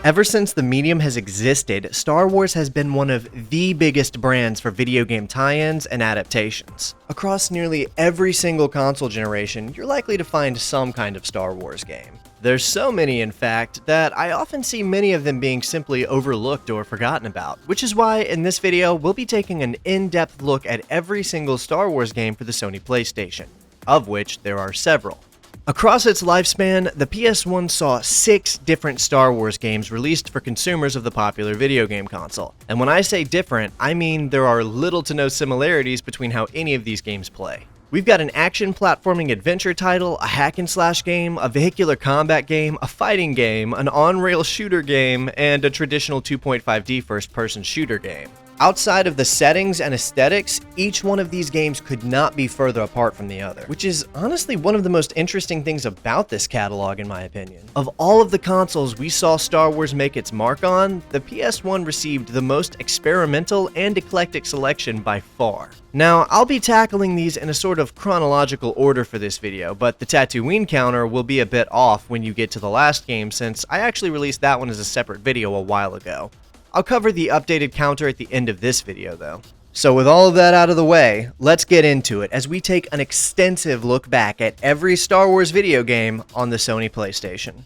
Ever since the medium has existed, Star Wars has been one of the biggest brands for video game tie-ins and adaptations. Across nearly every single console generation, you're likely to find some kind of Star Wars game. There's so many, in fact, that I often see many of them being simply overlooked or forgotten about, which is why in this video we'll be taking an in-depth look at every single Star Wars game for the Sony PlayStation, of which there are several. Across its lifespan, the PS1 saw 6 different Star Wars games released for consumers of the popular video game console. And when I say different, I mean there are little to no similarities between how any of these games play. We've got an action platforming adventure title, a hack and slash game, a vehicular combat game, a fighting game, an on-rail shooter game, and a traditional 2.5D first-person shooter game. Outside of the settings and aesthetics, each one of these games could not be further apart from the other, which is honestly one of the most interesting things about this catalog in my opinion. Of all of the consoles we saw Star Wars make its mark on, the PS1 received the most experimental and eclectic selection by far. Now, I'll be tackling these in a sort of chronological order for this video, but the Tatooine counter will be a bit off when you get to the last game since I actually released that one as a separate video a while ago. I'll cover the updated counter at the end of this video though. So with all of that out of the way, let's get into it as we take an extensive look back at every Star Wars video game on the Sony PlayStation.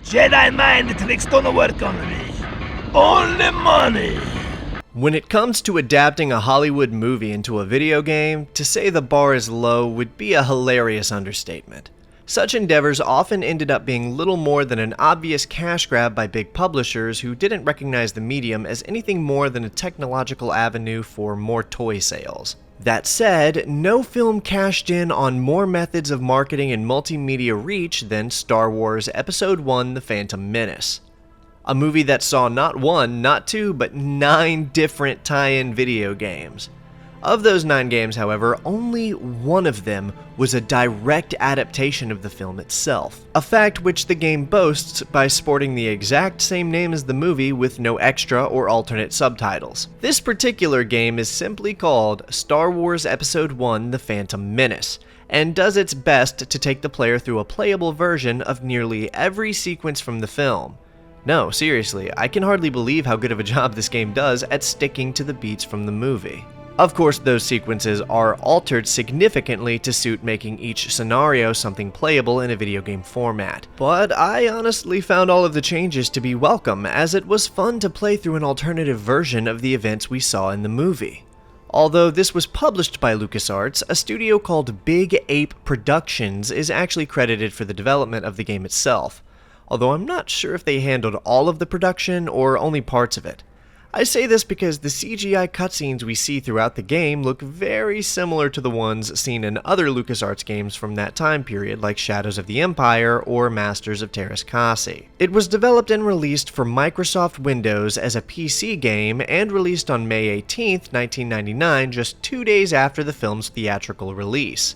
Jedi mind tricks don't work on me. Only money. When it comes to adapting a Hollywood movie into a video game, to say the bar is low would be a hilarious understatement. Such endeavors often ended up being little more than an obvious cash grab by big publishers who didn't recognize the medium as anything more than a technological avenue for more toy sales. That said, no film cashed in on more methods of marketing and multimedia reach than Star Wars Episode I: The Phantom Menace. A movie that saw not one, not two, but 9 different tie-in video games. Of those 9 games, however, only one of them was a direct adaptation of the film itself, a fact which the game boasts by sporting the exact same name as the movie with no extra or alternate subtitles. This particular game is simply called Star Wars Episode I: The Phantom Menace, and does its best to take the player through a playable version of nearly every sequence from the film. No, seriously, I can hardly believe how good of a job this game does at sticking to the beats from the movie. Of course, those sequences are altered significantly to suit making each scenario something playable in a video game format. But I honestly found all of the changes to be welcome, as it was fun to play through an alternative version of the events we saw in the movie. Although this was published by LucasArts, a studio called Big Ape Productions is actually credited for the development of the game itself. Although I'm not sure if they handled all of the production or only parts of it. I say this because the CGI cutscenes we see throughout the game look very similar to the ones seen in other LucasArts games from that time period like Shadows of the Empire or Masters of Teras Kasi. It was developed and released for Microsoft Windows as a PC game and released on May 18th, 1999, just 2 days after the film's theatrical release.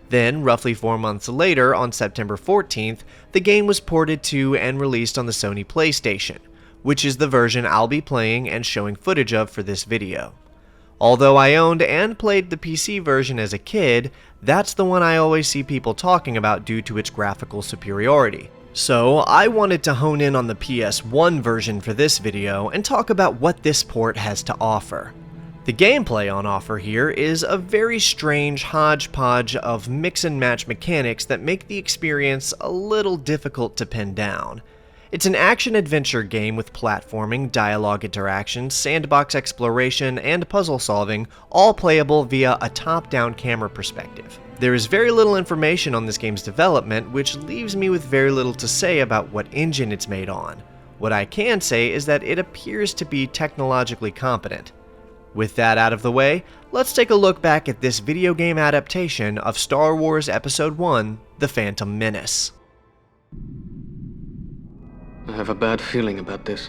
Then, roughly 4 months later, on September 14th, the game was ported to and released on the Sony PlayStation, which is the version I'll be playing and showing footage of for this video. Although I owned and played the PC version as a kid, that's the one I always see people talking about due to its graphical superiority. So I wanted to hone in on the PS1 version for this video and talk about what this port has to offer. The gameplay on offer here is a very strange hodgepodge of mix and match mechanics that make the experience a little difficult to pin down. It's an action-adventure game with platforming, dialogue interactions, sandbox exploration, and puzzle solving, all playable via a top-down camera perspective. There is very little information on this game's development, which leaves me with very little to say about what engine it's made on. What I can say is that it appears to be technologically competent. With that out of the way, let's take a look back at this video game adaptation of Star Wars Episode I: The Phantom Menace. I have a bad feeling about this.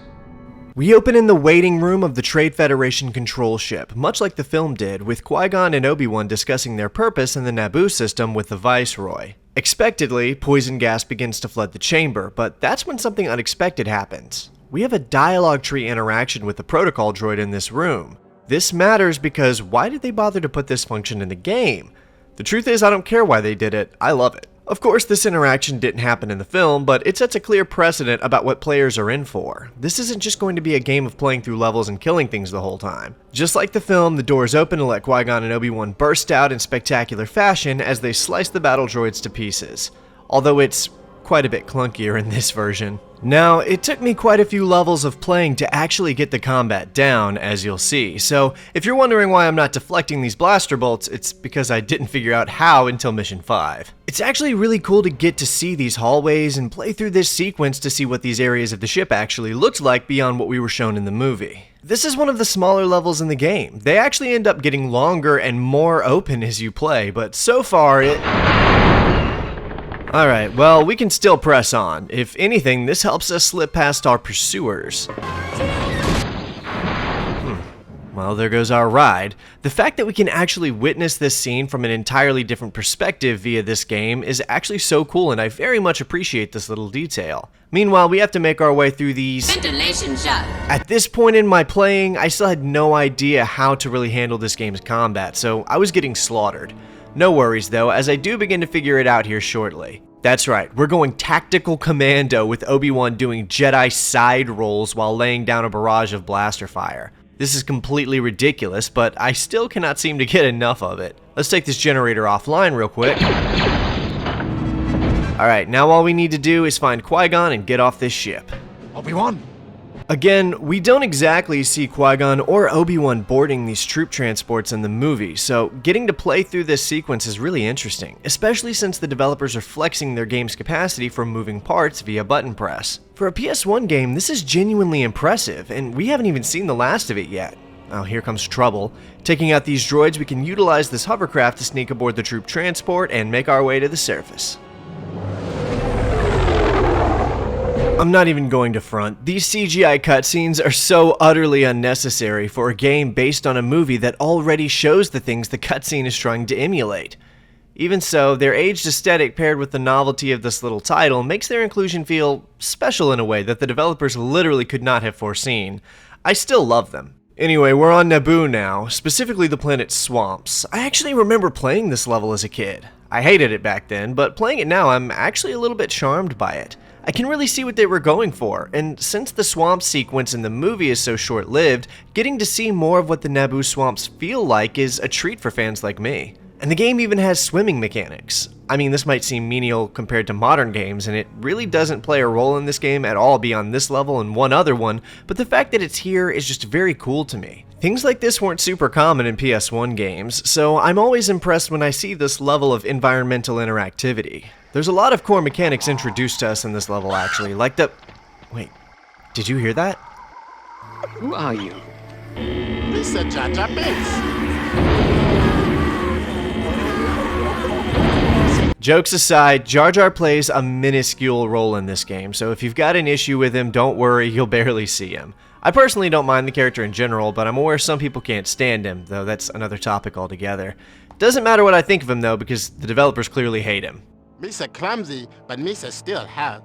We open in the waiting room of the Trade Federation control ship, much like the film did, with Qui-Gon and Obi-Wan discussing their purpose in the Naboo system with the Viceroy. Expectedly, poison gas begins to flood the chamber, but that's when something unexpected happens. we have a dialogue tree interaction with the protocol droid in this room. This matters because why did they bother to put this function in the game? The truth is, I don't care why they did it, I love it. Of course, this interaction didn't happen in the film, but it sets a clear precedent about what players are in for. This isn't just going to be a game of playing through levels and killing things the whole time. Just like the film, the doors open to let Qui-Gon and Obi-Wan burst out in spectacular fashion as they slice the battle droids to pieces. Although it's quite a bit clunkier in this version. Now, it took me quite a few levels of playing to actually get the combat down, as you'll see, so if you're wondering why I'm not deflecting these blaster bolts, it's because I didn't figure out how until Mission 5. It's actually really cool to get to see these hallways and play through this sequence to see what these areas of the ship actually looked like beyond what we were shown in the movie. This is one of the smaller levels in the game. They actually end up getting longer and more open as you play, but so far Alright, well, we can still press on. If anything, this helps us slip past our pursuers. Well, there goes our ride. The fact that we can actually witness this scene from an entirely different perspective via this game is actually so cool, and I very much appreciate this little detail. Meanwhile, we have to make our way through these... Ventilation shot. At this point in my playing, I still had no idea how to really handle this game's combat, so I was getting slaughtered. No worries though, as I do begin to figure it out here shortly. That's right, we're going tactical commando with Obi-Wan doing Jedi side rolls while laying down a barrage of blaster fire. This is completely ridiculous, but I still cannot seem to get enough of it. Let's take this generator offline real quick. Alright, now all we need to do is find Qui-Gon and get off this ship. Obi-Wan! Again, we don't exactly see Qui-Gon or Obi-Wan boarding these troop transports in the movie, so getting to play through this sequence is really interesting, especially since the developers are flexing their game's capacity for moving parts via button press. For a PS1 game, this is genuinely impressive, and we haven't even seen the last of it yet. Oh, here comes trouble. Taking out these droids, we can utilize this hovercraft to sneak aboard the troop transport and make our way to the surface. I'm not even going to front. These CGI cutscenes are so utterly unnecessary for a game based on a movie that already shows the things the cutscene is trying to emulate. Even so, their aged aesthetic paired with the novelty of this little title makes their inclusion feel special in a way that the developers literally could not have foreseen. I still love them. Anyway, we're on Naboo now, specifically the planet's swamps. I actually remember playing this level as a kid. I hated it back then, but playing it now, I'm actually a little bit charmed by it. I can really see what they were going for, and since the swamp sequence in the movie is so short-lived, getting to see more of what the Naboo swamps feel like is a treat for fans like me. And the game even has swimming mechanics. I mean, this might seem menial compared to modern games, and it really doesn't play a role in this game at all beyond this level and one other one, but the fact that it's here is just very cool to me. Things like this weren't super common in PS1 games, so I'm always impressed when I see this level of environmental interactivity. There's a lot of core mechanics introduced to us in this level actually, like the... Wait, did you hear that? Who are you? Lisa Jar Jar Binks. Jokes aside, Jar Jar plays a minuscule role in this game, so if you've got an issue with him, don't worry, you'll barely see him. I personally don't mind the character in general, but I'm aware some people can't stand him, though that's another topic altogether. Doesn't matter what I think of him though, because the developers clearly hate him. Misa clumsy, but Misa still hot.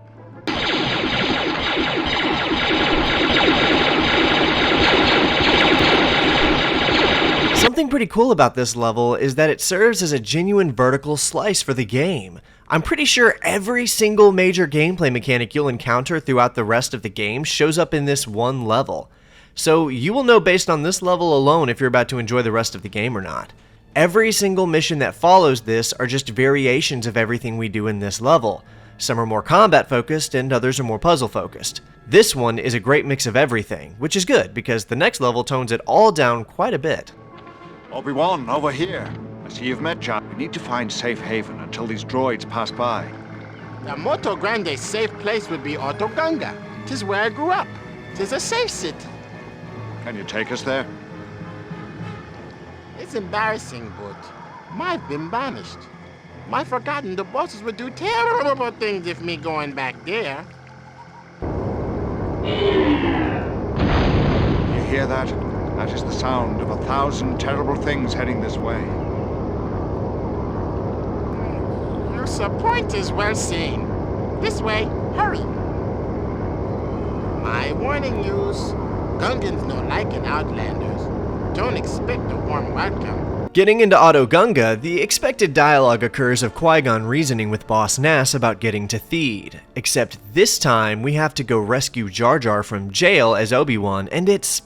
Something pretty cool about this level is that it serves as a genuine vertical slice for the game. I'm pretty sure every single major gameplay mechanic you'll encounter throughout the rest of the game shows up in this one level. So you will know based on this level alone if you're about to enjoy the rest of the game or not. Every single mission that follows this are just variations of everything we do in this level. Some are more combat focused and others are more puzzle focused. This one is a great mix of everything, which is good because the next level tones it all down quite a bit. Obi-Wan, over here. I see you've met John. We need to find safe haven until these droids pass by. The Moto Grande safe place would be Otoganga. 'Tis where I grew up. 'Tis a safe city. Can you take us there? It's embarrassing, but I've been banished. I've forgotten the bosses would do terrible things if me going back there. You hear that? That is the sound of 1,000 terrible things heading this way. Your point is well seen. This way, hurry. I warning yous. Gungans no liking outlanders. Don't expect a warm welcome. Getting into Auto Gunga, the expected dialogue occurs of Qui-Gon reasoning with Boss Nass about getting to Theed, except this time we have to go rescue Jar Jar from jail as Obi-Wan, and it's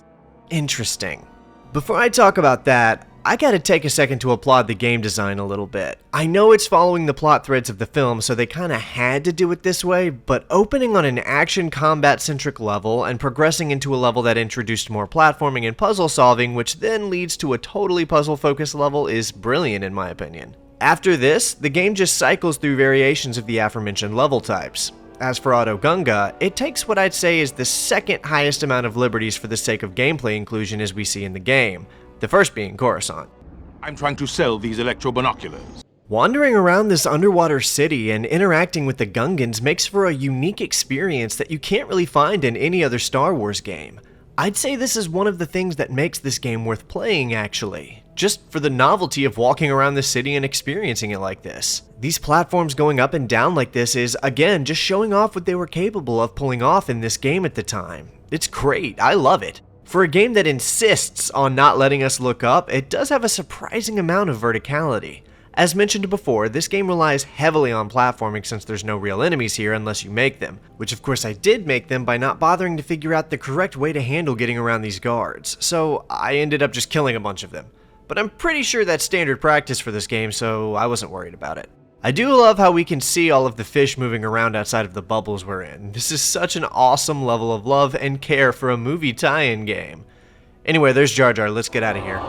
interesting. Before I talk about that, I gotta take a second to applaud the game design a little bit. I know it's following the plot threads of the film, so they kinda had to do it this way, but opening on an action combat-centric level and progressing into a level that introduced more platforming and puzzle solving, which then leads to a totally puzzle-focused level, is brilliant in my opinion. After this, the game just cycles through variations of the aforementioned level types. As for Auto Gunga, it takes what I'd say is the second highest amount of liberties for the sake of gameplay inclusion as we see in the game. The first being Coruscant. I'm trying to sell these electro-binoculars. Wandering around this underwater city and interacting with the Gungans makes for a unique experience that you can't really find in any other Star Wars game. I'd say this is one of the things that makes this game worth playing, actually. Just for the novelty of walking around the city and experiencing it like this. These platforms going up and down like this is, again, just showing off what they were capable of pulling off in this game at the time. It's great, I love it. For a game that insists on not letting us look up, it does have a surprising amount of verticality. As mentioned before, this game relies heavily on platforming since there's no real enemies here unless you make them, which of course I did make them by not bothering to figure out the correct way to handle getting around these guards, so I ended up just killing a bunch of them. But I'm pretty sure that's standard practice for this game, so I wasn't worried about it. I do love how we can see all of the fish moving around outside of the bubbles we're in. This is such an awesome level of love and care for a movie tie-in game. Anyway, there's Jar Jar, let's get out of here.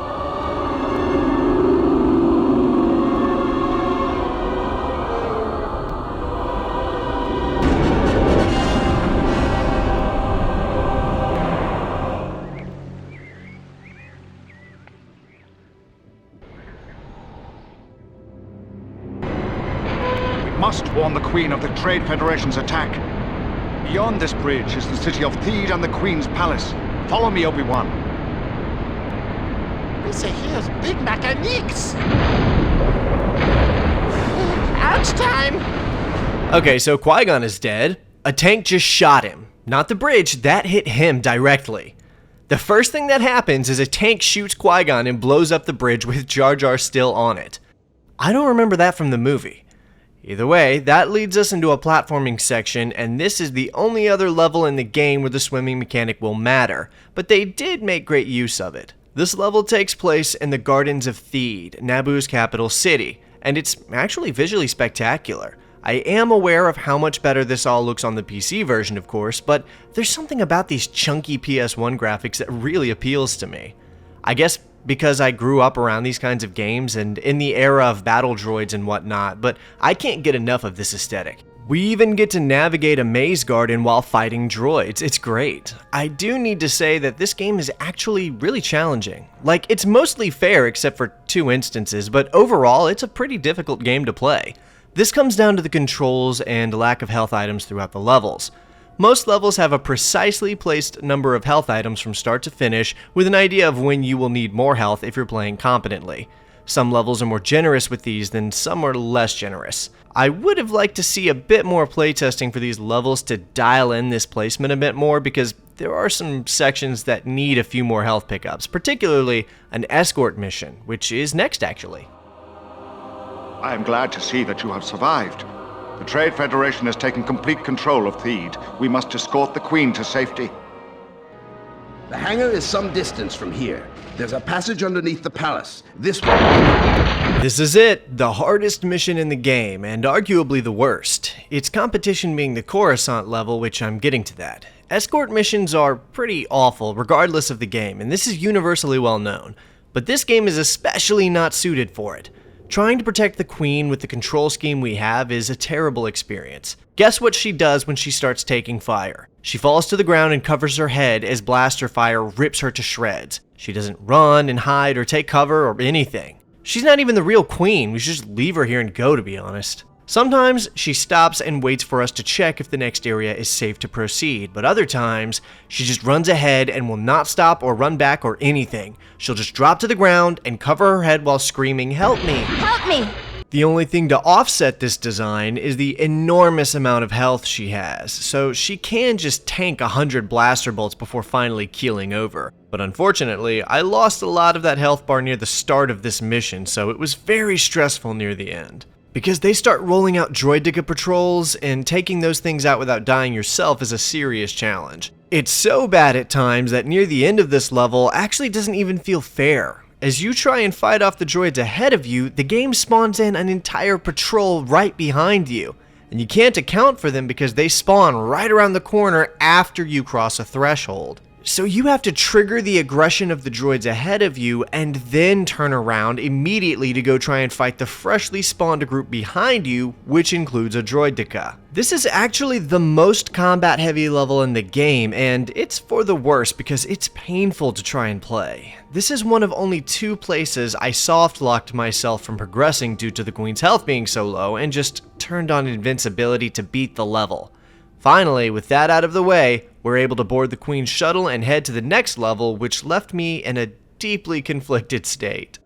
Must warn the Queen of the Trade Federation's attack. Beyond this bridge is the city of Theed and the Queen's palace. Follow me, Obi-Wan. This here's big mechanics. Ouch time! Okay, so Qui-Gon is dead. A tank just shot him. Not the bridge, that hit him directly. The first thing that happens is a tank shoots Qui-Gon and blows up the bridge with Jar Jar still on it. I don't remember that from the movie. Either way, that leads us into a platforming section, and this is the only other level in the game where the swimming mechanic will matter, but they did make great use of it. This level takes place in the Gardens of Theed, Naboo's capital city, and it's actually visually spectacular. I am aware of how much better this all looks on the PC version, of course, but there's something about these chunky PS1 graphics that really appeals to me. I guess because I grew up around these kinds of games and in the era of battle droids and whatnot, but I can't get enough of this aesthetic. We even get to navigate a maze garden while fighting droids. It's great. I do need to say that this game is actually really challenging. Like, it's mostly fair except for 2 instances, but overall it's a pretty difficult game to play. This comes down to the controls and lack of health items throughout the levels. Most levels have a precisely placed number of health items from start to finish, with an idea of when you will need more health if you're playing competently. Some levels are more generous with these than some are less generous. I would have liked to see a bit more playtesting for these levels to dial in this placement a bit more, because there are some sections that need a few more health pickups, particularly an escort mission, which is next actually. I am glad to see that you have survived. The Trade Federation has taken complete control of Theed. We must escort the Queen to safety. The hangar is some distance from here. There's a passage underneath the palace. This way. This is it, the hardest mission in the game, and arguably the worst. Its competition being the Coruscant level, which I'm getting to that. Escort missions are pretty awful, regardless of the game, and this is universally well known. But this game is especially not suited for it. Trying to protect the Queen with the control scheme we have is a terrible experience. Guess what she does when she starts taking fire? She falls to the ground and covers her head as blaster fire rips her to shreds. She doesn't run and hide or take cover or anything. She's not even the real Queen, we should just leave her here and go, to be honest. Sometimes she stops and waits for us to check if the next area is safe to proceed, but other times she just runs ahead and will not stop or run back or anything. She'll just drop to the ground and cover her head while screaming, "Help me! Help me!" The only thing to offset this design is the enormous amount of health she has, so she can just tank 100 blaster bolts before finally keeling over. But unfortunately, I lost a lot of that health bar near the start of this mission, so it was very stressful near the end. Because they start rolling out droideka patrols, and taking those things out without dying yourself is a serious challenge. It's so bad at times that near the end of this level actually doesn't even feel fair. As you try and fight off the droids ahead of you, the game spawns in an entire patrol right behind you, and you can't account for them because they spawn right around the corner after you cross a threshold. So you have to trigger the aggression of the droids ahead of you and then turn around immediately to go try and fight the freshly spawned group behind you, which includes a droideka. This is actually the most combat heavy level in the game, and it's for the worst because it's painful to try and play. This is one of only 2 places I soft locked myself from progressing due to the Queen's health being so low and just turned on invincibility to beat the level. Finally, with that out of the way, we're able to board the Queen's shuttle and head to the next level, which left me in a deeply conflicted state.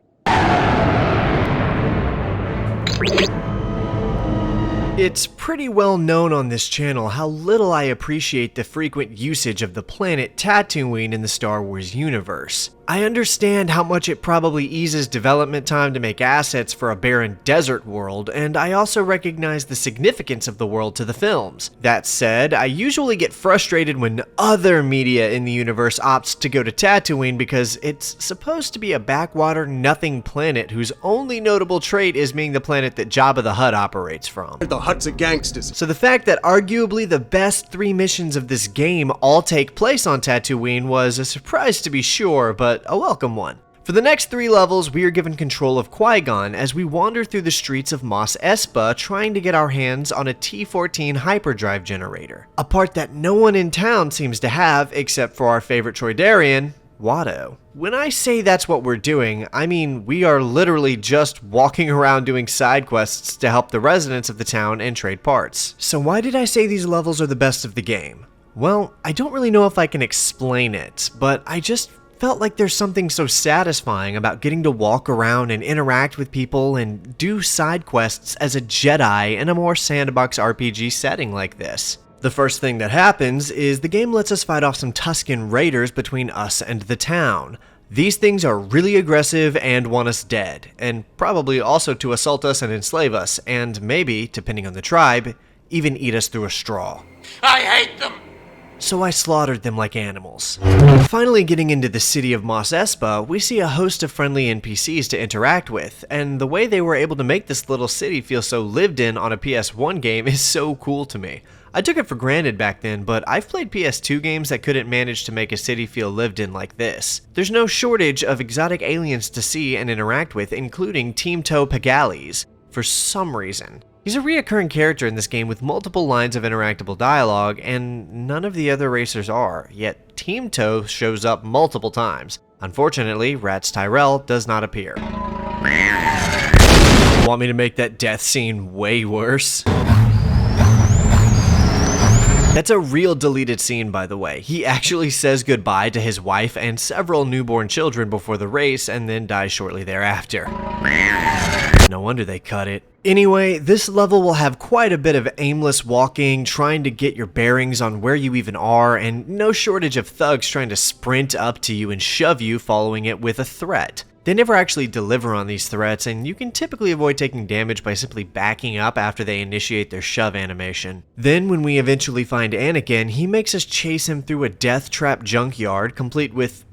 It's pretty well known on this channel how little I appreciate the frequent usage of the planet Tatooine in the Star Wars universe. I understand how much it probably eases development time to make assets for a barren desert world, and I also recognize the significance of the world to the films. That said, I usually get frustrated when other media in the universe opts to go to Tatooine because it's supposed to be a backwater nothing planet whose only notable trait is being the planet that Jabba the Hutt operates from. The Hutts are gangsters. So the fact that arguably the best 3 missions of this game all take place on Tatooine was a surprise to be sure, but a welcome one. For the next 3 levels, we are given control of Qui-Gon as we wander through the streets of Mos Espa trying to get our hands on a T-14 hyperdrive generator, a part that no one in town seems to have except for our favorite Troidarian, Watto. When I say that's what we're doing, I mean we are literally just walking around doing side quests to help the residents of the town and trade parts. So why did I say these levels are the best of the game? Well, I don't really know if I can explain it, but I just felt like there's something so satisfying about getting to walk around and interact with people and do side quests as a Jedi in a more sandbox RPG setting like this. The first thing that happens is the game lets us fight off some Tusken raiders between us and the town. These things are really aggressive and want us dead, and probably also to assault us and enslave us, and maybe, depending on the tribe, even eat us through a straw. I hate them! So I slaughtered them like animals. Finally getting into the city of Mos Espa, we see a host of friendly NPCs to interact with, and the way they were able to make this little city feel so lived in on a PS1 game is so cool to me. I took it for granted back then, but I've played PS2 games that couldn't manage to make a city feel lived in like this. There's no shortage of exotic aliens to see and interact with, including Team-Toe Pagalis, for some reason. He's a reoccurring character in this game with multiple lines of interactable dialogue, and none of the other racers are, yet Team-Toe shows up multiple times. Unfortunately, Rats Tyrell does not appear. Want me to make that death scene way worse? That's a real deleted scene, by the way. He actually says goodbye to his wife and several newborn children before the race and then dies shortly thereafter. No wonder they cut it. Anyway, this level will have quite a bit of aimless walking, trying to get your bearings on where you even are, and no shortage of thugs trying to sprint up to you and shove you, following it with a threat. They never actually deliver on these threats, and you can typically avoid taking damage by simply backing up after they initiate their shove animation. Then, when we eventually find Anakin, he makes us chase him through a death trap junkyard, complete with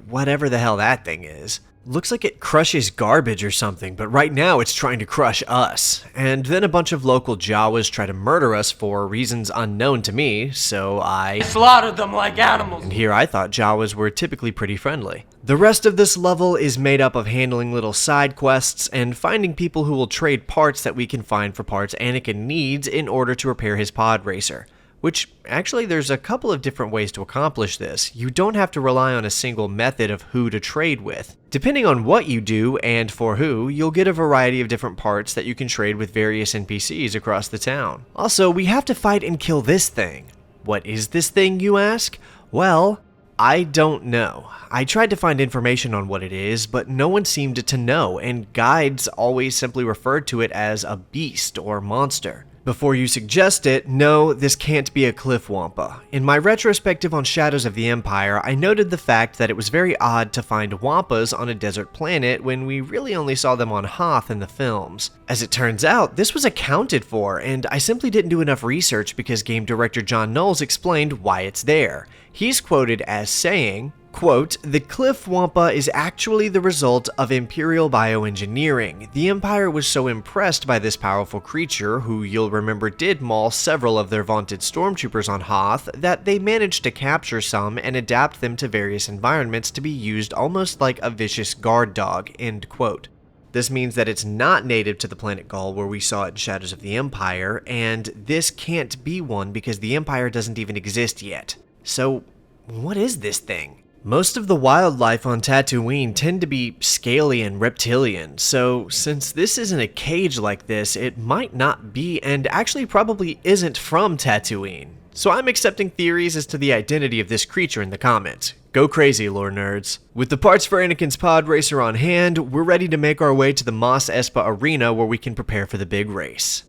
whatever the hell that thing is. Looks like it crushes garbage or something, but right now it's trying to crush us. And then a bunch of local Jawas try to murder us for reasons unknown to me, so I slaughtered them like animals. And here I thought Jawas were typically pretty friendly. The rest of this level is made up of handling little side quests and finding people who will trade parts that we can find for parts Anakin needs in order to repair his pod racer. Which, actually, there's a couple of different ways to accomplish this. You don't have to rely on a single method of who to trade with. Depending on what you do and for who, you'll get a variety of different parts that you can trade with various NPCs across the town. Also, we have to fight and kill this thing. What is this thing, you ask? Well, I don't know. I tried to find information on what it is, but no one seemed to know, and guides always simply referred to it as a beast or monster. Before you suggest it, no, this can't be a cliff wampa. In my retrospective on Shadows of the Empire, I noted the fact that it was very odd to find wampas on a desert planet when we really only saw them on Hoth in the films. As it turns out, this was accounted for, and I simply didn't do enough research because game director John Knowles explained why it's there. He's quoted as saying, quote, "The cliff wampa is actually the result of Imperial bioengineering. The Empire was so impressed by this powerful creature, who you'll remember did maul several of their vaunted stormtroopers on Hoth, that they managed to capture some and adapt them to various environments to be used almost like a vicious guard dog," end quote. This means that it's not native to the planet Gaul where we saw it in Shadows of the Empire, and this can't be one because the Empire doesn't even exist yet. So, what is this thing? Most of the wildlife on Tatooine tend to be scaly and reptilian, so since this isn't a cage like this, it might not be, and actually probably isn't from Tatooine. So I'm accepting theories as to the identity of this creature in the comments. Go crazy, lore nerds. With the parts for Anakin's pod racer on hand, we're ready to make our way to the Mos Espa arena where we can prepare for the big race.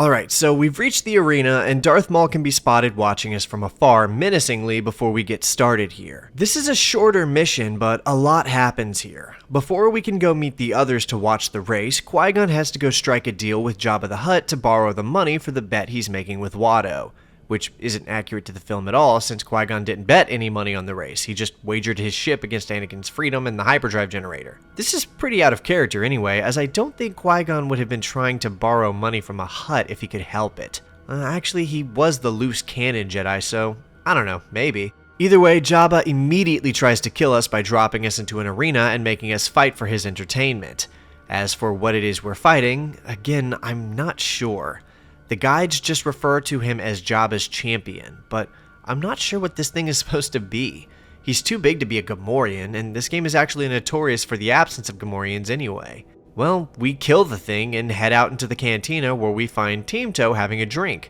Alright, so we've reached the arena, and Darth Maul can be spotted watching us from afar menacingly before we get started here. This is a shorter mission, but a lot happens here. Before we can go meet the others to watch the race, Qui-Gon has to go strike a deal with Jabba the Hutt to borrow the money for the bet he's making with Watto. Which isn't accurate to the film at all, since Qui-Gon didn't bet any money on the race. He just wagered his ship against Anakin's freedom and the hyperdrive generator. This is pretty out of character anyway, as I don't think Qui-Gon would have been trying to borrow money from a Hutt if he could help it. Actually, he was the loose cannon Jedi, so I don't know, maybe. Either way, Jabba immediately tries to kill us by dropping us into an arena and making us fight for his entertainment. As for what it is we're fighting, again, I'm not sure. The guides just refer to him as Jabba's champion, but I'm not sure what this thing is supposed to be. He's too big to be a Gamorrean, and this game is actually notorious for the absence of Gamorreans anyway. Well, we kill the thing and head out into the cantina where we find Teamto having a drink.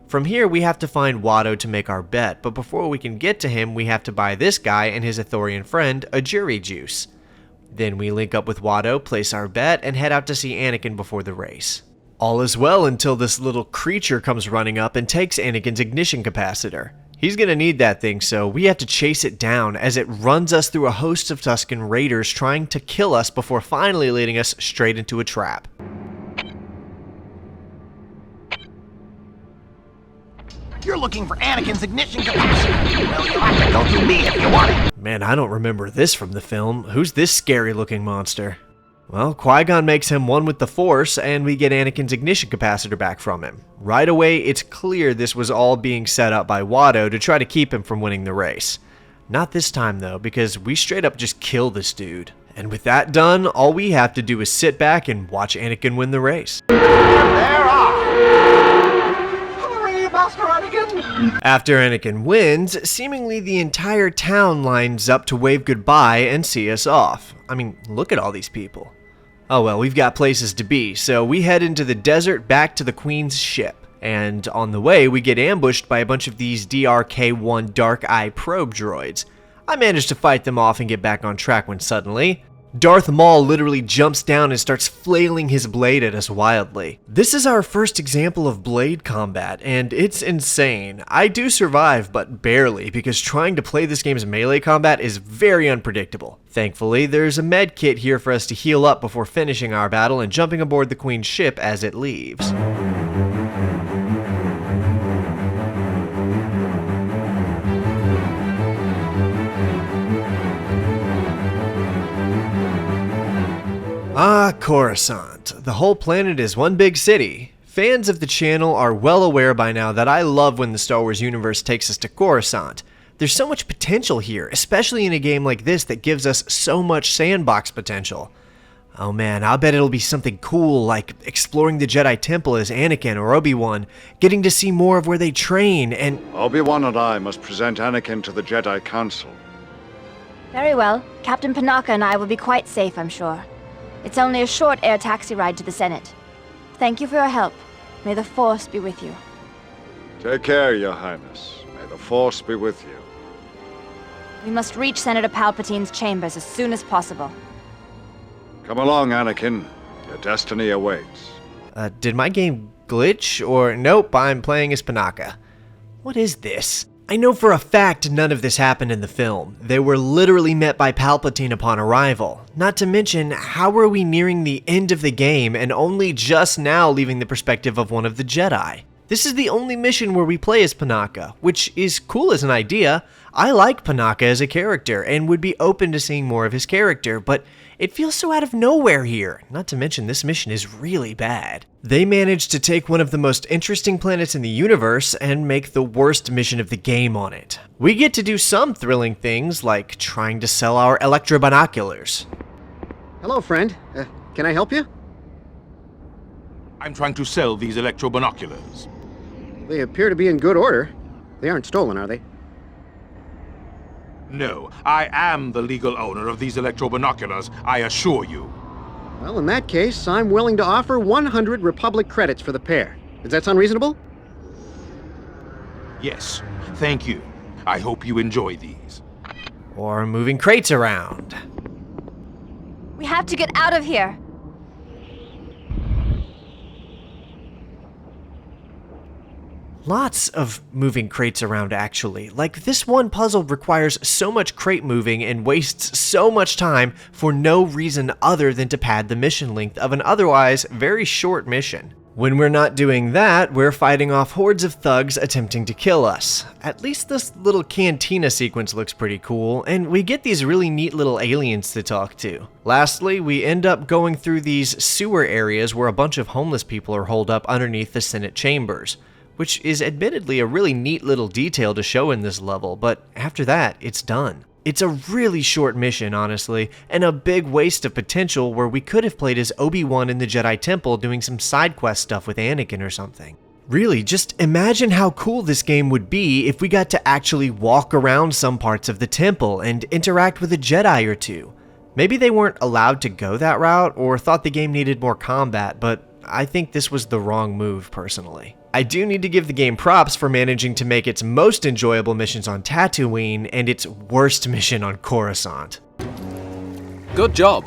From here, we have to find Watto to make our bet, but before we can get to him, we have to buy this guy and his Ithorian friend a jury juice. Then we link up with Watto, place our bet, and head out to see Anakin before the race. All is well until this little creature comes running up and takes Anakin's ignition capacitor. He's gonna need that thing, so we have to chase it down as it runs us through a host of Tusken raiders trying to kill us before finally leading us straight into a trap. You're looking for Anakin's ignition capacitor. Well, you'll have to go through me if you want it. Man, I don't remember this from the film. Who's this scary looking monster? Well, Qui-Gon makes him one with the Force, and we get Anakin's ignition capacitor back from him. Right away, it's clear this was all being set up by Watto to try to keep him from winning the race. Not this time, though, because we straight up just kill this dude. And with that done, all we have to do is sit back and watch Anakin win the race. They're off. Hurry, Master Anakin. After Anakin wins, seemingly the entire town lines up to wave goodbye and see us off. I mean, look at all these people. Oh well, we've got places to be, so we head into the desert back to the Queen's ship. And on the way, we get ambushed by a bunch of these DRK-1 Dark Eye probe droids. I manage to fight them off and get back on track when suddenly, Darth Maul literally jumps down and starts flailing his blade at us wildly. This is our first example of blade combat, and it's insane. I do survive, but barely, because trying to play this game's melee combat is very unpredictable. Thankfully, there's a med kit here for us to heal up before finishing our battle and jumping aboard the Queen's ship as it leaves. Ah, Coruscant. The whole planet is one big city. Fans of the channel are well aware by now that I love when the Star Wars universe takes us to Coruscant. There's so much potential here, especially in a game like this that gives us so much sandbox potential. Oh man, I'll bet it'll be something cool like exploring the Jedi Temple as Anakin or Obi-Wan, getting to see more of where they train, and Obi-Wan and I must present Anakin to the Jedi Council. Very well. Captain Panaka and I will be quite safe, I'm sure. It's only a short air taxi ride to the Senate. Thank you for your help. May the Force be with you. Take care, Your Highness. May the Force be with you. We must reach Senator Palpatine's chambers as soon as possible. Come along, Anakin. Your destiny awaits. Did my game glitch? Or nope, I'm playing as Panaka. What is this? I know for a fact none of this happened in the film. They were literally met by Palpatine upon arrival. Not to mention, how are we nearing the end of the game and only just now leaving the perspective of one of the Jedi? This is the only mission where we play as Panaka, which is cool as an idea. I like Panaka as a character and would be open to seeing more of his character, but it feels so out of nowhere here. Not to mention, this mission is really bad. They managed to take one of the most interesting planets in the universe and make the worst mission of the game on it. We get to do some thrilling things, like trying to sell our electro binoculars. Hello, friend. Can I help you? I'm trying to sell these electro binoculars. They appear to be in good order. They aren't stolen, are they? No, I am the legal owner of these electro binoculars, I assure you. Well, in that case, I'm willing to offer 100 Republic credits for the pair. Does that sound reasonable? Yes, thank you. I hope you enjoy these. Or moving crates around. We have to get out of here. Lots of moving crates around, actually. Like, this one puzzle requires so much crate moving and wastes so much time for no reason other than to pad the mission length of an otherwise very short mission. When we're not doing that, we're fighting off hordes of thugs attempting to kill us. At least this little cantina sequence looks pretty cool, and we get these really neat little aliens to talk to. Lastly, we end up going through these sewer areas where a bunch of homeless people are holed up underneath the Senate chambers, which is admittedly a really neat little detail to show in this level, but after that, it's done. It's a really short mission, honestly, and a big waste of potential where we could have played as Obi-Wan in the Jedi Temple doing some side quest stuff with Anakin or something. Really, just imagine how cool this game would be if we got to actually walk around some parts of the temple and interact with a Jedi or two. Maybe they weren't allowed to go that route or thought the game needed more combat, but I think this was the wrong move, personally. I do need to give the game props for managing to make its most enjoyable missions on Tatooine and its worst mission on Coruscant. Good job.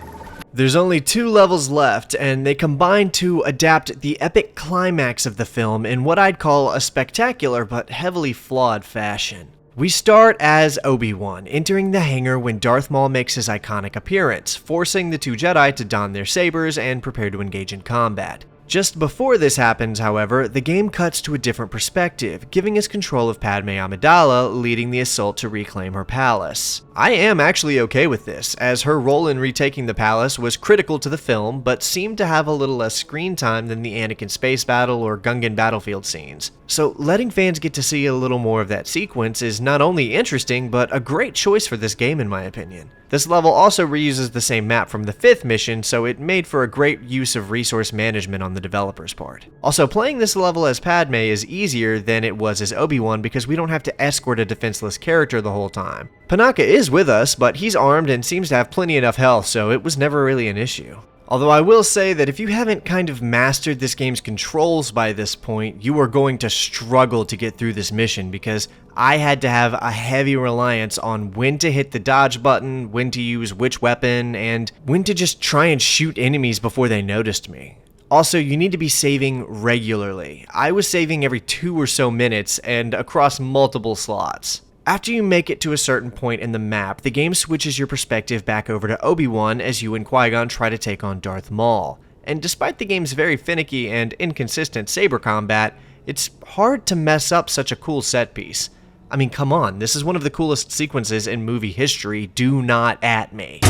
There's only 2 levels left, and they combine to adapt the epic climax of the film in what I'd call a spectacular but heavily flawed fashion. We start as Obi-Wan, entering the hangar when Darth Maul makes his iconic appearance, forcing the 2 Jedi to don their sabers and prepare to engage in combat. Just before this happens, however, the game cuts to a different perspective, giving us control of Padme Amidala leading the assault to reclaim her palace. I am actually okay with this, as her role in retaking the palace was critical to the film, but seemed to have a little less screen time than the Anakin space battle or Gungan battlefield scenes. So letting fans get to see a little more of that sequence is not only interesting, but a great choice for this game in my opinion. This level also reuses the same map from the 5th mission, so it made for a great use of resource management on the developer's part. Also, playing this level as Padme is easier than it was as Obi-Wan because we don't have to escort a defenseless character the whole time. Panaka is with us, but he's armed and seems to have plenty enough health, so it was never really an issue. Although I will say that if you haven't kind of mastered this game's controls by this point, you are going to struggle to get through this mission because I had to have a heavy reliance on when to hit the dodge button, when to use which weapon, and when to just try and shoot enemies before they noticed me. Also, you need to be saving regularly. I was saving every 2 or so minutes and across multiple slots. After you make it to a certain point in the map, the game switches your perspective back over to Obi-Wan as you and Qui-Gon try to take on Darth Maul. And despite the game's very finicky and inconsistent saber combat, it's hard to mess up such a cool set piece. I mean, come on, this is one of the coolest sequences in movie history, do not at me.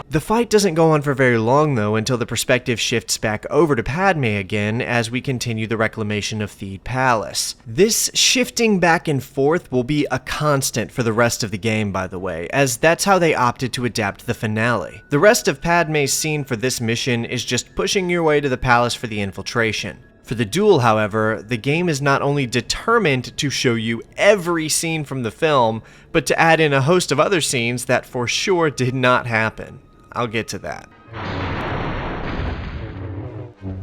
The fight doesn't go on for very long though until the perspective shifts back over to Padme again as we continue the reclamation of Theed Palace. This shifting back and forth will be a constant for the rest of the game, by the way, as that's how they opted to adapt the finale. The rest of Padme's scene for this mission is just pushing your way to the palace for the infiltration. For the duel, however, the game is not only determined to show you every scene from the film, but to add in a host of other scenes that for sure did not happen. I'll get to that.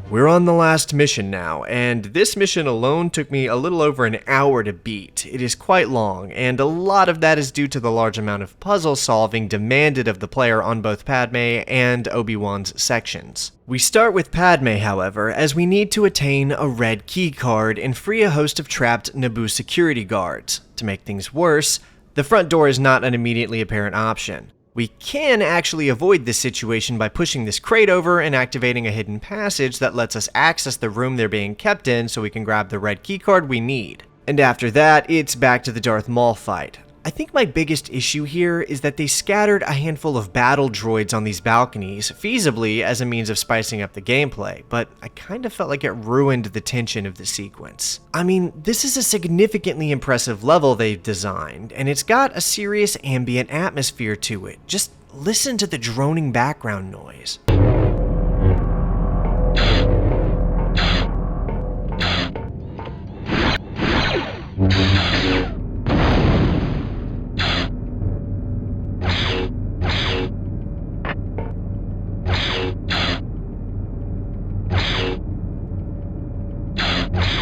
We're on the last mission now, and this mission alone took me a little over an hour to beat. It is quite long, and a lot of that is due to the large amount of puzzle solving demanded of the player on both Padme and Obi-Wan's sections. We start with Padme, however, as we need to attain a red key card and free a host of trapped Naboo security guards. To make things worse, the front door is not an immediately apparent option. We can actually avoid this situation by pushing this crate over and activating a hidden passage that lets us access the room they're being kept in so we can grab the red keycard we need. And after that, it's back to the Darth Maul fight. I think my biggest issue here is that they scattered a handful of battle droids on these balconies, feasibly as a means of spicing up the gameplay, but I kind of felt like it ruined the tension of the sequence. I mean, this is a significantly impressive level they've designed, and it's got a serious ambient atmosphere to it. Just listen to the droning background noise.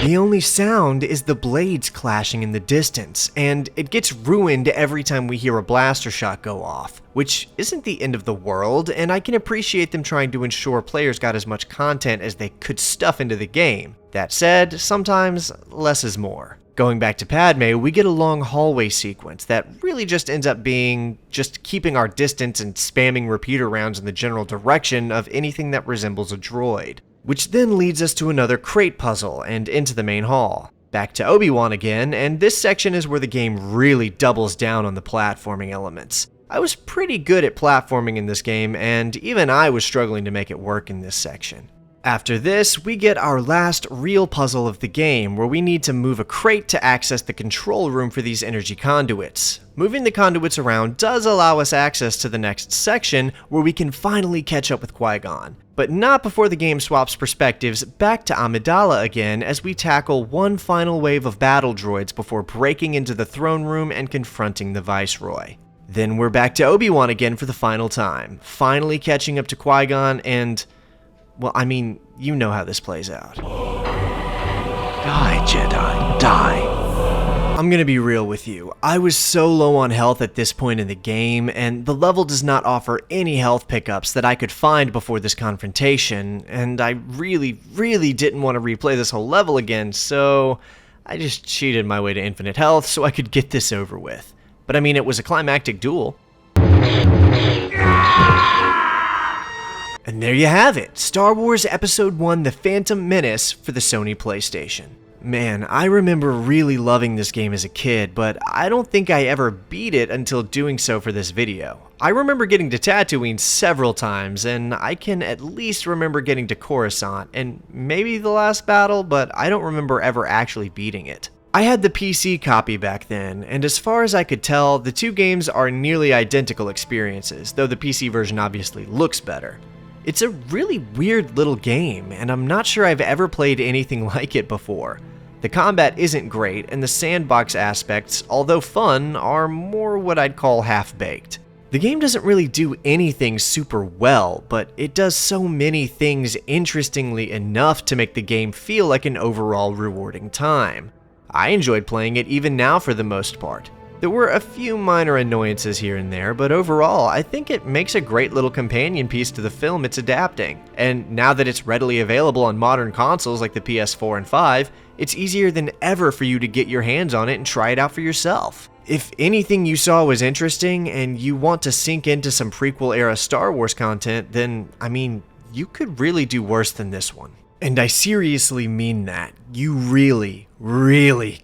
The only sound is the blades clashing in the distance, and it gets ruined every time we hear a blaster shot go off, which isn't the end of the world, and I can appreciate them trying to ensure players got as much content as they could stuff into the game. That said, sometimes less is more. Going back to Padme, we get a long hallway sequence that really just ends up being just keeping our distance and spamming repeater rounds in the general direction of anything that resembles a droid. Which then leads us to another crate puzzle and into the main hall. Back to Obi-Wan again, and this section is where the game really doubles down on the platforming elements. I was pretty good at platforming in this game, and even I was struggling to make it work in this section. After this, we get our last real puzzle of the game, where we need to move a crate to access the control room for these energy conduits. Moving the conduits around does allow us access to the next section, where we can finally catch up with Qui-Gon. But not before the game swaps perspectives back to Amidala again as we tackle one final wave of battle droids before breaking into the throne room and confronting the Viceroy. Then we're back to Obi-Wan again for the final time, finally catching up to Qui-Gon and, well, I mean, you know how this plays out. Die, Jedi, die. I'm gonna be real with you. I was so low on health at this point in the game, and the level does not offer any health pickups that I could find before this confrontation, and I really didn't want to replay this whole level again, so I just cheated my way to infinite health so I could get this over with. But I mean, it was a climactic duel. And there you have it, Star Wars Episode 1 The Phantom Menace for the Sony PlayStation. Man, I remember really loving this game as a kid, but I don't think I ever beat it until doing so for this video. I remember getting to Tatooine several times, and I can at least remember getting to Coruscant, and maybe the last battle, but I don't remember ever actually beating it. I had the PC copy back then, and as far as I could tell, the two games are nearly identical experiences, though the PC version obviously looks better. It's a really weird little game, and I'm not sure I've ever played anything like it before. The combat isn't great, and the sandbox aspects, although fun, are more what I'd call half-baked. The game doesn't really do anything super well, but it does so many things interestingly enough to make the game feel like an overall rewarding time. I enjoyed playing it even now for the most part. There were a few minor annoyances here and there, but overall, I think it makes a great little companion piece to the film it's adapting. And now that it's readily available on modern consoles like the PS4 and 5, it's easier than ever for you to get your hands on it and try it out for yourself. If anything you saw was interesting and you want to sink into some prequel-era Star Wars content, then, I mean, you could really do worse than this one. And I seriously mean that. You really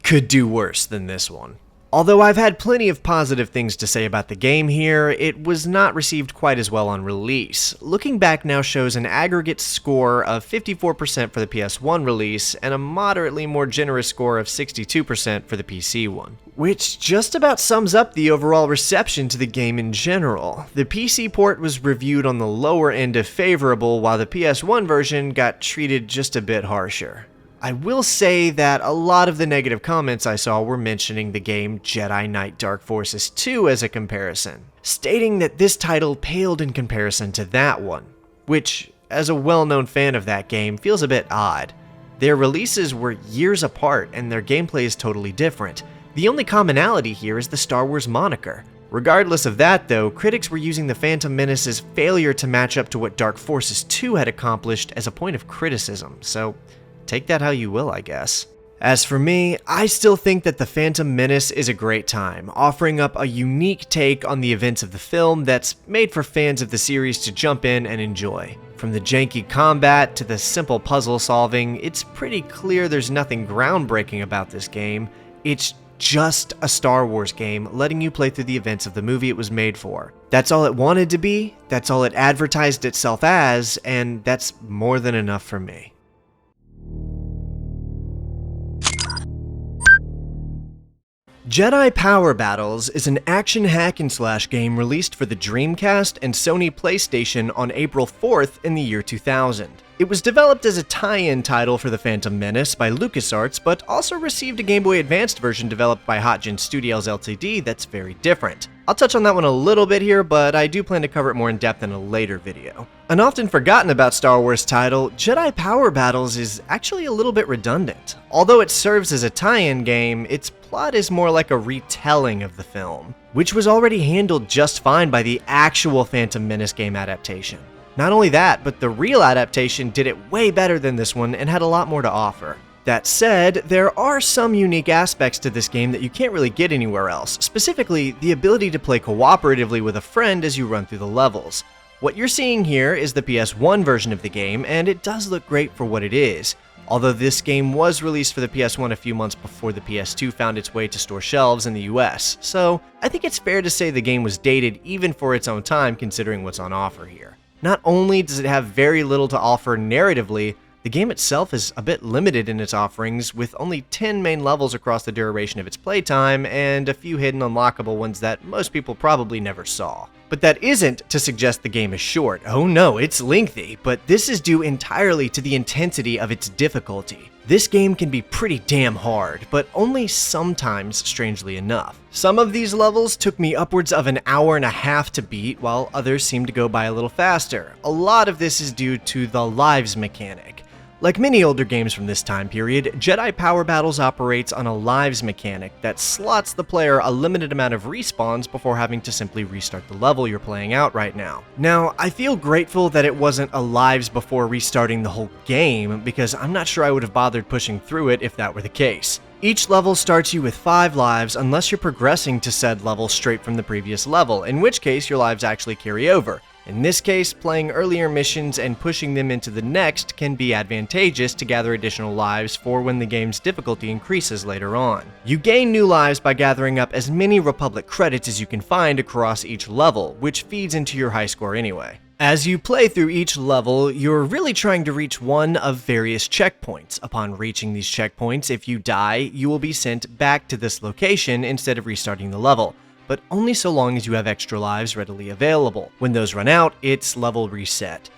could do worse than this one. Although I've had plenty of positive things to say about the game here, it was not received quite as well on release. Looking back now shows an aggregate score of 54% for the PS1 release and a moderately more generous score of 62% for the PC one, which just about sums up the overall reception to the game in general. The PC port was reviewed on the lower end of favorable, while the PS1 version got treated just a bit harsher. I will say that a lot of the negative comments I saw were mentioning the game Jedi Knight Dark Forces 2 as a comparison, stating that this title paled in comparison to that one, which, as a well-known fan of that game, feels a bit odd. Their releases were years apart and their gameplay is totally different. The only commonality here is the Star Wars moniker. Regardless of that though, critics were using the Phantom Menace's failure to match up to what Dark Forces 2 had accomplished as a point of criticism, so take that how you will, I guess. As for me, I still think that the Phantom Menace is a great time, offering up a unique take on the events of the film that's made for fans of the series to jump in and enjoy. From the janky combat to the simple puzzle solving, it's pretty clear there's nothing groundbreaking about this game. It's just a Star Wars game letting you play through the events of the movie it was made for. That's all it wanted to be, that's all it advertised itself as, and that's more than enough for me. Jedi Power Battles is an action hack-and-slash game released for the Dreamcast and Sony PlayStation on April 4th in the year 2000. It was developed as a tie-in title for the Phantom Menace by LucasArts, but also received a Game Boy Advanced version developed by HotGen Studios Ltd. that's very different. I'll touch on that one a little bit here, but I do plan to cover it more in depth in a later video. An often forgotten about Star Wars title, Jedi Power Battles is actually a little bit redundant. Although it serves as a tie-in game, its plot is more like a retelling of the film, which was already handled just fine by the actual Phantom Menace game adaptation. Not only that, but the real adaptation did it way better than this one and had a lot more to offer. That said, there are some unique aspects to this game that you can't really get anywhere else, specifically the ability to play cooperatively with a friend as you run through the levels. What you're seeing here is the PS1 version of the game, and it does look great for what it is. Although this game was released for the PS1 a few months before the PS2 found its way to store shelves in the US, so I think it's fair to say the game was dated even for its own time considering what's on offer here. Not only does it have very little to offer narratively, the game itself is a bit limited in its offerings, with only 10 main levels across the duration of its playtime, and a few hidden unlockable ones that most people probably never saw. But that isn't to suggest the game is short. Oh no, it's lengthy, but this is due entirely to the intensity of its difficulty. This game can be pretty damn hard, but only sometimes, strangely enough. Some of these levels took me upwards of an hour and a half to beat, while others seemed to go by a little faster. A lot of this is due to the lives mechanic. Like many older games from this time period, Jedi Power Battles operates on a lives mechanic that slots the player a limited amount of respawns before having to simply restart the level you're playing out right now. Now, I feel grateful that it wasn't a lives before restarting the whole game, because I'm not sure I would have bothered pushing through it if that were the case. Each level starts you with 5 lives unless you're progressing to said level straight from the previous level, in which case your lives actually carry over. In this case, playing earlier missions and pushing them into the next can be advantageous to gather additional lives for when the game's difficulty increases later on. You gain new lives by gathering up as many Republic credits as you can find across each level, which feeds into your high score anyway. As you play through each level, you're really trying to reach one of various checkpoints. Upon reaching these checkpoints, if you die, you will be sent back to this location instead of restarting the level, but only so long as you have extra lives readily available. When those run out, it's level reset.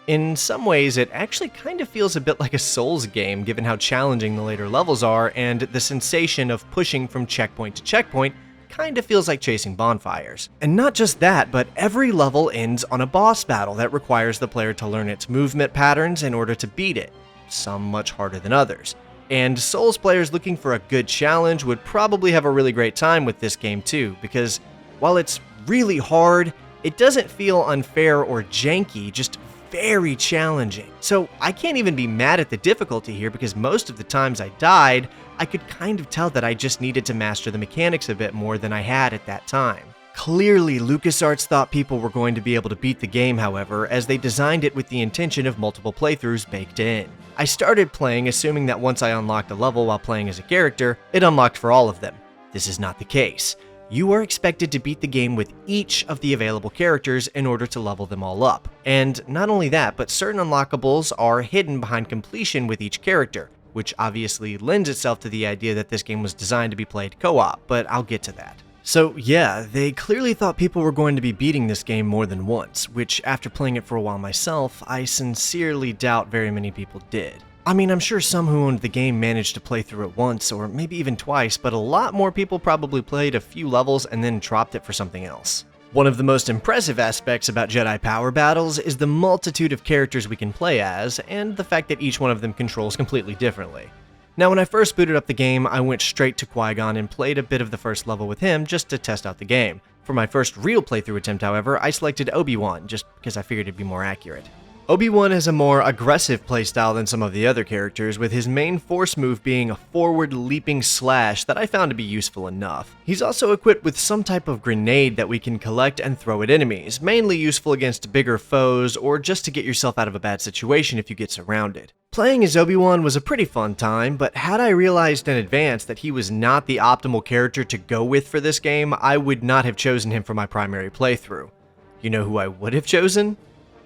In some ways, it actually kind of feels a bit like a Souls game given how challenging the later levels are, and the sensation of pushing from checkpoint to checkpoint kind of feels like chasing bonfires. And not just that, but every level ends on a boss battle that requires the player to learn its movement patterns in order to beat it, some much harder than others. And Souls players looking for a good challenge would probably have a really great time with this game too, because while it's really hard, it doesn't feel unfair or janky, just very challenging. So I can't even be mad at the difficulty here, because most of the times I died, I could kind of tell that I just needed to master the mechanics a bit more than I had at that time. Clearly, LucasArts thought people were going to be able to beat the game, however, as they designed it with the intention of multiple playthroughs baked in. I started playing assuming that once I unlocked a level while playing as a character, it unlocked for all of them. This is not the case. You are expected to beat the game with each of the available characters in order to level them all up. And not only that, but certain unlockables are hidden behind completion with each character, which obviously lends itself to the idea that this game was designed to be played co-op, but I'll get to that. So yeah, they clearly thought people were going to be beating this game more than once, which after playing it for a while myself, I sincerely doubt very many people did. I mean, I'm sure some who owned the game managed to play through it once, or maybe even twice, but a lot more people probably played a few levels and then dropped it for something else. One of the most impressive aspects about Jedi power battles is the multitude of characters we can play as, and the fact that each one of them controls completely differently. Now, when I first booted up the game, I went straight to Qui-Gon and played a bit of the first level with him just to test out the game. For my first real playthrough attempt, however, I selected Obi-Wan, just because I figured it'd be more accurate. Obi-Wan has a more aggressive playstyle than some of the other characters, with his main force move being a forward leaping slash that I found to be useful enough. He's also equipped with some type of grenade that we can collect and throw at enemies, mainly useful against bigger foes or just to get yourself out of a bad situation if you get surrounded. Playing as Obi-Wan was a pretty fun time, but had I realized in advance that he was not the optimal character to go with for this game, I would not have chosen him for my primary playthrough. You know who I would have chosen?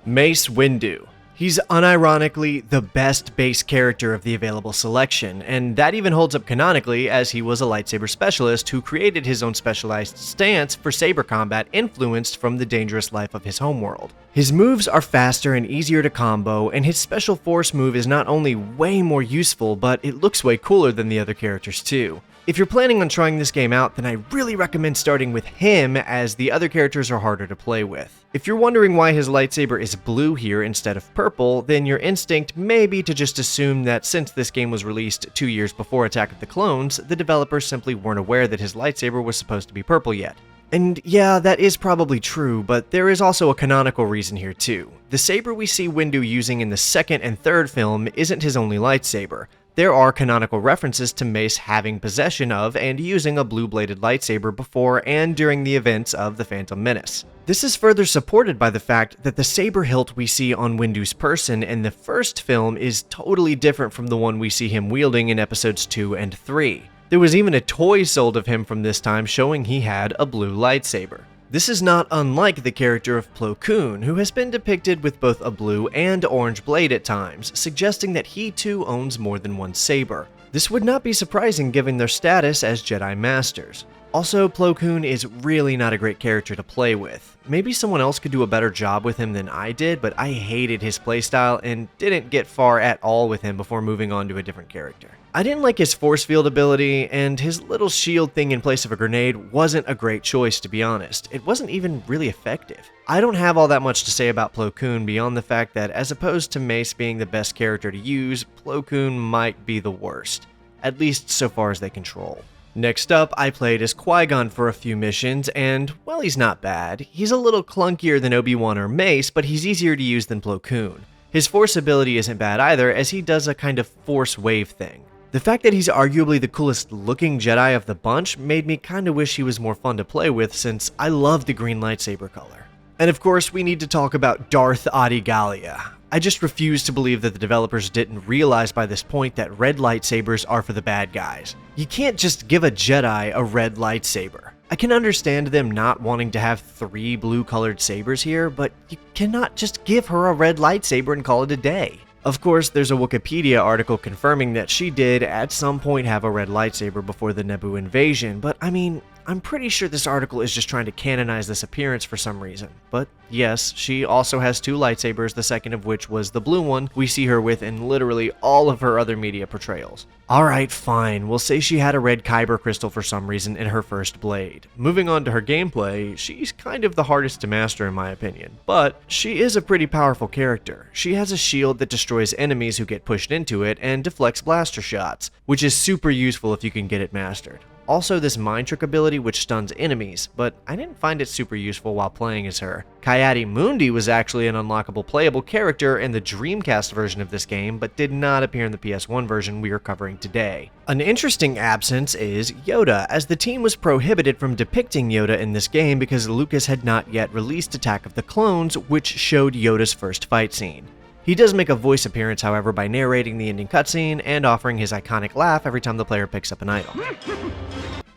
Mace Windu. He's unironically the best base character of the available selection, and that even holds up canonically as he was a lightsaber specialist who created his own specialized stance for saber combat influenced from the dangerous life of his homeworld. His moves are faster and easier to combo, and his special force move is not only way more useful, but it looks way cooler than the other characters too. If you're planning on trying this game out, then I really recommend starting with him, as the other characters are harder to play with. If you're wondering why his lightsaber is blue here instead of purple, then your instinct may be to just assume that since this game was released 2 years before Attack of the Clones, the developers simply weren't aware that his lightsaber was supposed to be purple yet. And yeah, that is probably true, but there is also a canonical reason here too. The saber we see Windu using in the second and third film isn't his only lightsaber. There are canonical references to Mace having possession of and using a blue-bladed lightsaber before and during the events of the Phantom Menace. This is further supported by the fact that the saber hilt we see on Windu's person in the first film is totally different from the one we see him wielding in episodes 2 and 3. There was even a toy sold of him from this time showing he had a blue lightsaber. This is not unlike the character of Plo Koon, who has been depicted with both a blue and orange blade at times, suggesting that he too owns more than one saber. This would not be surprising given their status as Jedi Masters. Also, Plo Koon is really not a great character to play with. Maybe someone else could do a better job with him than I did, but I hated his playstyle and didn't get far at all with him before moving on to a different character. I didn't like his force field ability, and his little shield thing in place of a grenade wasn't a great choice, to be honest. It wasn't even really effective. I don't have all that much to say about Plo Koon beyond the fact that as opposed to Mace being the best character to use, Plo Koon might be the worst, at least so far as they control. Next up, I played as Qui-Gon for a few missions, and, well, he's not bad. He's a little clunkier than Obi-Wan or Mace, but he's easier to use than Plo Koon. His force ability isn't bad either, as he does a kind of force wave thing. The fact that he's arguably the coolest looking Jedi of the bunch made me kinda wish he was more fun to play with, since I love the green lightsaber color. And of course, we need to talk about Darth Adigalia. I just refuse to believe that the developers didn't realize by this point that red lightsabers are for the bad guys. You can't just give a Jedi a red lightsaber. I can understand them not wanting to have 3 blue-colored sabers here, but you cannot just give her a red lightsaber and call it a day. Of course, there's a Wikipedia article confirming that she did at some point have a red lightsaber before the Naboo invasion, but I mean, I'm pretty sure this article is just trying to canonize this appearance for some reason. But yes, she also has 2 lightsabers, the second of which was the blue one we see her with in literally all of her other media portrayals. Alright, fine, we'll say she had a red kyber crystal for some reason in her first blade. Moving on to her gameplay, she's kind of the hardest to master in my opinion, but she is a pretty powerful character. She has a shield that destroys enemies who get pushed into it and deflects blaster shots, which is super useful if you can get it mastered. Also, this mind trick ability which stuns enemies, but I didn't find it super useful while playing as her. Kayati Mundi was actually an unlockable playable character in the Dreamcast version of this game, but did not appear in the PS1 version we are covering today. An interesting absence is Yoda, as the team was prohibited from depicting Yoda in this game because Lucas had not yet released Attack of the Clones, which showed Yoda's first fight scene. He does make a voice appearance, however, by narrating the ending cutscene and offering his iconic laugh every time the player picks up an idol.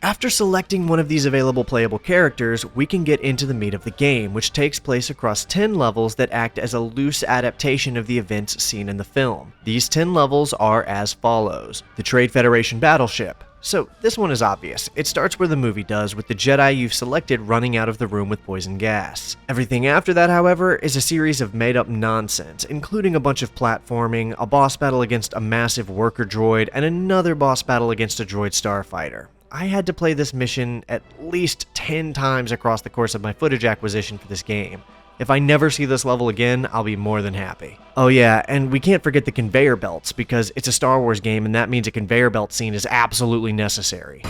After selecting one of these available playable characters, we can get into the meat of the game, which takes place across 10 levels that act as a loose adaptation of the events seen in the film. These 10 levels are as follows. The Trade Federation battleship. So this one is obvious. It starts where the movie does, with the Jedi you've selected running out of the room with poison gas. Everything after that, however, is a series of made-up nonsense, including a bunch of platforming, a boss battle against a massive worker droid, and another boss battle against a droid starfighter. I had to play this mission at least 10 times across the course of my footage acquisition for this game. If I never see this level again, I'll be more than happy. Oh yeah, and we can't forget the conveyor belts, because it's a Star Wars game and that means a conveyor belt scene is absolutely necessary.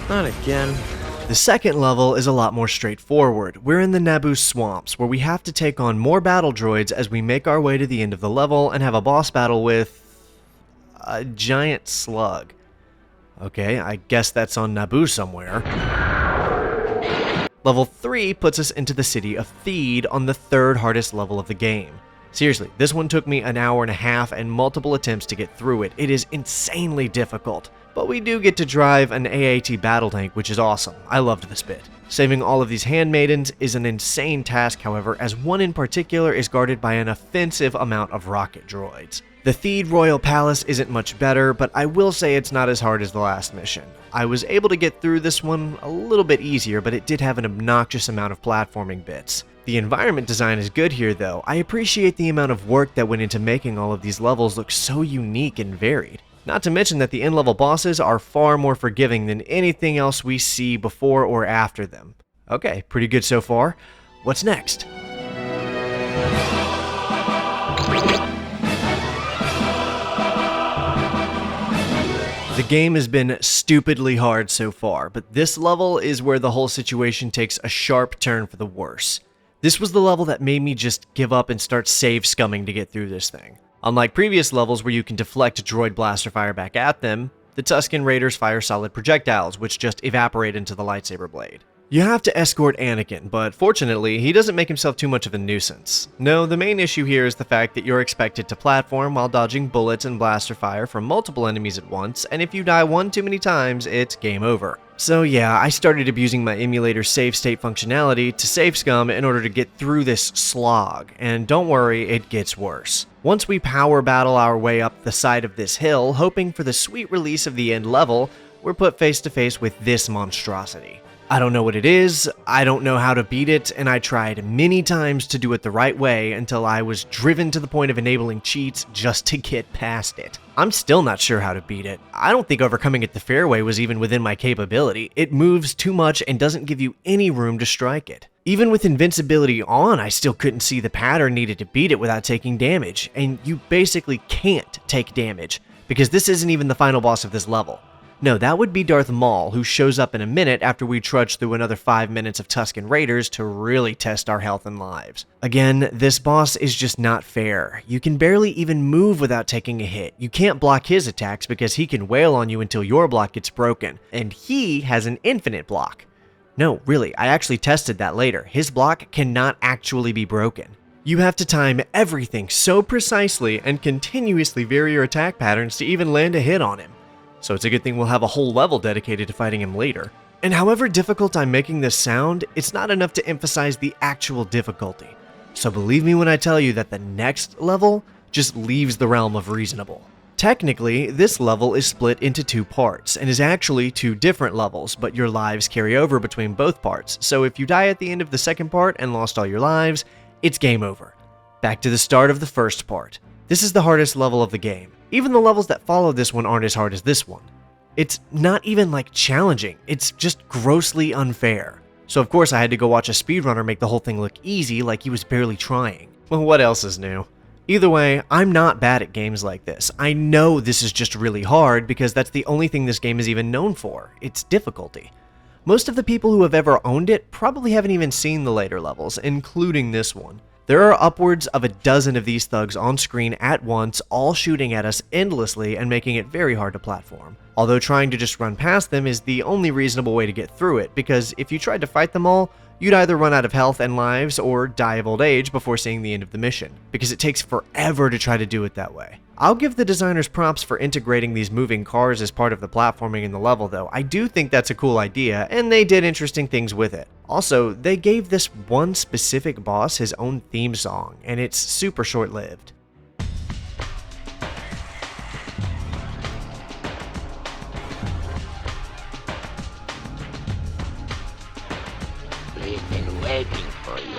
Not again. The second level is a lot more straightforward. We're in the Naboo swamps, where we have to take on more battle droids as we make our way to the end of the level and have a boss battle with a giant slug. Okay, I guess that's on Naboo somewhere. Level 3 puts us into the city of Theed on the third hardest level of the game. Seriously, this one took me an hour and a half and multiple attempts to get through it. It is insanely difficult. But we do get to drive an AAT battle tank, which is awesome. I loved this bit. Saving all of these handmaidens is an insane task, however, as one in particular is guarded by an offensive amount of rocket droids. The Theed Royal Palace isn't much better, but I will say it's not as hard as the last mission. I was able to get through this one a little bit easier, but it did have an obnoxious amount of platforming bits. The environment design is good here though. I appreciate the amount of work that went into making all of these levels look so unique and varied. Not to mention that the end-level bosses are far more forgiving than anything else we see before or after them. Okay, pretty good so far. What's next? The game has been stupidly hard so far, but this level is where the whole situation takes a sharp turn for the worse. This was the level that made me just give up and start save scumming to get through this thing. Unlike previous levels where you can deflect droid blaster fire back at them, the Tusken Raiders fire solid projectiles, which just evaporate into the lightsaber blade. You have to escort Anakin, but fortunately, he doesn't make himself too much of a nuisance. No, the main issue here is the fact that you're expected to platform while dodging bullets and blaster fire from multiple enemies at once, and if you die one too many times, it's game over. So yeah, I started abusing my emulator's save state functionality to save scum in order to get through this slog, and don't worry, it gets worse. Once we power battle our way up the side of this hill, hoping for the sweet release of the end level, we're put face to face with this monstrosity. I don't know what it is, I don't know how to beat it, and I tried many times to do it the right way until I was driven to the point of enabling cheats just to get past it. I'm still not sure how to beat it. I don't think overcoming it the fair way was even within my capability. It moves too much and doesn't give you any room to strike it. Even with invincibility on, I still couldn't see the pattern needed to beat it without taking damage, and you basically can't take damage, because this isn't even the final boss of this level. No, that would be Darth Maul, who shows up in a minute after we trudge through another 5 minutes of Tusken Raiders to really test our health and lives. Again, this boss is just not fair. You can barely even move without taking a hit. You can't block his attacks because he can wail on you until your block gets broken, and he has an infinite block. No, really, I actually tested that later. His block cannot actually be broken. You have to time everything so precisely and continuously vary your attack patterns to even land a hit on him. So it's a good thing we'll have a whole level dedicated to fighting him later. And however difficult I'm making this sound, it's not enough to emphasize the actual difficulty. So believe me when I tell you that the next level just leaves the realm of reasonable. Technically, this level is split into 2 parts, and is actually 2 different levels, but your lives carry over between both parts, so if you die at the end of the second part and lost all your lives, it's game over. Back to the start of the first part. This is the hardest level of the game. Even the levels that follow this one aren't as hard as this one. It's not even like challenging, it's just grossly unfair. So of course I had to go watch a speedrunner make the whole thing look easy like he was barely trying. Well, what else is new? Either way, I'm not bad at games like this. I know this is just really hard because that's the only thing this game is even known for. It's difficulty. Most of the people who have ever owned it probably haven't even seen the later levels, including this one. There are upwards of a dozen of these thugs on screen at once, all shooting at us endlessly and making it very hard to platform. Although trying to just run past them is the only reasonable way to get through it, because if you tried to fight them all, you'd either run out of health and lives or die of old age before seeing the end of the mission, because it takes forever to try to do it that way. I'll give the designers props for integrating these moving cars as part of the platforming in the level though. I do think that's a cool idea, and they did interesting things with it. Also, they gave this one specific boss his own theme song, and it's super short-lived. We've been waiting for you.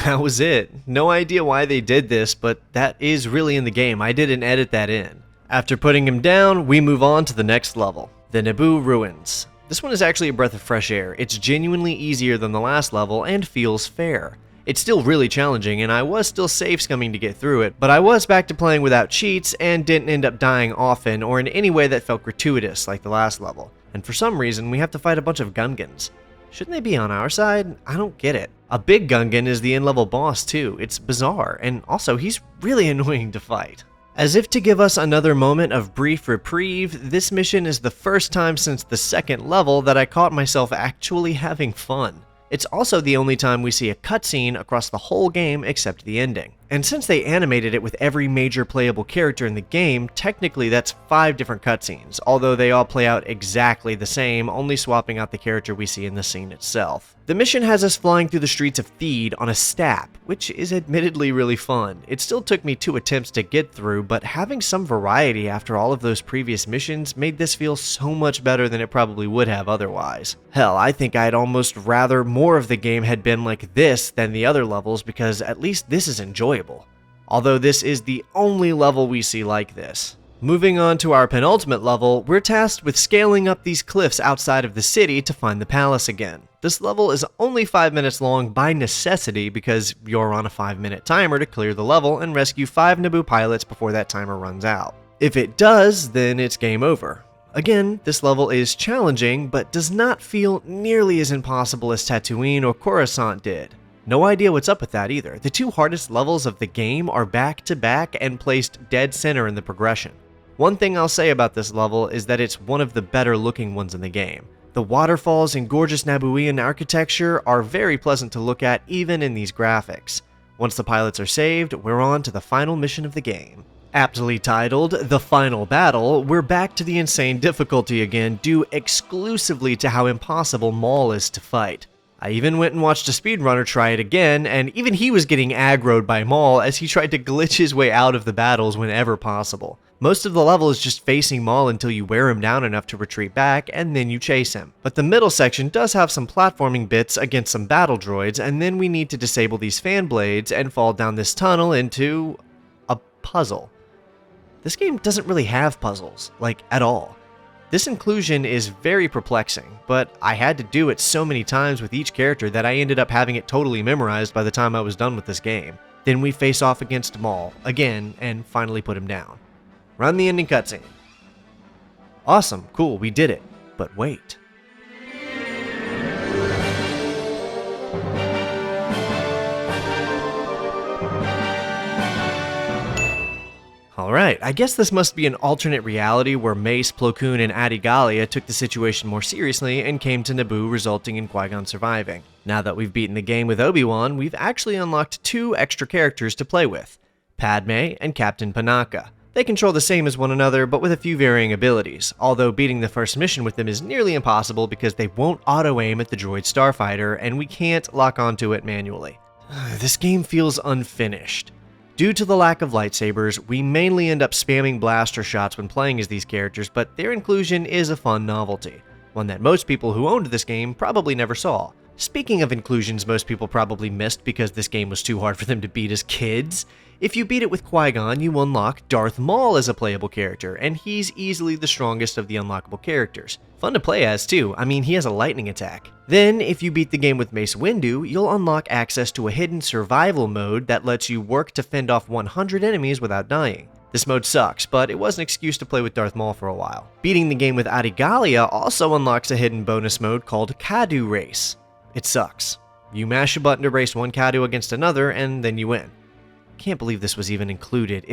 That was it. No idea why they did this, but that is really in the game. I didn't edit that in. After putting him down, we move on to the next level. The Naboo Ruins. This one is actually a breath of fresh air. It's genuinely easier than the last level and feels fair. It's still really challenging, and I was still safe scumming to get through it, but I was back to playing without cheats and didn't end up dying often or in any way that felt gratuitous like the last level. And for some reason, we have to fight a bunch of Gungans. Shouldn't they be on our side? I don't get it. A big Gungan is the end-level boss too. It's bizarre, and also he's really annoying to fight. As if to give us another moment of brief reprieve, this mission is the first time since the second level that I caught myself actually having fun. It's also the only time we see a cutscene across the whole game except the ending. And since they animated it with every major playable character in the game, technically that's 5 different cutscenes, although they all play out exactly the same, only swapping out the character we see in the scene itself. The mission has us flying through the streets of Theed on a stap, which is admittedly really fun. It still took me 2 attempts to get through, but having some variety after all of those previous missions made this feel so much better than it probably would have otherwise. Hell, I think I'd almost rather more of the game had been like this than the other levels, because at least this is enjoyable. Although this is the only level we see like this. Moving on to our penultimate level, we're tasked with scaling up these cliffs outside of the city to find the palace again. This level is only 5 minutes long by necessity because you're on a 5-minute timer to clear the level and rescue 5 Naboo pilots before that timer runs out. If it does, then it's game over. Again, this level is challenging, but does not feel nearly as impossible as Tatooine or Coruscant did. No idea what's up with that either. The 2 hardest levels of the game are back to back and placed dead center in the progression. One thing I'll say about this level is that it's one of the better looking ones in the game. The waterfalls and gorgeous Nabooian architecture are very pleasant to look at even in these graphics. Once the pilots are saved, we're on to the final mission of the game. Aptly titled The Final Battle, we're back to the insane difficulty again due exclusively to how impossible Maul is to fight. I even went and watched a speedrunner try it again, and even he was getting aggroed by Maul as he tried to glitch his way out of the battles whenever possible. Most of the level is just facing Maul until you wear him down enough to retreat back, and then you chase him. But the middle section does have some platforming bits against some battle droids, and then we need to disable these fan blades and fall down this tunnel into a puzzle. This game doesn't really have puzzles, like at all. This inclusion is very perplexing, but I had to do it so many times with each character that I ended up having it totally memorized by the time I was done with this game. Then we face off against Maul, again, and finally put him down. Run the ending cutscene. Awesome, cool, we did it. But wait. Alright, I guess this must be an alternate reality where Mace, Plo Koon, and Adi Gallia took the situation more seriously and came to Naboo, resulting in Qui-Gon surviving. Now that we've beaten the game with Obi-Wan, we've actually unlocked 2 extra characters to play with, Padme and Captain Panaka. They control the same as one another, but with a few varying abilities, although beating the first mission with them is nearly impossible because they won't auto-aim at the droid starfighter, and we can't lock onto it manually. This game feels unfinished. Due to the lack of lightsabers, we mainly end up spamming blaster shots when playing as these characters, but their inclusion is a fun novelty, one that most people who owned this game probably never saw. Speaking of inclusions most people probably missed because this game was too hard for them to beat as kids, if you beat it with Qui-Gon, you unlock Darth Maul as a playable character, and he's easily the strongest of the unlockable characters. Fun to play as too, I mean he has a lightning attack. Then, if you beat the game with Mace Windu, you'll unlock access to a hidden survival mode that lets you work to fend off 100 enemies without dying. This mode sucks, but it was an excuse to play with Darth Maul for a while. Beating the game with Adi Gallia also unlocks a hidden bonus mode called Kadu Race. It sucks. You mash a button to race one Kadu against another, and then you win. Can't believe this was even included.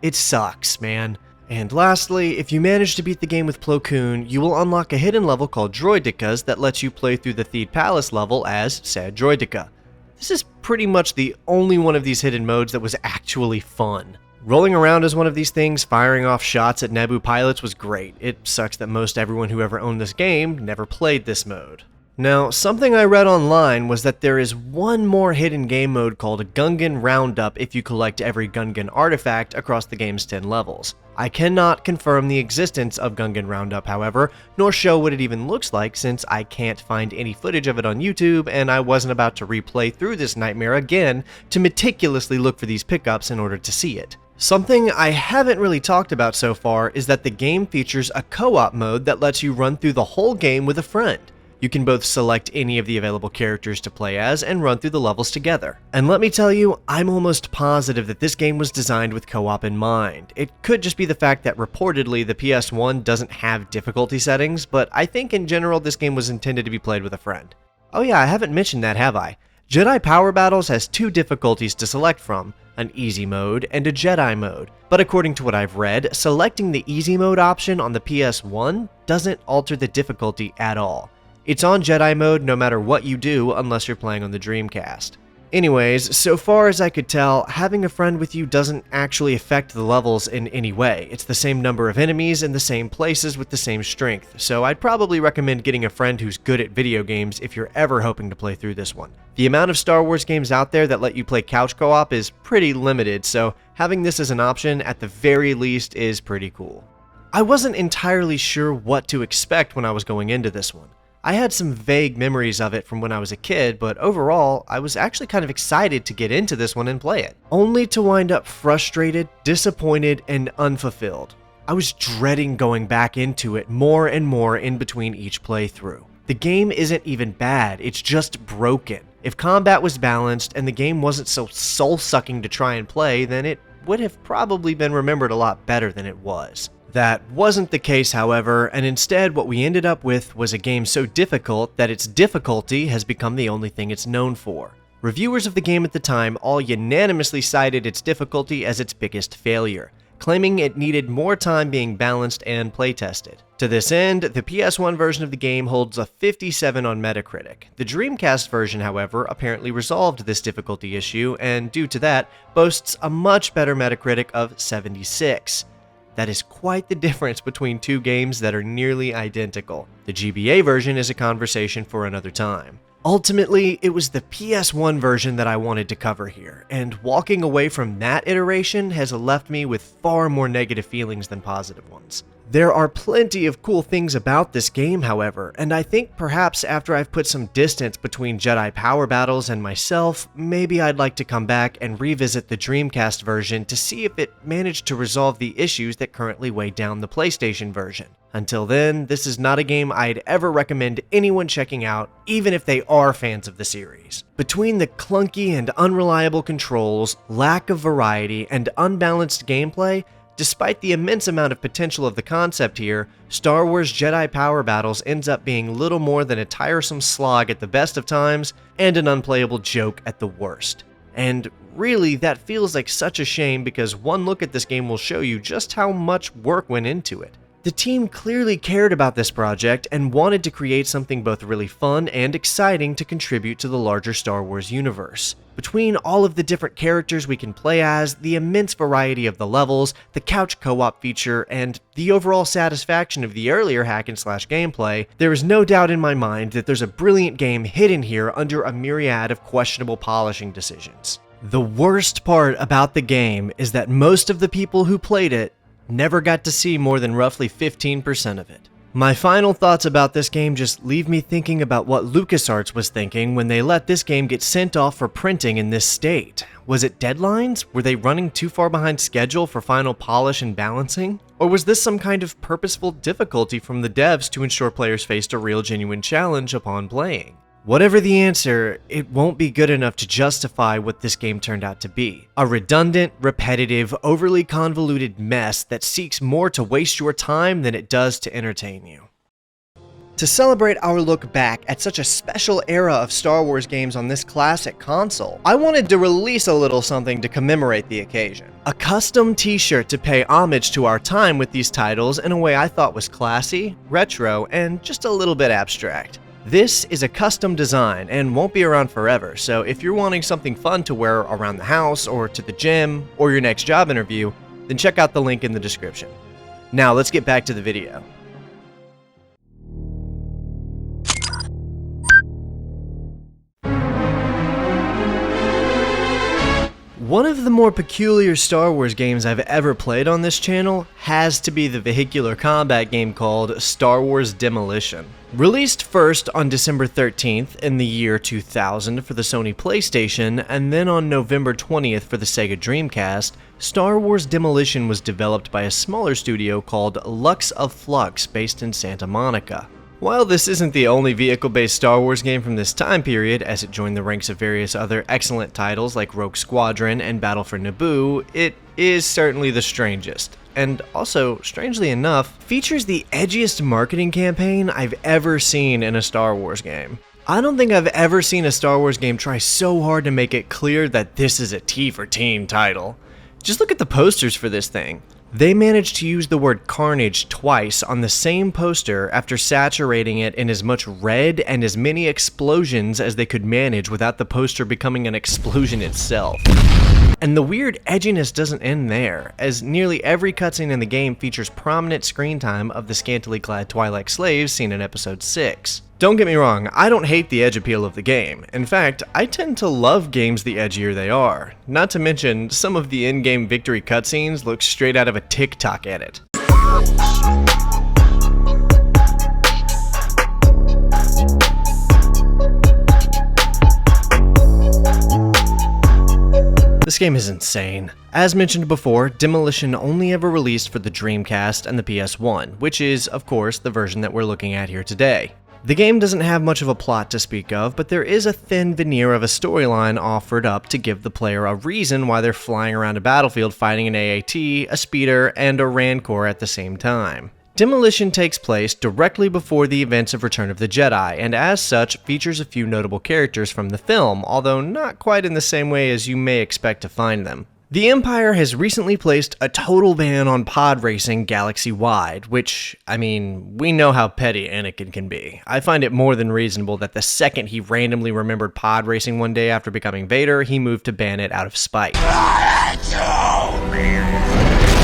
It sucks, man. And lastly, if you manage to beat the game with Plo Koon, you will unlock a hidden level called Droidekas that lets you play through the Theed Palace level as said Droideka. This is pretty much the only one of these hidden modes that was actually fun. Rolling around as one of these things, firing off shots at Naboo pilots was great. It sucks that most everyone who ever owned this game never played this mode. Now, something I read online was that there is one more hidden game mode called a Gungan Roundup if you collect every Gungan artifact across the game's 10 levels. I cannot confirm the existence of Gungan Roundup, however, nor show what it even looks like since I can't find any footage of it on YouTube and I wasn't about to replay through this nightmare again to meticulously look for these pickups in order to see it. Something I haven't really talked about so far is that the game features a co-op mode that lets you run through the whole game with a friend. You can both select any of the available characters to play as and run through the levels together. And let me tell you, I'm almost positive that this game was designed with co-op in mind. It could just be the fact that reportedly the PS1 doesn't have difficulty settings, but I think in general this game was intended to be played with a friend. Oh yeah, I haven't mentioned that, have I? Jedi Power Battles has 2 difficulties to select from, an easy mode and a Jedi mode. But according to what I've read, selecting the easy mode option on the PS1 doesn't alter the difficulty at all. It's on Jedi mode no matter what you do unless you're playing on the Dreamcast. Anyways, so far as I could tell, having a friend with you doesn't actually affect the levels in any way. It's the same number of enemies in the same places with the same strength, so I'd probably recommend getting a friend who's good at video games if you're ever hoping to play through this one. The amount of Star Wars games out there that let you play couch co-op is pretty limited, so having this as an option at the very least is pretty cool. I wasn't entirely sure what to expect when I was going into this one. I had some vague memories of it from when I was a kid, but overall, I was actually kind of excited to get into this one and play it, only to wind up frustrated, disappointed, and unfulfilled. I was dreading going back into it more and more in between each playthrough. The game isn't even bad, it's just broken. If combat was balanced and the game wasn't so soul-sucking to try and play, then it would have probably been remembered a lot better than it was. That wasn't the case, however, and instead what we ended up with was a game so difficult that its difficulty has become the only thing it's known for. Reviewers of the game at the time all unanimously cited its difficulty as its biggest failure, claiming it needed more time being balanced and playtested. To this end, the PS1 version of the game holds a 57 on Metacritic. The Dreamcast version, however, apparently resolved this difficulty issue, and due to that, boasts a much better Metacritic of 76. That is quite the difference between 2 games that are nearly identical. The GBA version is a conversation for another time. Ultimately, it was the PS1 version that I wanted to cover here, and walking away from that iteration has left me with far more negative feelings than positive ones. There are plenty of cool things about this game, however, and I think perhaps after I've put some distance between Jedi Power Battles and myself, maybe I'd like to come back and revisit the Dreamcast version to see if it managed to resolve the issues that currently weigh down the PlayStation version. Until then, this is not a game I'd ever recommend anyone checking out, even if they are fans of the series. Between the clunky and unreliable controls, lack of variety, and unbalanced gameplay, despite the immense amount of potential of the concept here, Star Wars Jedi Power Battles ends up being little more than a tiresome slog at the best of times and an unplayable joke at the worst. And really, that feels like such a shame because one look at this game will show you just how much work went into it. The team clearly cared about this project and wanted to create something both really fun and exciting to contribute to the larger Star Wars universe. Between all of the different characters we can play as, the immense variety of the levels, the couch co-op feature, and the overall satisfaction of the earlier hack-and-slash gameplay, there is no doubt in my mind that there's a brilliant game hidden here under a myriad of questionable polishing decisions. The worst part about the game is that most of the people who played it never got to see more than roughly 15% of it. My final thoughts about this game just leave me thinking about what LucasArts was thinking when they let this game get sent off for printing in this state. Was it deadlines? Were they running too far behind schedule for final polish and balancing? Or was this some kind of purposeful difficulty from the devs to ensure players faced a real genuine challenge upon playing? Whatever the answer, it won't be good enough to justify what this game turned out to be. A redundant, repetitive, overly convoluted mess that seeks more to waste your time than it does to entertain you. To celebrate our look back at such a special era of Star Wars games on this classic console, I wanted to release a little something to commemorate the occasion. A custom t-shirt to pay homage to our time with these titles in a way I thought was classy, retro, and just a little bit abstract. This is a custom design and won't be around forever, so if you're wanting something fun to wear around the house or to the gym or your next job interview, then check out the link in the description. Now let's get back to the video. One of the more peculiar Star Wars games I've ever played on this channel has to be the vehicular combat game called Star Wars Demolition. Released first on December 13th in the year 2000 for the Sony PlayStation, and then on November 20th for the Sega Dreamcast, Star Wars Demolition was developed by a smaller studio called Lux of Flux based in Santa Monica. While this isn't the only vehicle-based Star Wars game from this time period, as it joined the ranks of various other excellent titles like Rogue Squadron and Battle for Naboo, it is certainly the strangest. And also, strangely enough, features the edgiest marketing campaign I've ever seen in a Star Wars game. I don't think I've ever seen a Star Wars game try so hard to make it clear that this is a T for Teen title. Just look at the posters for this thing. They managed to use the word carnage twice on the same poster after saturating it in as much red and as many explosions as they could manage without the poster becoming an explosion itself. And the weird edginess doesn't end there, as nearly every cutscene in the game features prominent screen time of the scantily clad Twi'lek slaves seen in Episode 6. Don't get me wrong, I don't hate the edge appeal of the game. In fact, I tend to love games the edgier they are. Not to mention, some of the in-game victory cutscenes look straight out of a TikTok edit. This game is insane. As mentioned before, Demolition only ever released for the Dreamcast and the PS1, which is, of course, the version that we're looking at here today. The game doesn't have much of a plot to speak of, but there is a thin veneer of a storyline offered up to give the player a reason why they're flying around a battlefield fighting an AAT, a speeder, and a Rancor at the same time. Demolition takes place directly before the events of Return of the Jedi, and as such features a few notable characters from the film, although not quite in the same way as you may expect to find them. The Empire has recently placed a total ban on pod racing galaxy-wide, which, I mean, we know how petty Anakin can be. I find it more than reasonable that the second he randomly remembered pod racing one day after becoming Vader, he moved to ban it out of spite.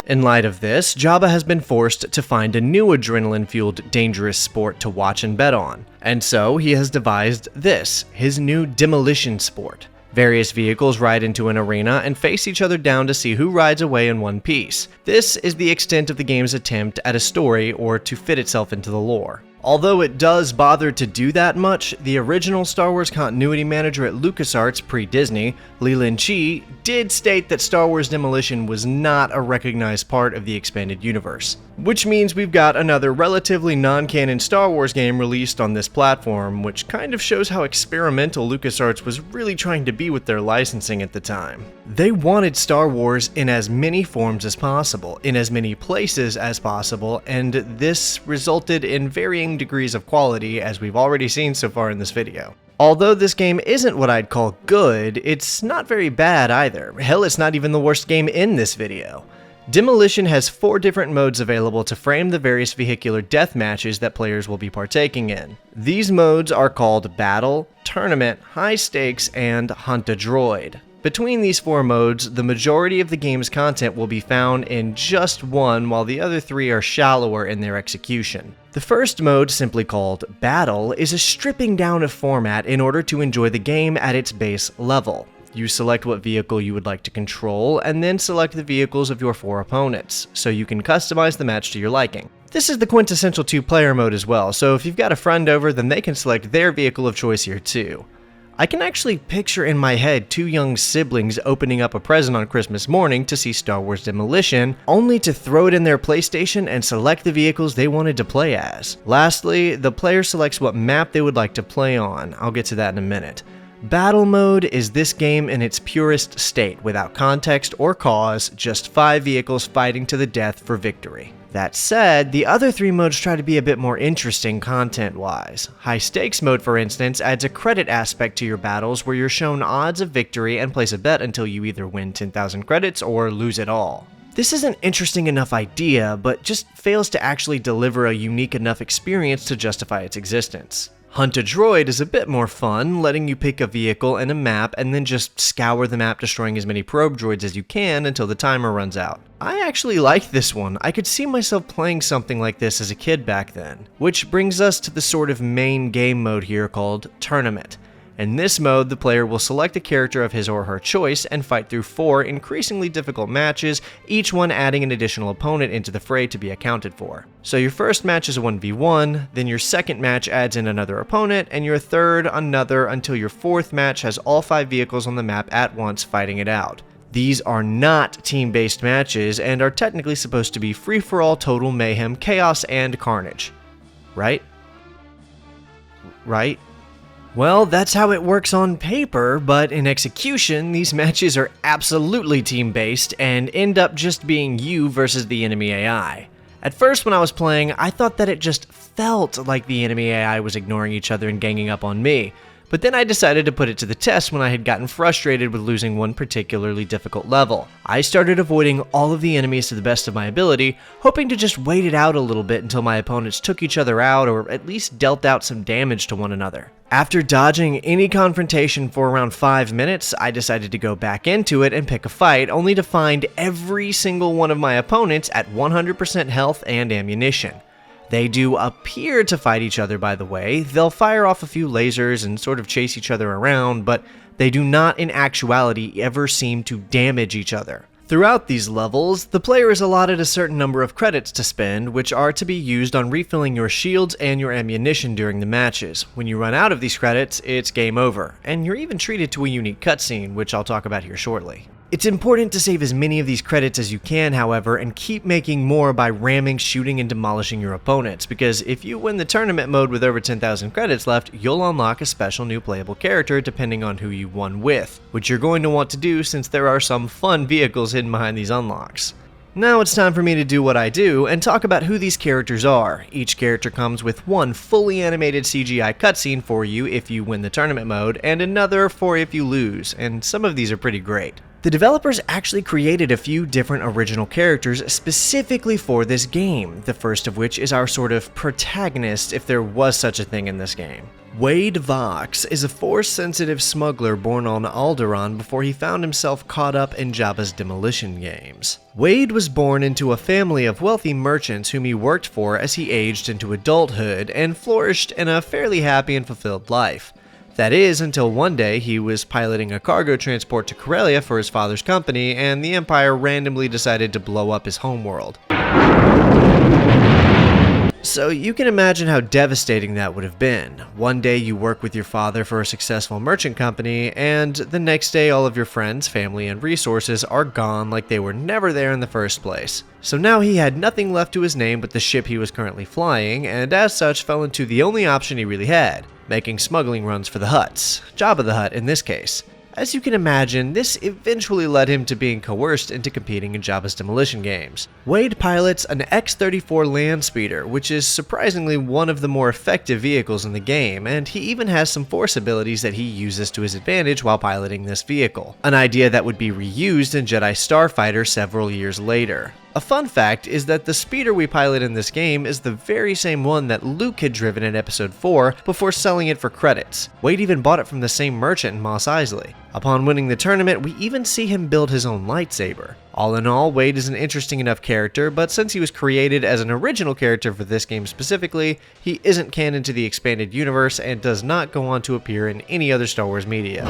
In light of this, Jabba has been forced to find a new adrenaline-fueled, dangerous sport to watch and bet on. And so, he has devised this, his new demolition sport. Various vehicles ride into an arena and face each other down to see who rides away in one piece. This is the extent of the game's attempt at a story or to fit itself into the lore. Although it does bother to do that much, the original Star Wars continuity manager at LucasArts pre-Disney, Leland Chee, did state that Star Wars Demolition was not a recognized part of the expanded universe. Which means we've got another relatively non-canon Star Wars game released on this platform, which kind of shows how experimental LucasArts was really trying to be with their licensing at the time. They wanted Star Wars in as many forms as possible, in as many places as possible, and this resulted in varying degrees of quality, as we've already seen so far in this video. Although this game isn't what I'd call good, it's not very bad either. Hell, it's not even the worst game in this video. Demolition has 4 different modes available to frame the various vehicular death matches that players will be partaking in. These modes are called Battle, Tournament, High Stakes, and Hunt a Droid. Between these 4 modes, the majority of the game's content will be found in just one, while the other 3 are shallower in their execution. The first mode, simply called Battle, is a stripping down of format in order to enjoy the game at its base level. You select what vehicle you would like to control, and then select the vehicles of your 4 opponents, so you can customize the match to your liking. This is the quintessential 2-player mode as well, so if you've got a friend over, then they can select their vehicle of choice here too. I can actually picture in my head 2 young siblings opening up a present on Christmas morning to see Star Wars Demolition, only to throw it in their PlayStation and select the vehicles they wanted to play as. Lastly, the player selects what map they would like to play on. I'll get to that in a minute. Battle mode is this game in its purest state, without context or cause, just 5 vehicles fighting to the death for victory. That said, the other 3 modes try to be a bit more interesting content-wise. High Stakes mode, for instance, adds a credit aspect to your battles where you're shown odds of victory and place a bet until you either win 10,000 credits or lose it all. This is an interesting enough idea, but just fails to actually deliver a unique enough experience to justify its existence. Hunt a Droid is a bit more fun, letting you pick a vehicle and a map and then just scour the map, destroying as many probe droids as you can until the timer runs out. I actually like this one. I could see myself playing something like this as a kid back then. Which brings us to the sort of main game mode here called Tournament. In this mode, the player will select a character of his or her choice and fight through 4 increasingly difficult matches, each one adding an additional opponent into the fray to be accounted for. So your first match is a 1v1, then your second match adds in another opponent, and your third another, until your 4th match has all 5 vehicles on the map at once fighting it out. These are not team-based matches and are technically supposed to be free-for-all total mayhem, chaos, and carnage. Right? Right? Well, that's how it works on paper, but in execution, these matches are absolutely team-based and end up just being you versus the enemy AI. At first, when I was playing, I thought that it just felt like the enemy AI was ignoring each other and ganging up on me. But then I decided to put it to the test when I had gotten frustrated with losing one particularly difficult level. I started avoiding all of the enemies to the best of my ability, hoping to just wait it out a little bit until my opponents took each other out or at least dealt out some damage to one another. After dodging any confrontation for around 5 minutes, I decided to go back into it and pick a fight, only to find every single one of my opponents at 100% health and ammunition. They do appear to fight each other, by the way. They'll fire off a few lasers and sort of chase each other around, but they do not in actuality ever seem to damage each other. Throughout these levels, the player is allotted a certain number of credits to spend, which are to be used on refilling your shields and your ammunition during the matches. When you run out of these credits, it's game over, and you're even treated to a unique cutscene, which I'll talk about here shortly. It's important to save as many of these credits as you can, however, and keep making more by ramming, shooting, and demolishing your opponents, because if you win the tournament mode with over 10,000 credits left, you'll unlock a special new playable character depending on who you won with, which you're going to want to do since there are some fun vehicles hidden behind these unlocks. Now it's time for me to do what I do and talk about who these characters are. Each character comes with one fully animated CGI cutscene for you if you win the tournament mode, and another for if you lose, and some of these are pretty great. The developers actually created a few different original characters specifically for this game, the first of which is our sort of protagonist, if there was such a thing in this game. Wade Vox is a Force-sensitive smuggler born on Alderaan before he found himself caught up in Jabba's Demolition games. Wade was born into a family of wealthy merchants whom he worked for as he aged into adulthood and flourished in a fairly happy and fulfilled life. That is, until one day he was piloting a cargo transport to Corellia for his father's company, and the Empire randomly decided to blow up his homeworld. So you can imagine how devastating that would have been. One day you work with your father for a successful merchant company, and the next day all of your friends, family, and resources are gone like they were never there in the first place. So now he had nothing left to his name but the ship he was currently flying, and as such fell into the only option he really had, making smuggling runs for the Hutts, Jabba the Hutt in this case. As you can imagine, this eventually led him to being coerced into competing in Jabba's Demolition games. Wade pilots an X-34 land speeder, which is surprisingly one of the more effective vehicles in the game, and he even has some force abilities that he uses to his advantage while piloting this vehicle, an idea that would be reused in Jedi Starfighter several years later. A fun fact is that the speeder we pilot in this game is the very same one that Luke had driven in Episode 4 before selling it for credits. Wade even bought it from the same merchant in Mos Eisley. Upon winning the tournament, we even see him build his own lightsaber. All in all, Wade is an interesting enough character, but since he was created as an original character for this game specifically, he isn't canon to the expanded universe and does not go on to appear in any other Star Wars media.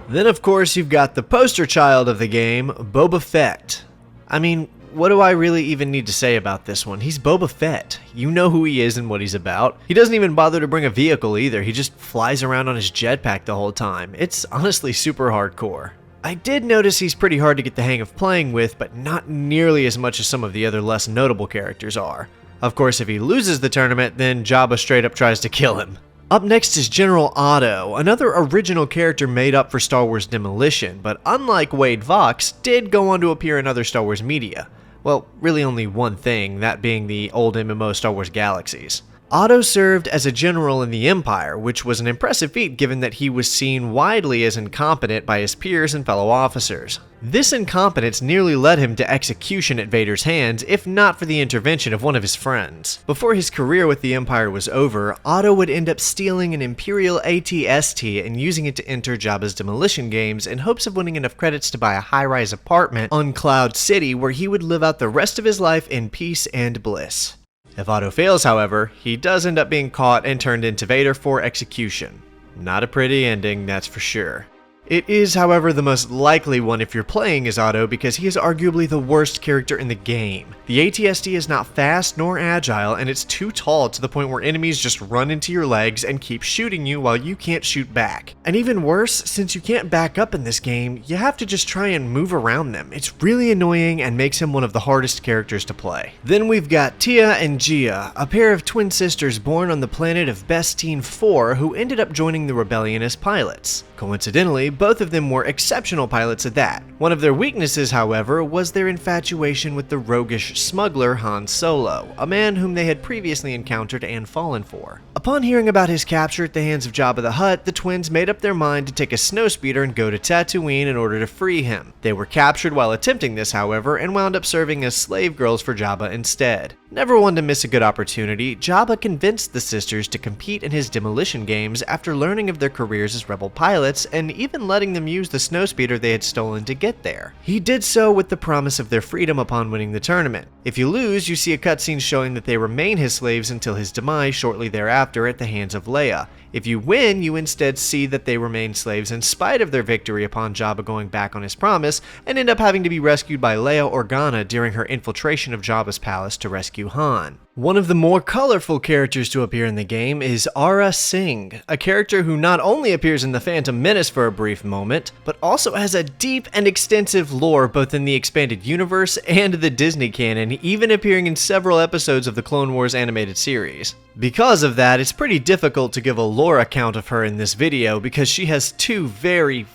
Then of course you've got the poster child of the game, Boba Fett. I mean, what do I really even need to say about this one? He's Boba Fett. You know who he is and what he's about. He doesn't even bother to bring a vehicle either, he just flies around on his jetpack the whole time. It's honestly super hardcore. I did notice he's pretty hard to get the hang of playing with, but not nearly as much as some of the other less notable characters are. Of course, if he loses the tournament, then Jabba straight up tries to kill him. Up next is General Otto, another original character made up for Star Wars Demolition, but unlike Wade Vox, did go on to appear in other Star Wars media. Well, really only one thing, that being the old MMO Star Wars Galaxies. Otto served as a general in the Empire, which was an impressive feat given that he was seen widely as incompetent by his peers and fellow officers. This incompetence nearly led him to execution at Vader's hands, if not for the intervention of one of his friends. Before his career with the Empire was over, Otto would end up stealing an Imperial AT-ST and using it to enter Jabba's Demolition games in hopes of winning enough credits to buy a high-rise apartment on Cloud City where he would live out the rest of his life in peace and bliss. If Otto fails, however, he does end up being caught and turned into Vader for execution. Not a pretty ending, that's for sure. It is, however, the most likely one if you're playing as Otto because he is arguably the worst character in the game. The ATSD is not fast nor agile, and it's too tall to the point where enemies just run into your legs and keep shooting you while you can't shoot back. And even worse, since you can't back up in this game, you have to just try and move around them. It's really annoying and makes him one of the hardest characters to play. Then we've got Tia and Gia, a pair of twin sisters born on the planet of Bestine 4 who ended up joining the rebellion as pilots. Coincidentally, both of them were exceptional pilots at that. One of their weaknesses, however, was their infatuation with the roguish smuggler Han Solo, a man whom they had previously encountered and fallen for. Upon hearing about his capture at the hands of Jabba the Hutt, the twins made up their mind to take a snowspeeder and go to Tatooine in order to free him. They were captured while attempting this, however, and wound up serving as slave girls for Jabba instead. Never one to miss a good opportunity, Jabba convinced the sisters to compete in his Demolition games after learning of their careers as rebel pilots and even letting them use the snowspeeder they had stolen to get there. He did so with the promise of their freedom upon winning the tournament. If you lose, you see a cutscene showing that they remain his slaves until his demise shortly thereafter at the hands of Leia. If you win, you instead see that they remain slaves in spite of their victory upon Jabba going back on his promise, and end up having to be rescued by Leia Organa during her infiltration of Jabba's palace to rescue Han. One of the more colorful characters to appear in the game is Aurra Sing, a character who not only appears in the Phantom Menace for a brief moment, but also has a deep and extensive lore both in the expanded universe and the Disney canon, even appearing in several episodes of the Clone Wars animated series. Because of that, it's pretty difficult to give a lore account of her in this video because she has two very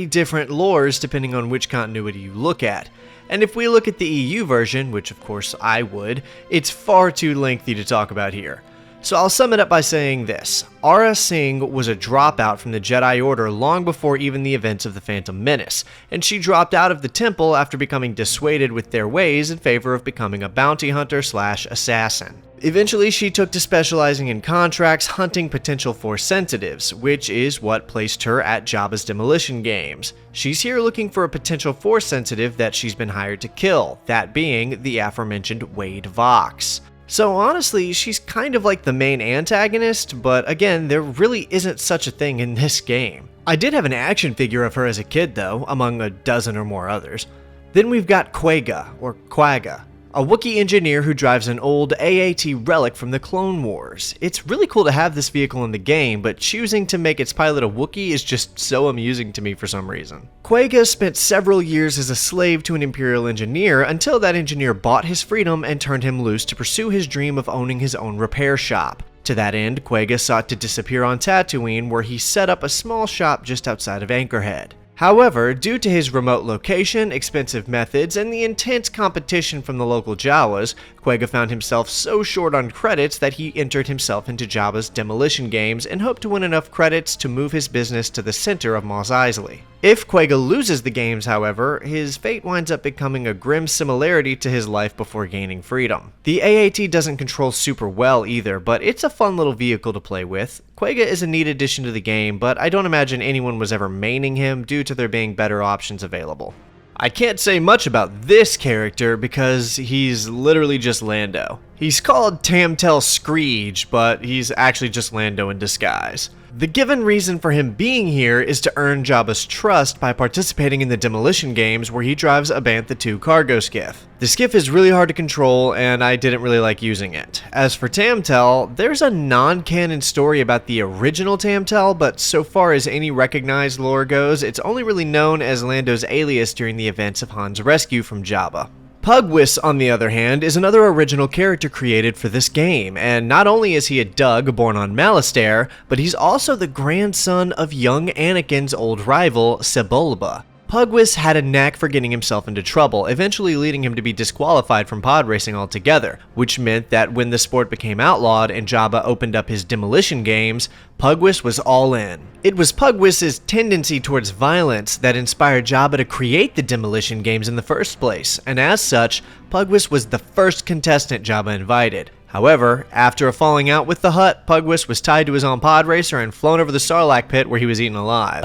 different lores depending on which continuity you look at. And if we look at the EU version, which of course I would, it's far too lengthy to talk about here. So I'll sum it up by saying this. Aurra Sing was a dropout from the Jedi Order long before even the events of the Phantom Menace, and she dropped out of the temple after becoming dissuaded with their ways in favor of becoming a bounty hunter / assassin. Eventually, she took to specializing in contracts hunting potential Force sensitives, which is what placed her at Jabba's Demolition games. She's here looking for a potential Force sensitive that she's been hired to kill, that being the aforementioned Wade Vox. So honestly, she's kind of like the main antagonist, but again, there really isn't such a thing in this game. I did have an action figure of her as a kid though, among a dozen or more others. Then we've got Quagga, or Quagga, a Wookiee engineer who drives an old AAT relic from the Clone Wars. It's really cool to have this vehicle in the game, but choosing to make its pilot a Wookiee is just so amusing to me for some reason. Quagga spent several years as a slave to an Imperial engineer until that engineer bought his freedom and turned him loose to pursue his dream of owning his own repair shop. To that end, Quagga sought to disappear on Tatooine, where he set up a small shop just outside of Anchorhead. However, due to his remote location, expensive methods, and the intense competition from the local Jawas, Quagga found himself so short on credits that he entered himself into Jabba's Demolition games and hoped to win enough credits to move his business to the center of Mos Eisley. If Quagga loses the games, however, his fate winds up becoming a grim similarity to his life before gaining freedom. The AAT doesn't control super well either, but it's a fun little vehicle to play with. Quagga is a neat addition to the game, but I don't imagine anyone was ever maining him due to there being better options available. I can't say much about this character because he's literally just Lando. He's called Tamtel Screech, but he's actually just Lando in disguise. The given reason for him being here is to earn Jabba's trust by participating in the Demolition games where he drives a Bantha II cargo skiff. The skiff is really hard to control and I didn't really like using it. As for Tamtel, there's a non-canon story about the original Tamtel, but so far as any recognized lore goes, it's only really known as Lando's alias during the events of Han's rescue from Jabba. Pugwis, on the other hand, is another original character created for this game, and not only is he a Dug born on Malastare, but he's also the grandson of young Anakin's old rival, Sebulba. Pugwis had a knack for getting himself into trouble, eventually leading him to be disqualified from pod racing altogether, which meant that when the sport became outlawed and Jabba opened up his Demolition games, Pugwis was all in. It was Pugwis's tendency towards violence that inspired Jabba to create the Demolition games in the first place, and as such, Pugwis was the first contestant Jabba invited. However, after a falling out with the Hutt, Pugwis was tied to his own pod racer and flown over the Sarlacc pit where he was eaten alive.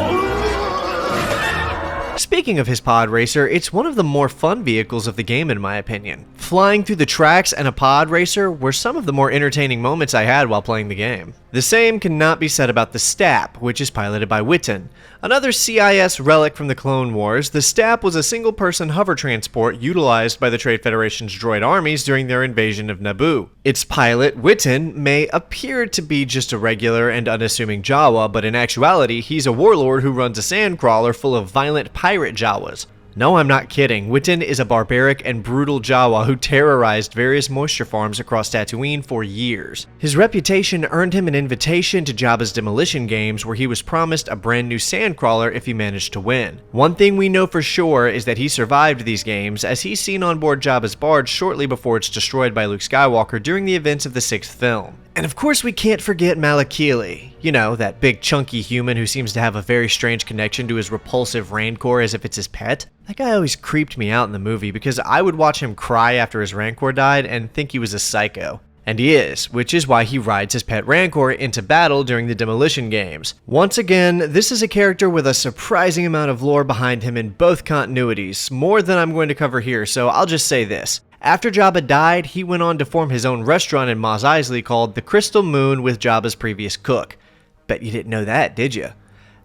Speaking of his pod racer, it's one of the more fun vehicles of the game in my opinion. Flying through the tracks and a pod racer were some of the more entertaining moments I had while playing the game. The same cannot be said about the Stap, which is piloted by Witten. Another CIS relic from the Clone Wars, the Stap was a single-person hover transport utilized by the Trade Federation's droid armies during their invasion of Naboo. Its pilot, Witten, may appear to be just a regular and unassuming Jawa, but in actuality, he's a warlord who runs a sandcrawler full of violent pirate Jawas. No, I'm not kidding. Witten is a barbaric and brutal Jawa who terrorized various moisture farms across Tatooine for years. His reputation earned him an invitation to Jabba's Demolition games, where he was promised a brand new sandcrawler if he managed to win. One thing we know for sure is that he survived these games, as he's seen on board Jabba's barge shortly before it's destroyed by Luke Skywalker during the events of the 6th film. And of course we can't forget Malakili. You know, that big chunky human who seems to have a very strange connection to his repulsive Rancor as if it's his pet. That guy always creeped me out in the movie because I would watch him cry after his Rancor died and think he was a psycho. And he is, which is why he rides his pet Rancor into battle during the Demolition games. Once again, this is a character with a surprising amount of lore behind him in both continuities, more than I'm going to cover here, so I'll just say this. After Jabba died, he went on to form his own restaurant in Mos Eisley called the Crystal Moon with Jabba's previous cook. Bet you didn't know that, did you?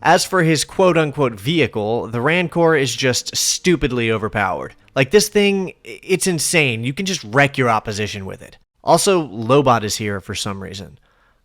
As for his quote-unquote vehicle, the Rancor is just stupidly overpowered. Like, this thing, it's insane. You can just wreck your opposition with it. Also, Lobot is here for some reason.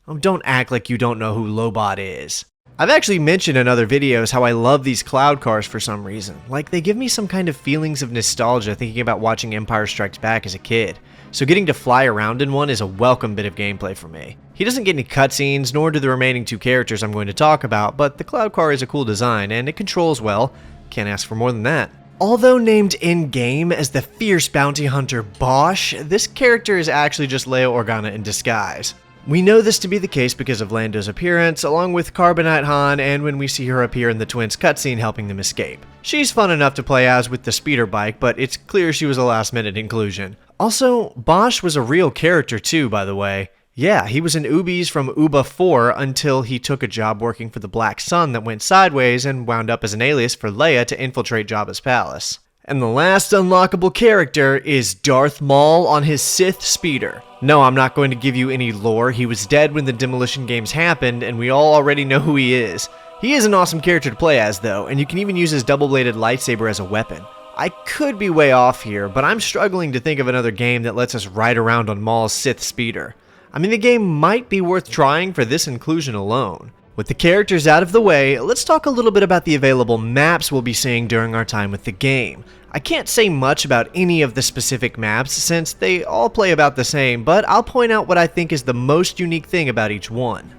Oh, don't act like you don't know who Lobot is. I've actually mentioned in other videos how I love these cloud cars for some reason. Like, they give me some kind of feelings of nostalgia thinking about watching Empire Strikes Back as a kid. So getting to fly around in one is a welcome bit of gameplay for me. He doesn't get any cutscenes, nor do the remaining two characters I'm going to talk about, but the cloud car is a cool design, and it controls well. Can't ask for more than that. Although named in-game as the fierce bounty hunter Bosch, this character is actually just Leia Organa in disguise. We know this to be the case because of Lando's appearance, along with Carbonite Han, and when we see her appear in the twins cutscene helping them escape. She's fun enough to play as with the speeder bike, but it's clear she was a last-minute inclusion. Also, Bosch was a real character too, by the way. Yeah, he was an Ubies from Uba 4 until he took a job working for the Black Sun that went sideways and wound up as an alias for Leia to infiltrate Jabba's palace. And the last unlockable character is Darth Maul on his Sith speeder. No, I'm not going to give you any lore. He was dead when the Demolition games happened, and we all already know who he is. He is an awesome character to play as, though, and you can even use his double-bladed lightsaber as a weapon. I could be way off here, but I'm struggling to think of another game that lets us ride around on Maul's Sith speeder. I mean, the game might be worth trying for this inclusion alone. With the characters out of the way, let's talk a little bit about the available maps we'll be seeing during our time with the game. I can't say much about any of the specific maps since they all play about the same, but I'll point out what I think is the most unique thing about each one.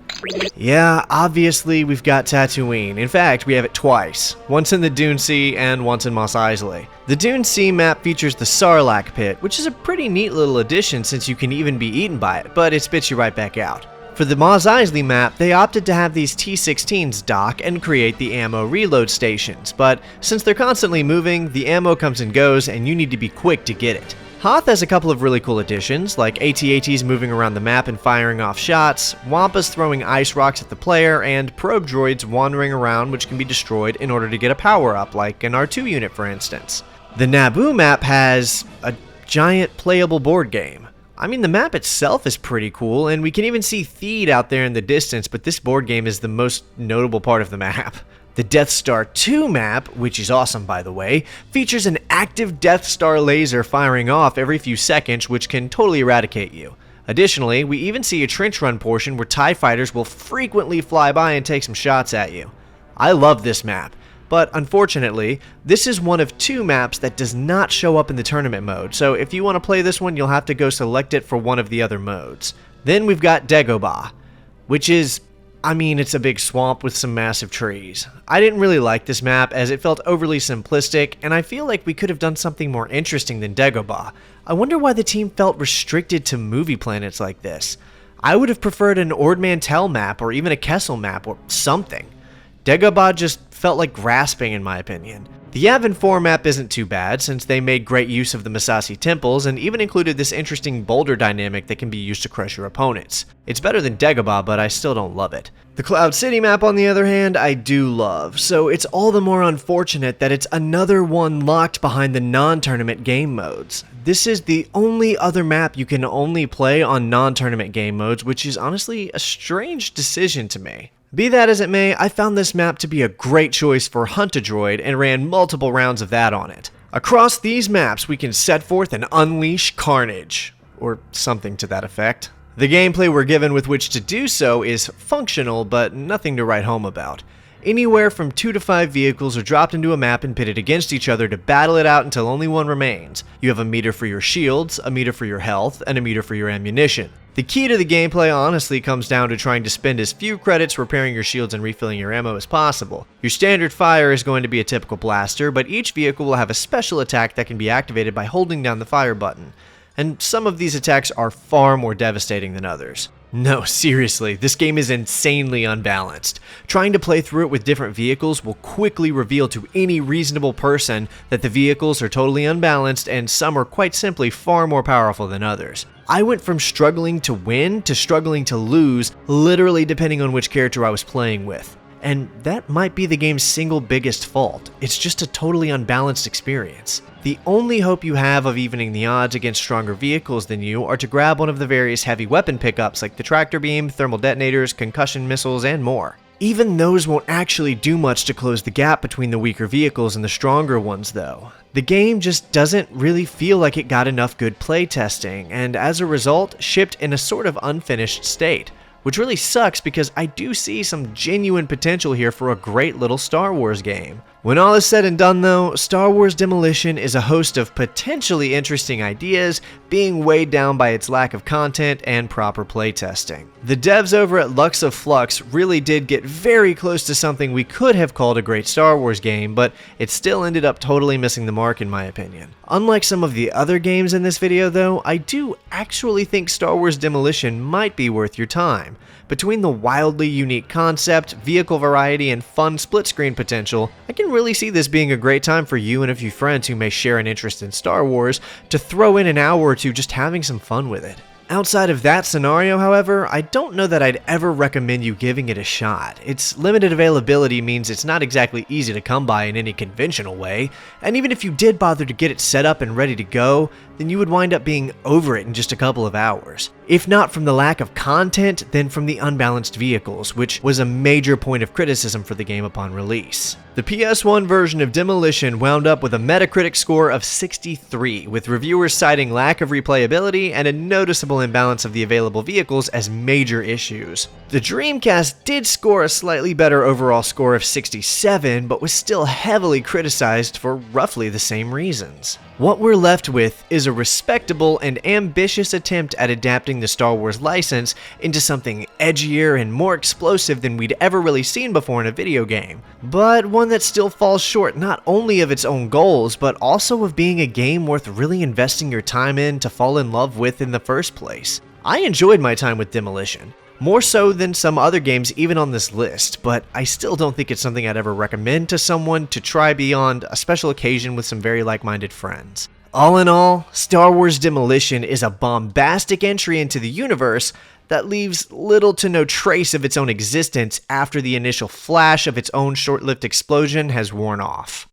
Yeah, obviously we've got Tatooine. In fact, we have it twice. Once in the Dune Sea and once in Mos Eisley. The Dune Sea map features the Sarlacc pit, which is a pretty neat little addition since you can even be eaten by it, but it spits you right back out. For the Mos Eisley map, they opted to have these T-16s dock and create the ammo reload stations, but since they're constantly moving, the ammo comes and goes and you need to be quick to get it. Hoth has a couple of really cool additions, like AT-ATs moving around the map and firing off shots, Wampas throwing ice rocks at the player, and probe droids wandering around which can be destroyed in order to get a power-up, like an R2 unit for instance. The Naboo map has a giant playable board game. I mean, the map itself is pretty cool, and we can even see Theed out there in the distance, but this board game is the most notable part of the map. The Death Star 2 map, which is awesome by the way, features an active Death Star laser firing off every few seconds, which can totally eradicate you. Additionally, we even see a trench run portion where TIE fighters will frequently fly by and take some shots at you. I love this map. But unfortunately, this is one of two maps that does not show up in the tournament mode, so if you want to play this one, you'll have to go select it for one of the other modes. Then we've got Dagobah, which is, I mean, it's a big swamp with some massive trees. I didn't really like this map as it felt overly simplistic, and I feel like we could have done something more interesting than Dagobah. I wonder why the team felt restricted to movie planets like this. I would have preferred an Ord Mantell map or even a Kessel map or something. Dagobah just felt like grasping in my opinion. The Yavin 4 map isn't too bad, since they made great use of the Massassi temples and even included this interesting boulder dynamic that can be used to crush your opponents. It's better than Dagobah, but I still don't love it. The Cloud City map, on the other hand, I do love, so it's all the more unfortunate that it's another one locked behind the non-tournament game modes. This is the only other map you can only play on non-tournament game modes, which is honestly a strange decision to me. Be that as it may, I found this map to be a great choice for Hunt-A-Droid and ran multiple rounds of that on it. Across these maps, we can set forth and unleash carnage, or something to that effect. The gameplay we're given with which to do so is functional, but nothing to write home about. Anywhere from 2 to 5 vehicles are dropped into a map and pitted against each other to battle it out until only one remains. You have a meter for your shields, a meter for your health, and a meter for your ammunition. The key to the gameplay honestly comes down to trying to spend as few credits repairing your shields and refilling your ammo as possible. Your standard fire is going to be a typical blaster, but each vehicle will have a special attack that can be activated by holding down the fire button. And some of these attacks are far more devastating than others. No, seriously, this game is insanely unbalanced. Trying to play through it with different vehicles will quickly reveal to any reasonable person that the vehicles are totally unbalanced and some are quite simply far more powerful than others. I went from struggling to win to struggling to lose, literally depending on which character I was playing with. And that might be the game's single biggest fault. It's just a totally unbalanced experience. The only hope you have of evening the odds against stronger vehicles than you are to grab one of the various heavy weapon pickups like the tractor beam, thermal detonators, concussion missiles, and more. Even those won't actually do much to close the gap between the weaker vehicles and the stronger ones though. The game just doesn't really feel like it got enough good playtesting, and as a result, shipped in a sort of unfinished state. Which really sucks because I do see some genuine potential here for a great little Star Wars game. When all is said and done though, Star Wars Demolition is a host of potentially interesting ideas being weighed down by its lack of content and proper playtesting. The devs over at Lux of Flux really did get very close to something we could have called a great Star Wars game, but it still ended up totally missing the mark in my opinion. Unlike some of the other games in this video though, I do actually think Star Wars Demolition might be worth your time. Between the wildly unique concept, vehicle variety, and fun split-screen potential, I can really see this being a great time for you and a few friends who may share an interest in Star Wars to throw in an hour or two just having some fun with it. Outside of that scenario, however, I don't know that I'd ever recommend you giving it a shot. Its limited availability means it's not exactly easy to come by in any conventional way, and even if you did bother to get it set up and ready to go, then you would wind up being over it in just a couple of hours. If not from the lack of content, then from the unbalanced vehicles, which was a major point of criticism for the game upon release. The PS1 version of Demolition wound up with a Metacritic score of 63, with reviewers citing lack of replayability and a noticeable imbalance of the available vehicles as major issues. The Dreamcast did score a slightly better overall score of 67, but was still heavily criticized for roughly the same reasons. What we're left with is a respectable and ambitious attempt at adapting the Star Wars license into something edgier and more explosive than we'd ever really seen before in a video game, but one that still falls short not only of its own goals, but also of being a game worth really investing your time in to fall in love with in the first place. I enjoyed my time with Demolition. More so than some other games even on this list, but I still don't think it's something I'd ever recommend to someone to try beyond a special occasion with some very like-minded friends. All in all, Star Wars Demolition is a bombastic entry into the universe that leaves little to no trace of its own existence after the initial flash of its own short-lived explosion has worn off.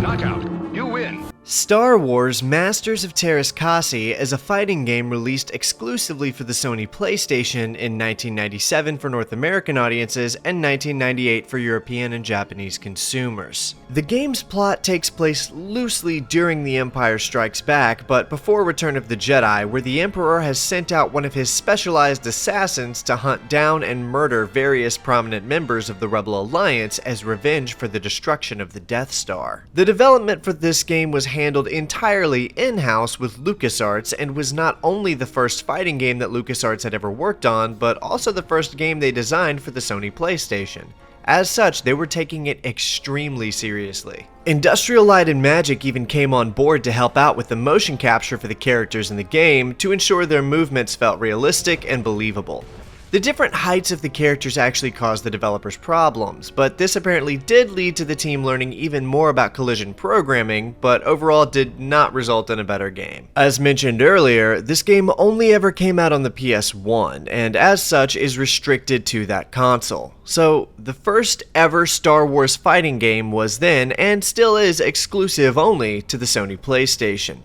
Knockout. You win. Star Wars Masters of Teras Kasi is a fighting game released exclusively for the Sony PlayStation in 1997 for North American audiences and 1998 for European and Japanese consumers. The game's plot takes place loosely during The Empire Strikes Back, but before Return of the Jedi, where the Emperor has sent out one of his specialized assassins to hunt down and murder various prominent members of the Rebel Alliance as revenge for the destruction of the Death Star. The development for this game was handled entirely in-house with LucasArts and was not only the first fighting game that LucasArts had ever worked on, but also the first game they designed for the Sony PlayStation. As such, they were taking it extremely seriously. Industrial Light and Magic even came on board to help out with the motion capture for the characters in the game to ensure their movements felt realistic and believable. The different heights of the characters actually caused the developers problems, but this apparently did lead to the team learning even more about collision programming, but overall did not result in a better game. As mentioned earlier, this game only ever came out on the PS1, and as such is restricted to that console. So, the first ever Star Wars fighting game was then, and still is, exclusive only to the Sony PlayStation.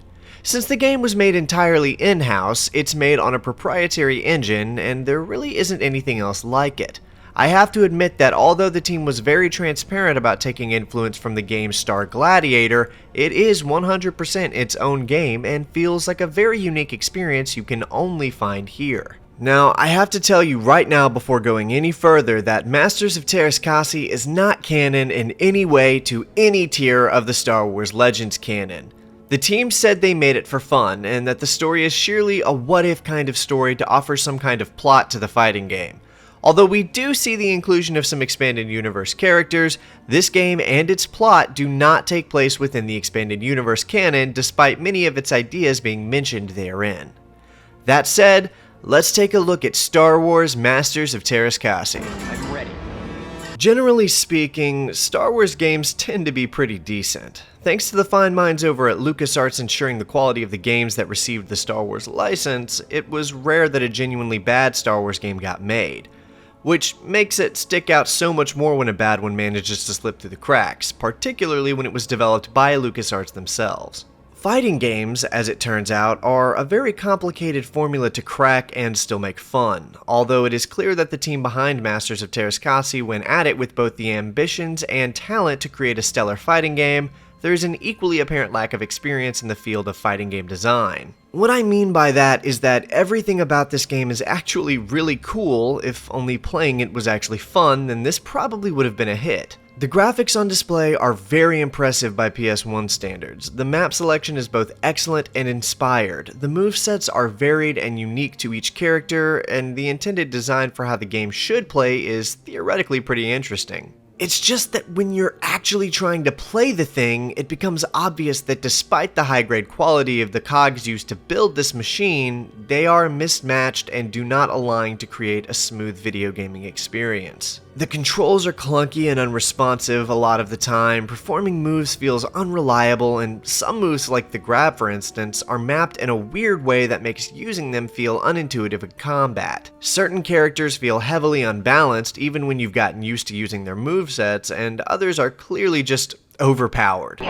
Since the game was made entirely in-house, it's made on a proprietary engine, and there really isn't anything else like it. I have to admit that although the team was very transparent about taking influence from the game's Star Gladiator, it is 100% its own game and feels like a very unique experience you can only find here. Now, I have to tell you right now before going any further that Masters of Teras Kasi is not canon in any way to any tier of the Star Wars Legends canon. The team said they made it for fun, and that the story is sheerly a what-if kind of story to offer some kind of plot to the fighting game. Although we do see the inclusion of some expanded universe characters, this game and its plot do not take place within the expanded universe canon, despite many of its ideas being mentioned therein. That said, let's take a look at Star Wars Masters of Teras Kasi. I'm ready. Generally speaking, Star Wars games tend to be pretty decent. Thanks to the fine minds over at LucasArts ensuring the quality of the games that received the Star Wars license, it was rare that a genuinely bad Star Wars game got made. Which makes it stick out so much more when a bad one manages to slip through the cracks, particularly when it was developed by LucasArts themselves. Fighting games, as it turns out, are a very complicated formula to crack and still make fun, although it is clear that the team behind Masters of Teras Kasi went at it with both the ambitions and talent to create a stellar fighting game. There is an equally apparent lack of experience in the field of fighting game design. What I mean by that is that everything about this game is actually really cool. If only playing it was actually fun, then this probably would have been a hit. The graphics on display are very impressive by PS1 standards. The map selection is both excellent and inspired. The movesets are varied and unique to each character, and the intended design for how the game should play is theoretically pretty interesting. It's just that when you're actually trying to play the thing, it becomes obvious that despite the high-grade quality of the cogs used to build this machine, they are mismatched and do not align to create a smooth video gaming experience. The controls are clunky and unresponsive a lot of the time, performing moves feels unreliable, and some moves like the grab for instance are mapped in a weird way that makes using them feel unintuitive in combat. Certain characters feel heavily unbalanced even when you've gotten used to using their movesets, and others are clearly just overpowered.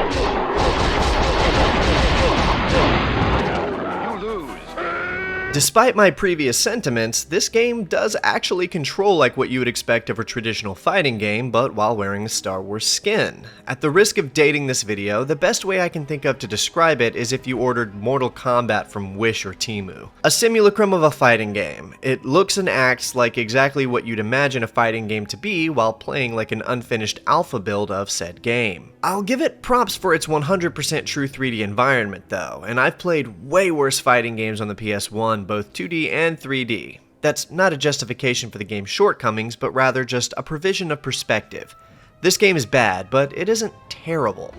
Despite my previous sentiments, this game does actually control like what you would expect of a traditional fighting game, but while wearing a Star Wars skin. At the risk of dating this video, the best way I can think of to describe it is if you ordered Mortal Kombat from Wish or Temu. A simulacrum of a fighting game. It looks and acts like exactly what you'd imagine a fighting game to be while playing like an unfinished alpha build of said game. I'll give it props for its 100% true 3D environment though, and I've played way worse fighting games on the PS1, both 2D and 3D. That's not a justification for the game's shortcomings, but rather just a provision of perspective. This game is bad, but it isn't terrible.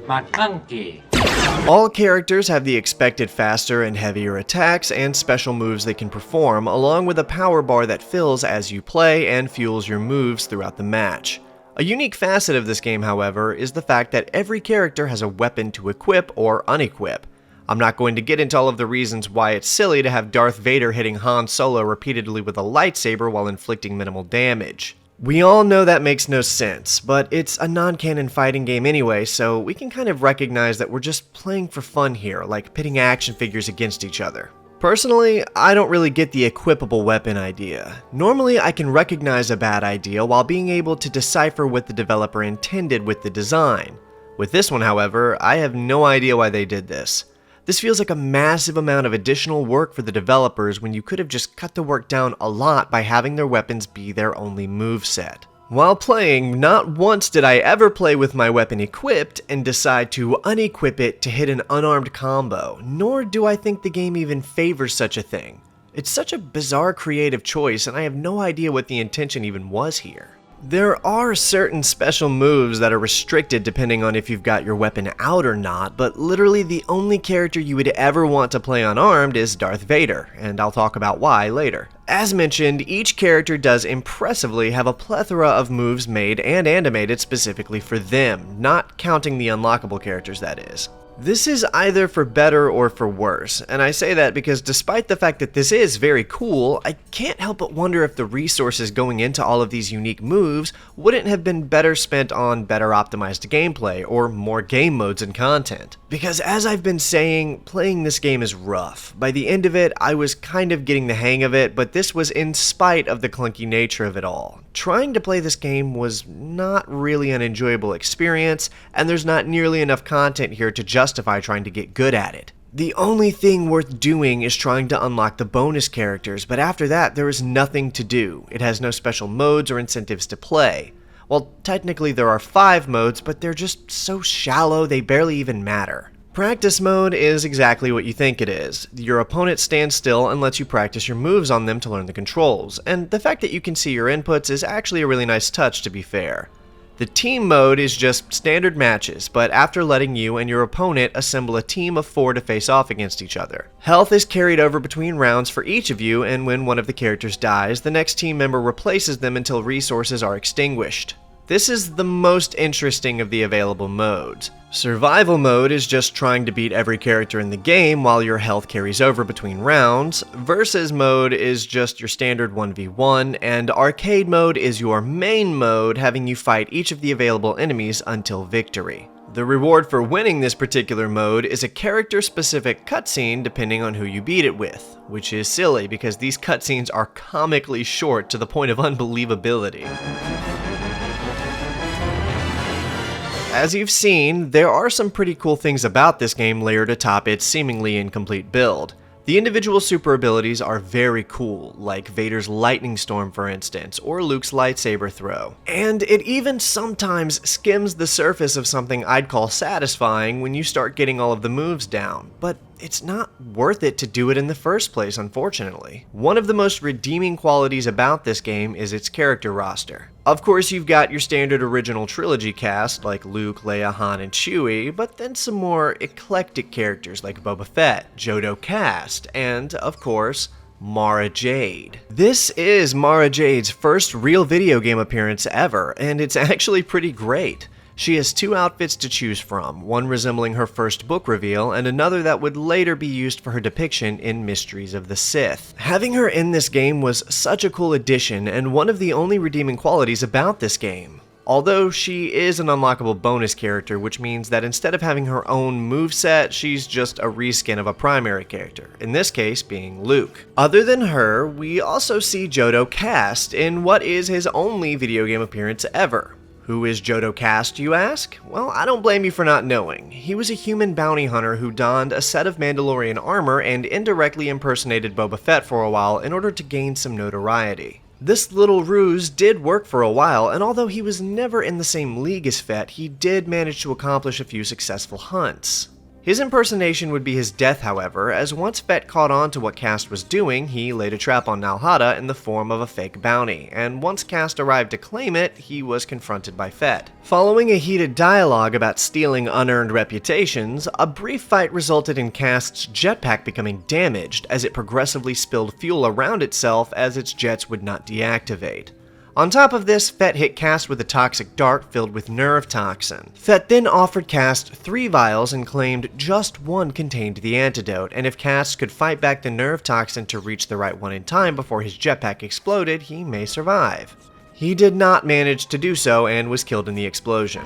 All characters have the expected faster and heavier attacks and special moves they can perform, along with a power bar that fills as you play and fuels your moves throughout the match. A unique facet of this game, however, is the fact that every character has a weapon to equip or unequip. I'm not going to get into all of the reasons why it's silly to have Darth Vader hitting Han Solo repeatedly with a lightsaber while inflicting minimal damage. We all know that makes no sense, but it's a non-canon fighting game anyway, so we can kind of recognize that we're just playing for fun here, like pitting action figures against each other. Personally, I don't really get the equipable weapon idea. Normally, I can recognize a bad idea while being able to decipher what the developer intended with the design. With this one, however, I have no idea why they did this. This feels like a massive amount of additional work for the developers when you could have just cut the work down a lot by having their weapons be their only moveset. While playing, not once did I ever play with my weapon equipped and decide to unequip it to hit an unarmed combo, nor do I think the game even favors such a thing. It's such a bizarre creative choice, and I have no idea what the intention even was here. There are certain special moves that are restricted depending on if you've got your weapon out or not, but literally the only character you would ever want to play unarmed is Darth Vader, and I'll talk about why later. As mentioned, each character does impressively have a plethora of moves made and animated specifically for them, not counting the unlockable characters, that is. This is either for better or for worse, and I say that because despite the fact that this is very cool, I can't help but wonder if the resources going into all of these unique moves wouldn't have been better spent on better optimized gameplay or more game modes and content. Because as I've been saying, playing this game is rough. By the end of it, I was kind of getting the hang of it, but this was in spite of the clunky nature of it all. Trying to play this game was not really an enjoyable experience, and there's not nearly enough content here to justify trying to get good at it. The only thing worth doing is trying to unlock the bonus characters, but after that there is nothing to do. It has no special modes or incentives to play. Well, technically there are 5 modes, but they're just so shallow they barely even matter. Practice mode is exactly what you think it is. Your opponent stands still and lets you practice your moves on them to learn the controls, and the fact that you can see your inputs is actually a really nice touch, to be fair. The team mode is just standard matches, but after letting you and your opponent assemble a team of 4 to face off against each other. Health is carried over between rounds for each of you, and when one of the characters dies, the next team member replaces them until resources are extinguished. This is the most interesting of the available modes. Survival mode is just trying to beat every character in the game while your health carries over between rounds. Versus mode is just your standard 1v1, and arcade mode is your main mode, having you fight each of the available enemies until victory. The reward for winning this particular mode is a character-specific cutscene depending on who you beat it with, which is silly because these cutscenes are comically short to the point of unbelievability. As you've seen, there are some pretty cool things about this game layered atop its seemingly incomplete build. The individual super abilities are very cool, like Vader's lightning storm for instance, or Luke's lightsaber throw. And it even sometimes skims the surface of something I'd call satisfying when you start getting all of the moves down, but it's not worth it to do it in the first place, unfortunately. One of the most redeeming qualities about this game is its character roster. Of course, you've got your standard original trilogy cast like Luke, Leia, Han, and Chewie, but then some more eclectic characters like Boba Fett, Jodo Kast, and, of course, Mara Jade. This is Mara Jade's first real video game appearance ever, and it's actually pretty great. She has 2 outfits to choose from, one resembling her first book reveal, and another that would later be used for her depiction in Mysteries of the Sith. Having her in this game was such a cool addition, and one of the only redeeming qualities about this game. Although she is an unlockable bonus character, which means that instead of having her own moveset, she's just a reskin of a primary character, in this case being Luke. Other than her, we also see Jodo Kast in what is his only video game appearance ever. Who is Jodo Kast, you ask? Well, I don't blame you for not knowing. He was a human bounty hunter who donned a set of Mandalorian armor and indirectly impersonated Boba Fett for a while in order to gain some notoriety. This little ruse did work for a while, and although he was never in the same league as Fett, he did manage to accomplish a few successful hunts. His impersonation would be his death, however, as once Fett caught on to what Kast was doing, he laid a trap on Nal Hutta in the form of a fake bounty, and once Kast arrived to claim it, he was confronted by Fett. Following a heated dialogue about stealing unearned reputations, a brief fight resulted in Kast's jetpack becoming damaged, as it progressively spilled fuel around itself as its jets would not deactivate. On top of this, Fett hit Kast with a toxic dart filled with nerve toxin. Fett then offered Kast 3 vials and claimed just 1 contained the antidote, and if Kast could fight back the nerve toxin to reach the right one in time before his jetpack exploded, he may survive. He did not manage to do so and was killed in the explosion.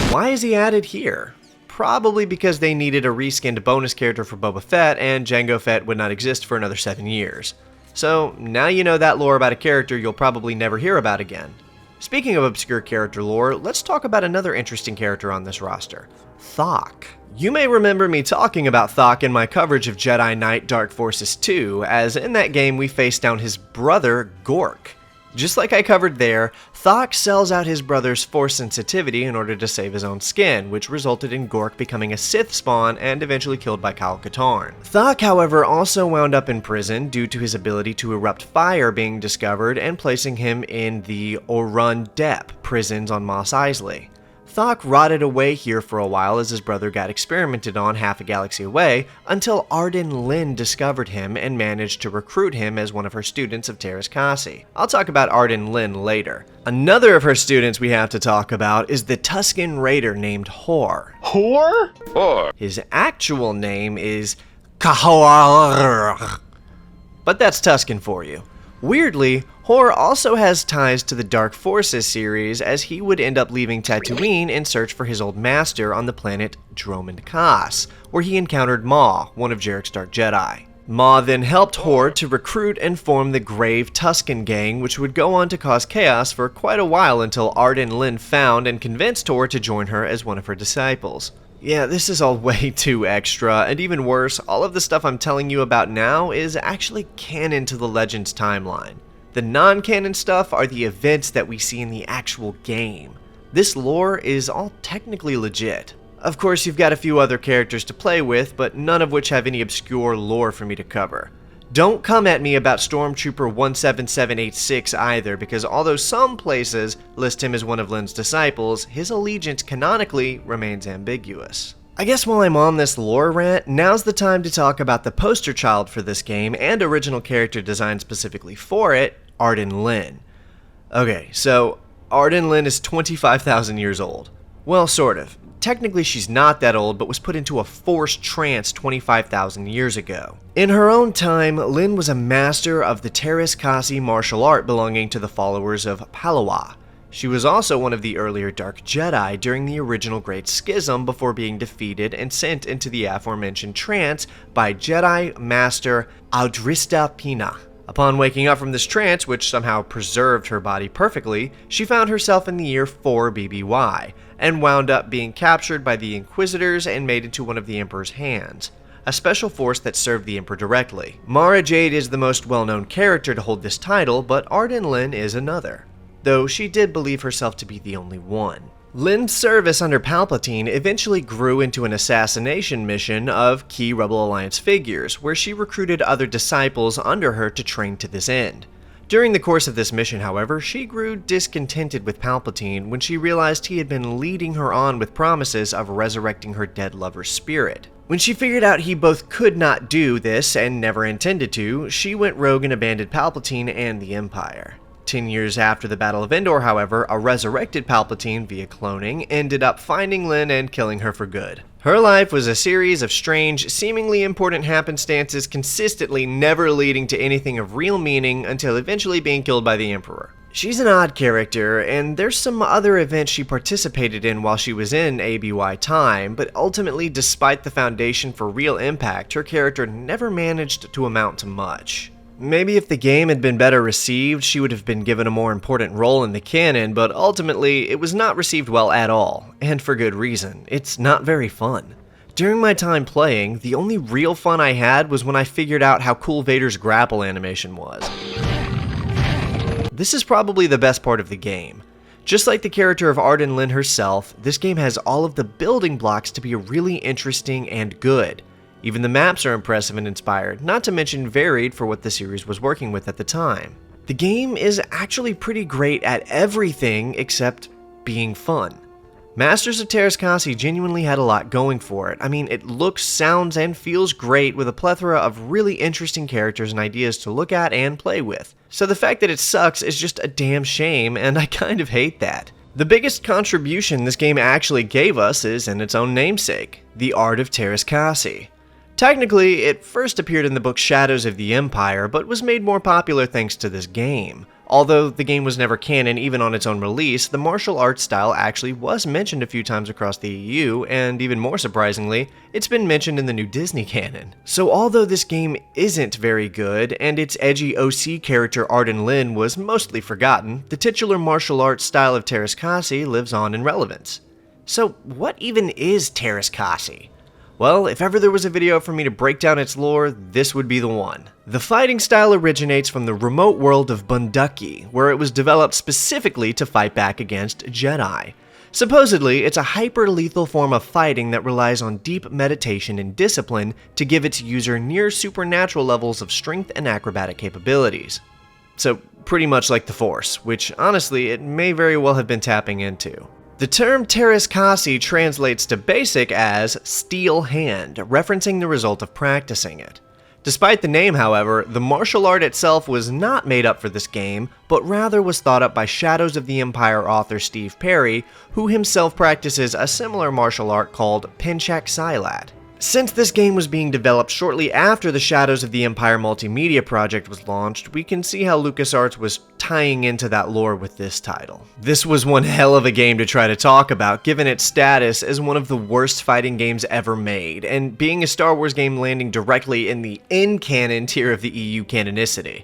Why is he added here? Probably because they needed a reskinned bonus character for Boba Fett, and Jango Fett would not exist for another 7 years. So, now you know that lore about a character you'll probably never hear about again. Speaking of obscure character lore, let's talk about another interesting character on this roster, Thok. You may remember me talking about Thok in my coverage of Jedi Knight Dark Forces 2, as in that game we faced down his brother, Gork. Just like I covered there, Thok sells out his brother's Force sensitivity in order to save his own skin, which resulted in Gork becoming a Sith spawn and eventually killed by Kyle Katarn. Thok, however, also wound up in prison due to his ability to erupt fire being discovered and placing him in the Orun Dep prisons on Mos Eisley. Thok rotted away here for a while as his brother got experimented on half a galaxy away, until Arden Lyn discovered him and managed to recruit him as one of her students of Teras Kasi. I'll talk about Arden Lyn later. Another of her students we have to talk about is the Tusken Raider named Hor. Hor? Hor. His actual name is Kahor, but that's Tusken for you. Weirdly, Hor also has ties to the Dark Forces series, as he would end up leaving Tatooine in search for his old master on the planet Dromund Kaas, where he encountered Maw, one of Jarek's Dark Jedi. Maw then helped Hor to recruit and form the Grave Tusken Gang, which would go on to cause chaos for quite a while until Arden Lyn found and convinced Hor to join her as one of her disciples. Yeah, this is all way too extra, and even worse, all of the stuff I'm telling you about now is actually canon to the Legends timeline. The non-canon stuff are the events that we see in the actual game. This lore is all technically legit. Of course, you've got a few other characters to play with, but none of which have any obscure lore for me to cover. Don't come at me about Stormtrooper 17786 either, because although some places list him as one of Lyn's disciples, his allegiance canonically remains ambiguous. I guess while I'm on this lore rant, now's the time to talk about the poster child for this game and original character design specifically for it, Arden Lyn. Okay, so Arden Lyn is 25,000 years old. Well, sort of. Technically she's not that old, but was put into a forced trance 25,000 years ago. In her own time, Lyn was a master of the Teras Kasi martial art belonging to the followers of Palawa. She was also one of the earlier Dark Jedi during the original Great Schism before being defeated and sent into the aforementioned trance by Jedi Master Audrista Pina. Upon waking up from this trance, which somehow preserved her body perfectly, she found herself in the year 4 BBY, and wound up being captured by the Inquisitors and made into one of the Emperor's hands, a special force that served the Emperor directly. Mara Jade is the most well-known character to hold this title, but Arden Lyn is another, though she did believe herself to be the only one. Lyn's service under Palpatine eventually grew into an assassination mission of key Rebel Alliance figures, where she recruited other disciples under her to train to this end. During the course of this mission, however, she grew discontented with Palpatine when she realized he had been leading her on with promises of resurrecting her dead lover's spirit. When she figured out he both could not do this and never intended to, she went rogue and abandoned Palpatine and the Empire. 10 years after the Battle of Endor, however, a resurrected Palpatine via cloning ended up finding Lyn and killing her for good. Her life was a series of strange, seemingly important happenstances consistently never leading to anything of real meaning until eventually being killed by the Emperor. She's an odd character, and there's some other events she participated in while she was in ABY time, but ultimately, despite the foundation for real impact, her character never managed to amount to much. Maybe if the game had been better received, she would have been given a more important role in the canon, but ultimately, it was not received well at all, and for good reason. It's not very fun. During my time playing, the only real fun I had was when I figured out how cool Vader's grapple animation was. This is probably the best part of the game. Just like the character of Arden Lyn herself, this game has all of the building blocks to be really interesting and good. Even the maps are impressive and inspired, not to mention varied for what the series was working with at the time. The game is actually pretty great at everything except being fun. Masters of Teras Kasi genuinely had a lot going for it. I mean, it looks, sounds, and feels great with a plethora of really interesting characters and ideas to look at and play with. So the fact that it sucks is just a damn shame, and I kind of hate that. The biggest contribution this game actually gave us is in its own namesake, the art of Teras Kasi. Technically, it first appeared in the book Shadows of the Empire, but was made more popular thanks to this game. Although the game was never canon even on its own release, the martial arts style actually was mentioned a few times across the EU, and even more surprisingly, it's been mentioned in the new Disney canon. So although this game isn't very good, and its edgy OC character Arden Lyn was mostly forgotten, the titular martial arts style of Teras Kasi lives on in relevance. So what even is Teras Kasi? Well, if ever there was a video for me to break down its lore, this would be the one. The fighting style originates from the remote world of Bunduki, where it was developed specifically to fight back against Jedi. Supposedly, it's a hyper-lethal form of fighting that relies on deep meditation and discipline to give its user near supernatural levels of strength and acrobatic capabilities. So, pretty much like the Force, which honestly it may very well have been tapping into. The term Teras Kasi translates to basic as steel hand, referencing the result of practicing it. Despite the name, however, the martial art itself was not made up for this game, but rather was thought up by Shadows of the Empire author Steve Perry, who himself practices a similar martial art called Penchak Silat. Since this game was being developed shortly after the Shadows of the Empire multimedia project was launched, we can see how LucasArts was tying into that lore with this title. This was one hell of a game to try to talk about, given its status as one of the worst fighting games ever made, and being a Star Wars game landing directly in the in-canon tier of the EU canonicity.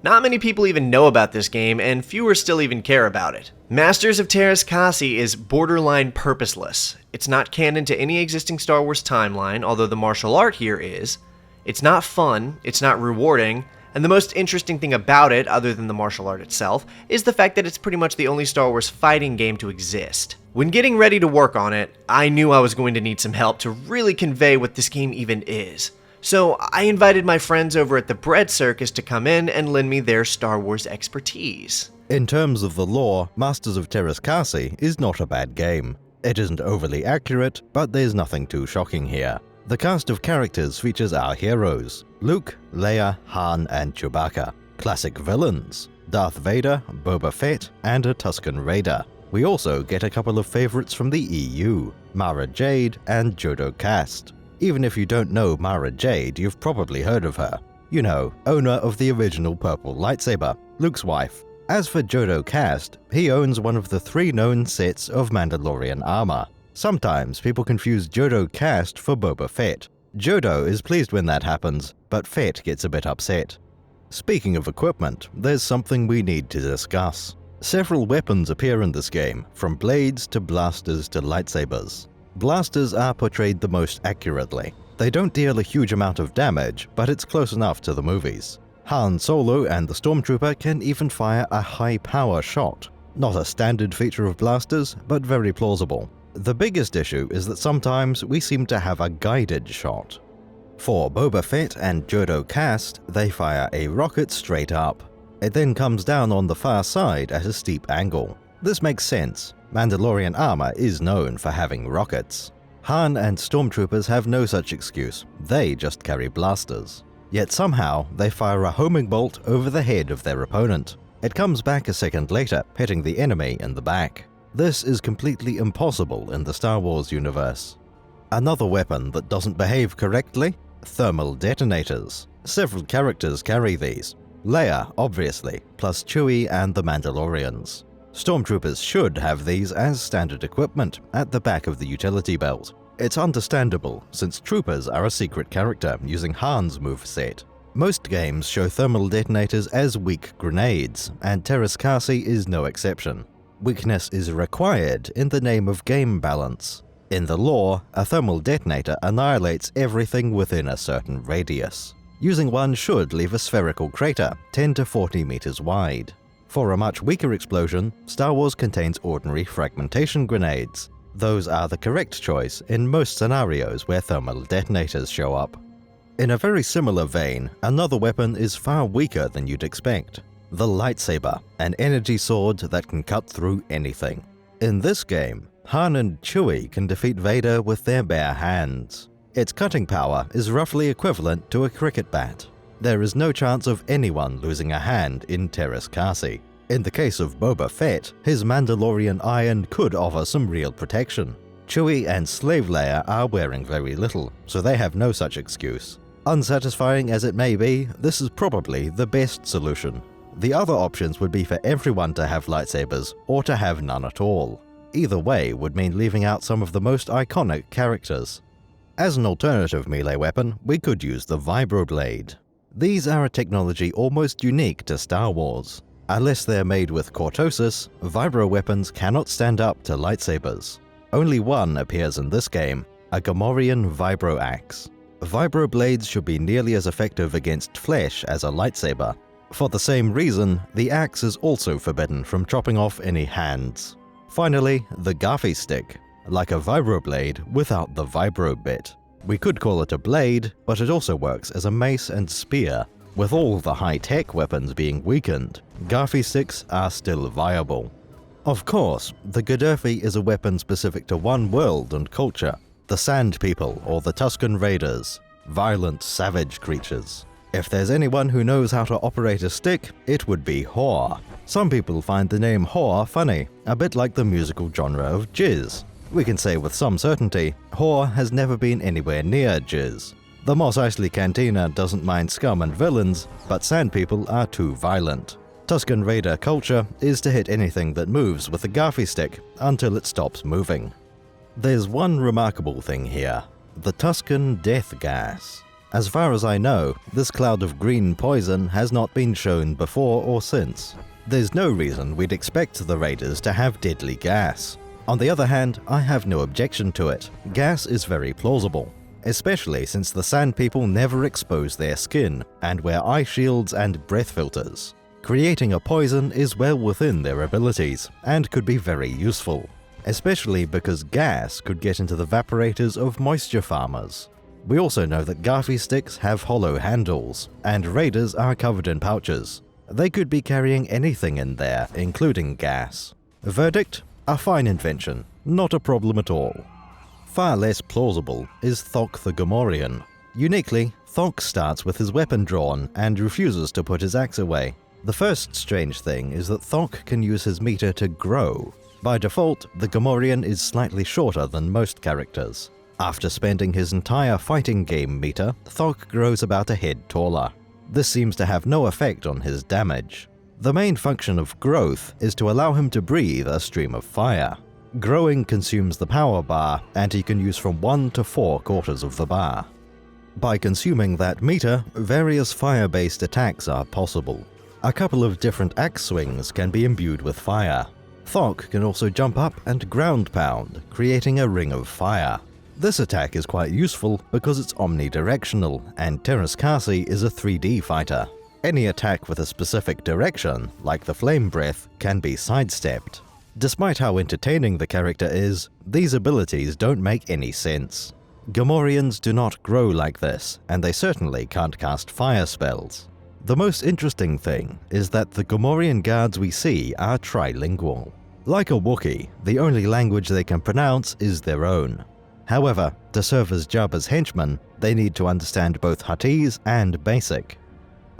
Not many people even know about this game, and fewer still even care about it. Masters of Teras Kasi is borderline purposeless. It's not canon to any existing Star Wars timeline, although the martial art here is. It's not fun, it's not rewarding, and the most interesting thing about it, other than the martial art itself, is the fact that it's pretty much the only Star Wars fighting game to exist. When getting ready to work on it, I knew I was going to need some help to really convey what this game even is. So I invited my friends over at the Bread Circus to come in and lend me their Star Wars expertise. In terms of the lore, Masters of Teras Kasi is not a bad game. It isn't overly accurate, but there's nothing too shocking here. The cast of characters features our heroes: Luke, Leia, Han, and Chewbacca. Classic villains: Darth Vader, Boba Fett, and a Tusken Raider. We also get a couple of favorites from the EU, Mara Jade and Jodo Kast. Even if you don't know Mara Jade, you've probably heard of her. You know, owner of the original purple lightsaber, Luke's wife. As for Jodo Kast, he owns one of the 3 known sets of Mandalorian armor. Sometimes people confuse Jodo Kast for Boba Fett. Jodo is pleased when that happens, but Fett gets a bit upset. Speaking of equipment, there's something we need to discuss. Several weapons appear in this game, from blades to blasters to lightsabers. Blasters are portrayed the most accurately. They don't deal a huge amount of damage, but it's close enough to the movies. Han Solo and the Stormtrooper can even fire a high-power shot. Not a standard feature of blasters, but very plausible. The biggest issue is that sometimes we seem to have a guided shot. For Boba Fett and Jodo Kast, they fire a rocket straight up. It then comes down on the far side at a steep angle. This makes sense. Mandalorian armor is known for having rockets. Han and Stormtroopers have no such excuse, they just carry blasters. Yet somehow, they fire a homing bolt over the head of their opponent. It comes back a second later, hitting the enemy in the back. This is completely impossible in the Star Wars universe. Another weapon that doesn't behave correctly? Thermal detonators. Several characters carry these. Leia, obviously, plus Chewie and the Mandalorians. Stormtroopers should have these as standard equipment at the back of the utility belt. It's understandable, since troopers are a secret character using Han's moveset. Most games show thermal detonators as weak grenades, and Teras Kasi is no exception. Weakness is required in the name of game balance. In the lore, a thermal detonator annihilates everything within a certain radius. Using one should leave a spherical crater 10 to 40 meters wide. For a much weaker explosion, Star Wars contains ordinary fragmentation grenades. Those are the correct choice in most scenarios where thermal detonators show up. In a very similar vein, another weapon is far weaker than you'd expect. The lightsaber, an energy sword that can cut through anything. In this game, Han and Chewie can defeat Vader with their bare hands. Its cutting power is roughly equivalent to a cricket bat. There is no chance of anyone losing a hand in Teras Kasi. In the case of Boba Fett, his Mandalorian iron could offer some real protection. Chewie and Slave Leia are wearing very little, so they have no such excuse. Unsatisfying as it may be, this is probably the best solution. The other options would be for everyone to have lightsabers, or to have none at all. Either way would mean leaving out some of the most iconic characters. As an alternative melee weapon, we could use the Vibroblade. These are a technology almost unique to Star Wars. Unless they're made with cortosis, vibro weapons cannot stand up to lightsabers. Only one appears in this game, a Gamorrean Vibro Axe. Vibro blades should be nearly as effective against flesh as a lightsaber. For the same reason, the axe is also forbidden from chopping off any hands. Finally, the Garfi stick, like a vibroblade without the vibro bit. We could call it a blade, but it also works as a mace and spear. With all the high-tech weapons being weakened, Garfi sticks are still viable. Of course, the Gaddafi is a weapon specific to one world and culture, the Sand People or the Tusken Raiders, violent, savage creatures. If there's anyone who knows how to operate a stick, it would be Whore. Some people find the name Whore funny, a bit like the musical genre of jizz. We can say with some certainty, Whore has never been anywhere near jizz. The Mos Eisley Cantina doesn't mind scum and villains, but Sand People are too violent. Tusken Raider culture is to hit anything that moves with a Garfi stick until it stops moving. There's one remarkable thing here, the Tusken death gas. As far as I know, this cloud of green poison has not been shown before or since. There's no reason we'd expect the Raiders to have deadly gas. On the other hand, I have no objection to it. Gas is very plausible, especially since the Sand People never expose their skin and wear eye shields and breath filters. Creating a poison is well within their abilities and could be very useful, especially because gas could get into the vaporators of moisture farmers. We also know that Garfi sticks have hollow handles, and Raiders are covered in pouches. They could be carrying anything in there, including gas. Verdict? A fine invention, not a problem at all. Far less plausible is Thok the Gamorrean. Uniquely, Thok starts with his weapon drawn and refuses to put his axe away. The first strange thing is that Thok can use his meter to grow. By default, the Gamorrean is slightly shorter than most characters. After spending his entire fighting game meter, Thok grows about a head taller. This seems to have no effect on his damage. The main function of growth is to allow him to breathe a stream of fire. Growing consumes the power bar, and he can use from 1 to 4 quarters of the bar. By consuming that meter, various fire-based attacks are possible. A couple of different axe swings can be imbued with fire. Thok can also jump up and ground pound, creating a ring of fire. This attack is quite useful because it's omnidirectional, and Teras Kasi is a 3D fighter. Any attack with a specific direction, like the flame breath, can be sidestepped. Despite how entertaining the character is, these abilities don't make any sense. Gamorreans do not grow like this, and they certainly can't cast fire spells. The most interesting thing is that the Gamorrean guards we see are trilingual. Like a Wookiee, the only language they can pronounce is their own. However, to serve as Jabba's henchmen, they need to understand both Huttese and Basic.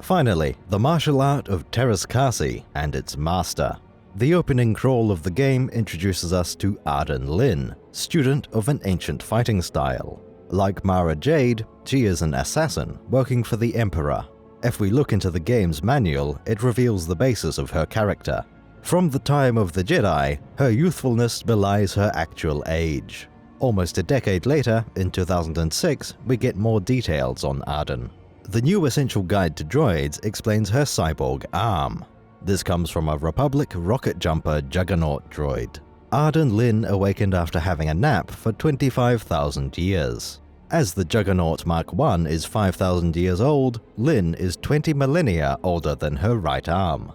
Finally, the martial art of Teras Kasi and its master. The opening crawl of the game introduces us to Arden Lin, student of an ancient fighting style. Like Mara Jade, she is an assassin working for the Emperor. If we look into the game's manual, it reveals the basis of her character. From the time of the Jedi, her youthfulness belies her actual age. Almost a decade later, in 2006, we get more details on Arden. The new Essential Guide to Droids explains her cyborg arm. This comes from a Republic rocket jumper Juggernaut droid. Arden Lin awakened after having a nap for 25,000 years. As the Juggernaut Mark I is 5,000 years old, Lin is 20 millennia older than her right arm.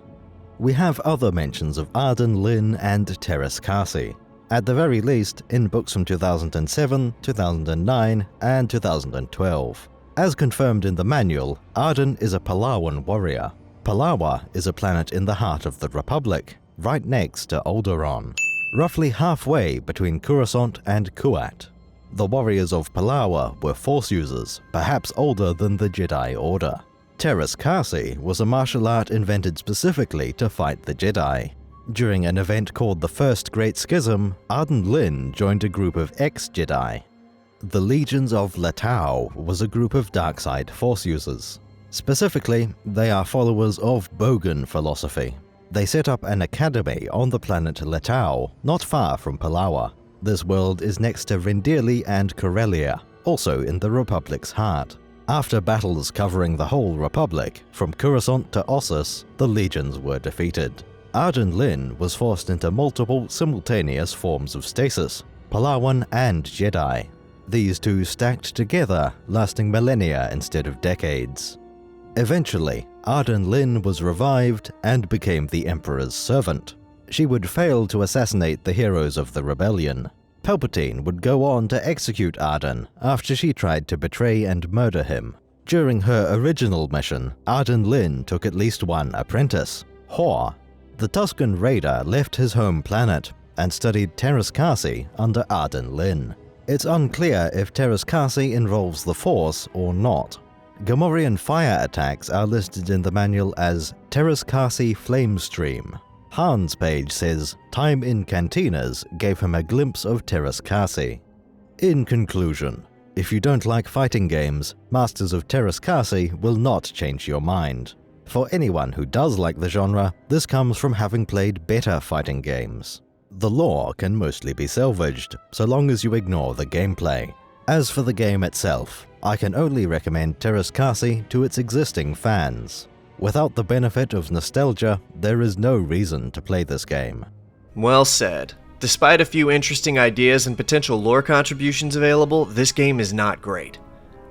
We have other mentions of Arden Lin and Teras Kasi, at the very least in books from 2007, 2009, and 2012. As confirmed in the manual, Arden is a Palawan warrior. Palawa is a planet in the heart of the Republic, right next to Alderaan, roughly halfway between Coruscant and Kuat. The warriors of Palawa were Force users, perhaps older than the Jedi Order. Teras Kasi was a martial art invented specifically to fight the Jedi. During an event called the First Great Schism, Arden Lin joined a group of ex-Jedi. The Legions of Latau was a group of dark-side Force users. Specifically, they are followers of Bogan philosophy. They set up an academy on the planet Latau, not far from Palawa. This world is next to Rendirli and Corellia, also in the Republic's heart. After battles covering the whole Republic, from Coruscant to Ossus, the legions were defeated. Arden Lin was forced into multiple simultaneous forms of stasis, Palawan and Jedi. these two stacked together, lasting millennia instead of decades. Eventually, Arden Lin was revived and became the Emperor's servant. She would fail to assassinate the heroes of the rebellion. Palpatine would go on to execute Arden after she tried to betray and murder him. During her original mission, Arden Lin took at least one apprentice, Hor. The Tusken Raider left his home planet and studied Teras Kasi under Arden Lin. It's unclear if Teras Kasi involves the Force or not. Gamorrean fire attacks are listed in the manual as Teras Kasi Flamestream. Han's page says time in cantinas gave him a glimpse of Teras Kasi. In conclusion, if you don't like fighting games, Masters of Teras Kasi will not change your mind. For anyone who does like the genre, this comes from having played better fighting games. The lore can mostly be salvaged, so long as you ignore the gameplay. As for the game itself, I can only recommend Teras Kasi to its existing fans. Without the benefit of nostalgia, there is no reason to play this game. Well said. Despite a few interesting ideas and potential lore contributions available, this game is not great.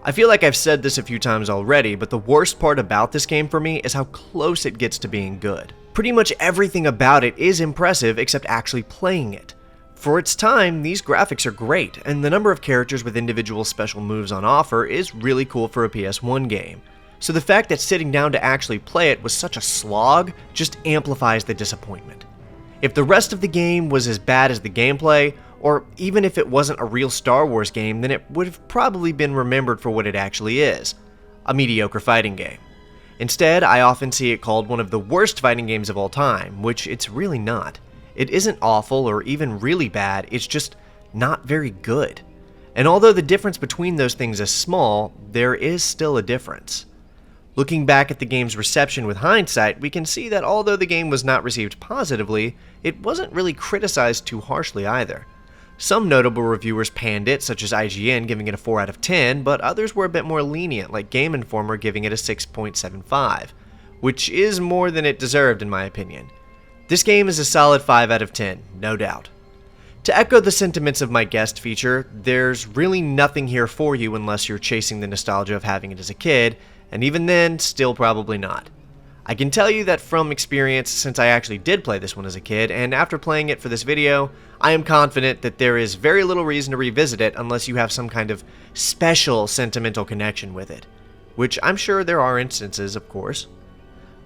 I feel like I've said this a few times already, but the worst part about this game for me is how close it gets to being good. Pretty much everything about it is impressive except actually playing it. For its time, these graphics are great, and the number of characters with individual special moves on offer is really cool for a PS1 game. So the fact that sitting down to actually play it was such a slog just amplifies the disappointment. If the rest of the game was as bad as the gameplay, or even if it wasn't a real Star Wars game, then it would have probably been remembered for what it actually is, a mediocre fighting game. Instead, I often see it called one of the worst fighting games of all time, which it's really not. It isn't awful or even really bad, it's just not very good. And although the difference between those things is small, there is still a difference. Looking back at the game's reception with hindsight, we can see that although the game was not received positively, it wasn't really criticized too harshly either. Some notable reviewers panned it, such as IGN giving it a 4 out of 10, but others were a bit more lenient, like Game Informer giving it a 6.75, which is more than it deserved in my opinion. This game is a solid 5 out of 10, no doubt. To echo the sentiments of my guest feature, there's really nothing here for you unless you're chasing the nostalgia of having it as a kid, and even then, still probably not. I can tell you that from experience, since I actually did play this one as a kid, and after playing it for this video, I am confident that there is very little reason to revisit it unless you have some kind of special sentimental connection with it. Which I'm sure there are instances, of course.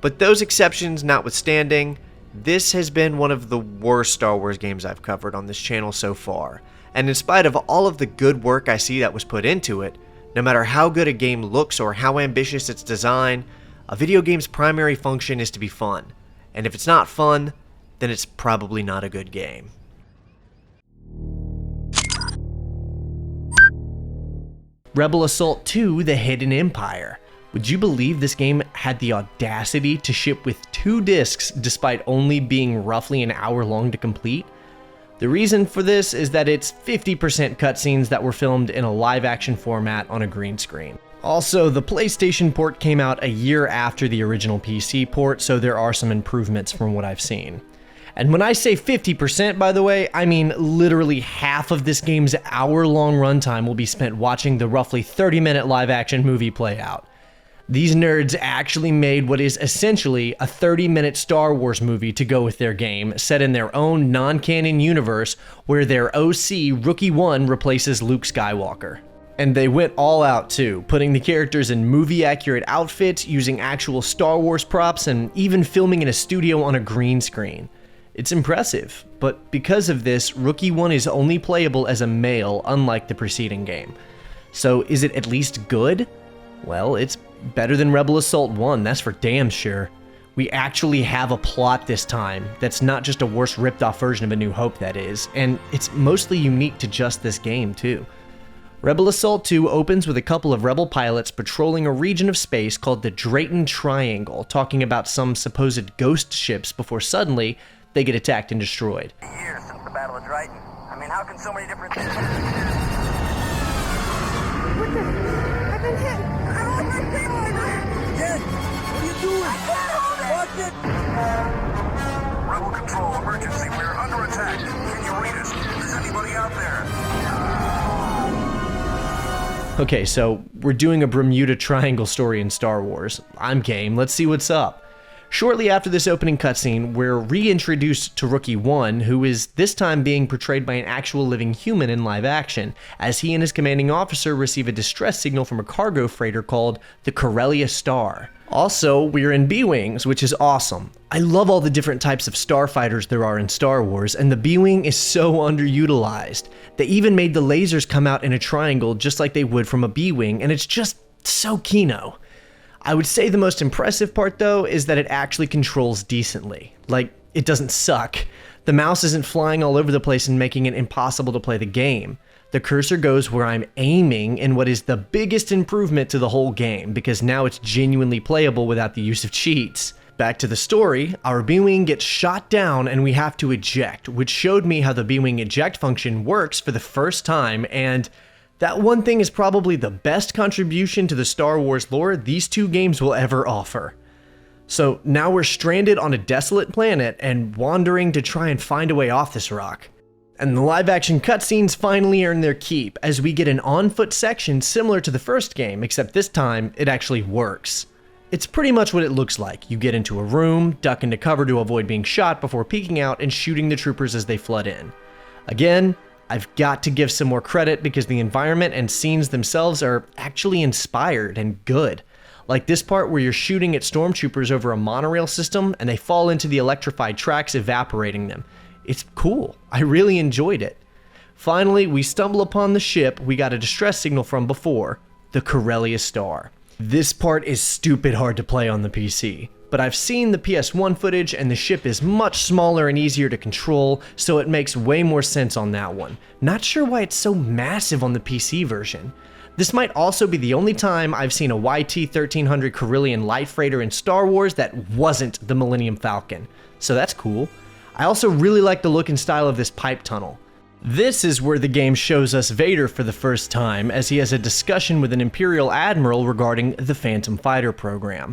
But those exceptions notwithstanding, this has been one of the worst Star Wars games I've covered on this channel so far, and in spite of all of the good work I see that was put into it, no matter how good a game looks or how ambitious its design, a video game's primary function is to be fun, and if it's not fun, then it's probably not a good game. Rebel Assault 2: The Hidden Empire. Would you believe this game had the audacity to ship with 2 discs despite only being roughly an hour long to complete? The reason for this is that it's 50% cutscenes that were filmed in a live-action format on a green screen. Also, the PlayStation port came out a year after the original PC port, so there are some improvements from what I've seen. And when I say 50%, by the way, I mean literally half of this game's hour-long runtime will be spent watching the roughly 30-minute live-action movie play out. These nerds actually made what is essentially a 30-minute Star Wars movie to go with their game, set in their own non-canon universe where their OC, Rookie 1, replaces Luke Skywalker. And they went all out too, putting the characters in movie-accurate outfits, using actual Star Wars props, and even filming in a studio on a green screen. It's impressive, but because of this, Rookie 1 is only playable as a male, unlike the preceding game. So is it at least good? Well, it's better than Rebel Assault 1, that's for damn sure. We actually have a plot this time that's not just a worse ripped-off version of A New Hope, that is, and it's mostly unique to just this game, too. Rebel Assault 2 opens with a couple of Rebel pilots patrolling a region of space called the Drayton Triangle, talking about some supposed ghost ships before suddenly they get attacked and destroyed. Years since the Battle of Drayton. I mean, how can so many different things... What the... I've been hit! I lost my stabilizer! Jen, what are you doing? I can't hold it! Watch it! Rebel Control, emergency. We're under attack. Can you read us? Is anybody out there? Okay, so we're doing a Bermuda Triangle story in Star Wars. I'm game, let's see what's up. Shortly after this opening cutscene, we're reintroduced to Rookie 1, who is this time being portrayed by an actual living human in live action, as he and his commanding officer receive a distress signal from a cargo freighter called the Corellia Star. Also, we're in B-Wings, which is awesome. I love all the different types of starfighters there are in Star Wars, and the B-Wing is so underutilized. They even made the lasers come out in a triangle just like they would from a B-Wing, and it's just so kino. I would say the most impressive part though is that it actually controls decently. Like, it doesn't suck. The mouse isn't flying all over the place and making it impossible to play the game. The cursor goes where I'm aiming in what is the biggest improvement to the whole game, because now it's genuinely playable without the use of cheats. Back to the story, our B-Wing gets shot down and we have to eject, which showed me how the B-Wing eject function works for the first time, and that one thing is probably the best contribution to the Star Wars lore these two games will ever offer. So now we're stranded on a desolate planet and wandering to try and find a way off this rock. And the live action cutscenes finally earn their keep, as we get an on-foot section similar to the first game, except this time it actually works. It's pretty much what it looks like. You get into a room, duck into cover to avoid being shot before peeking out and shooting the troopers as they flood in. Again, I've got to give some more credit because the environment and scenes themselves are actually inspired and good. Like this part where you're shooting at stormtroopers over a monorail system and they fall into the electrified tracks, evaporating them. It's cool. I really enjoyed it. Finally, we stumble upon the ship we got a distress signal from before, the Corellia Star. This part is stupid hard to play on the PC, but I've seen the PS1 footage and the ship is much smaller and easier to control, so it makes way more sense on that one. Not sure why it's so massive on the PC version. This might also be the only time I've seen a YT-1300 Corellian light freighter in Star Wars that wasn't the Millennium Falcon, so that's cool. I also really like the look and style of this pipe tunnel. This is where the game shows us Vader for the first time, as he has a discussion with an Imperial Admiral regarding the Phantom Fighter program.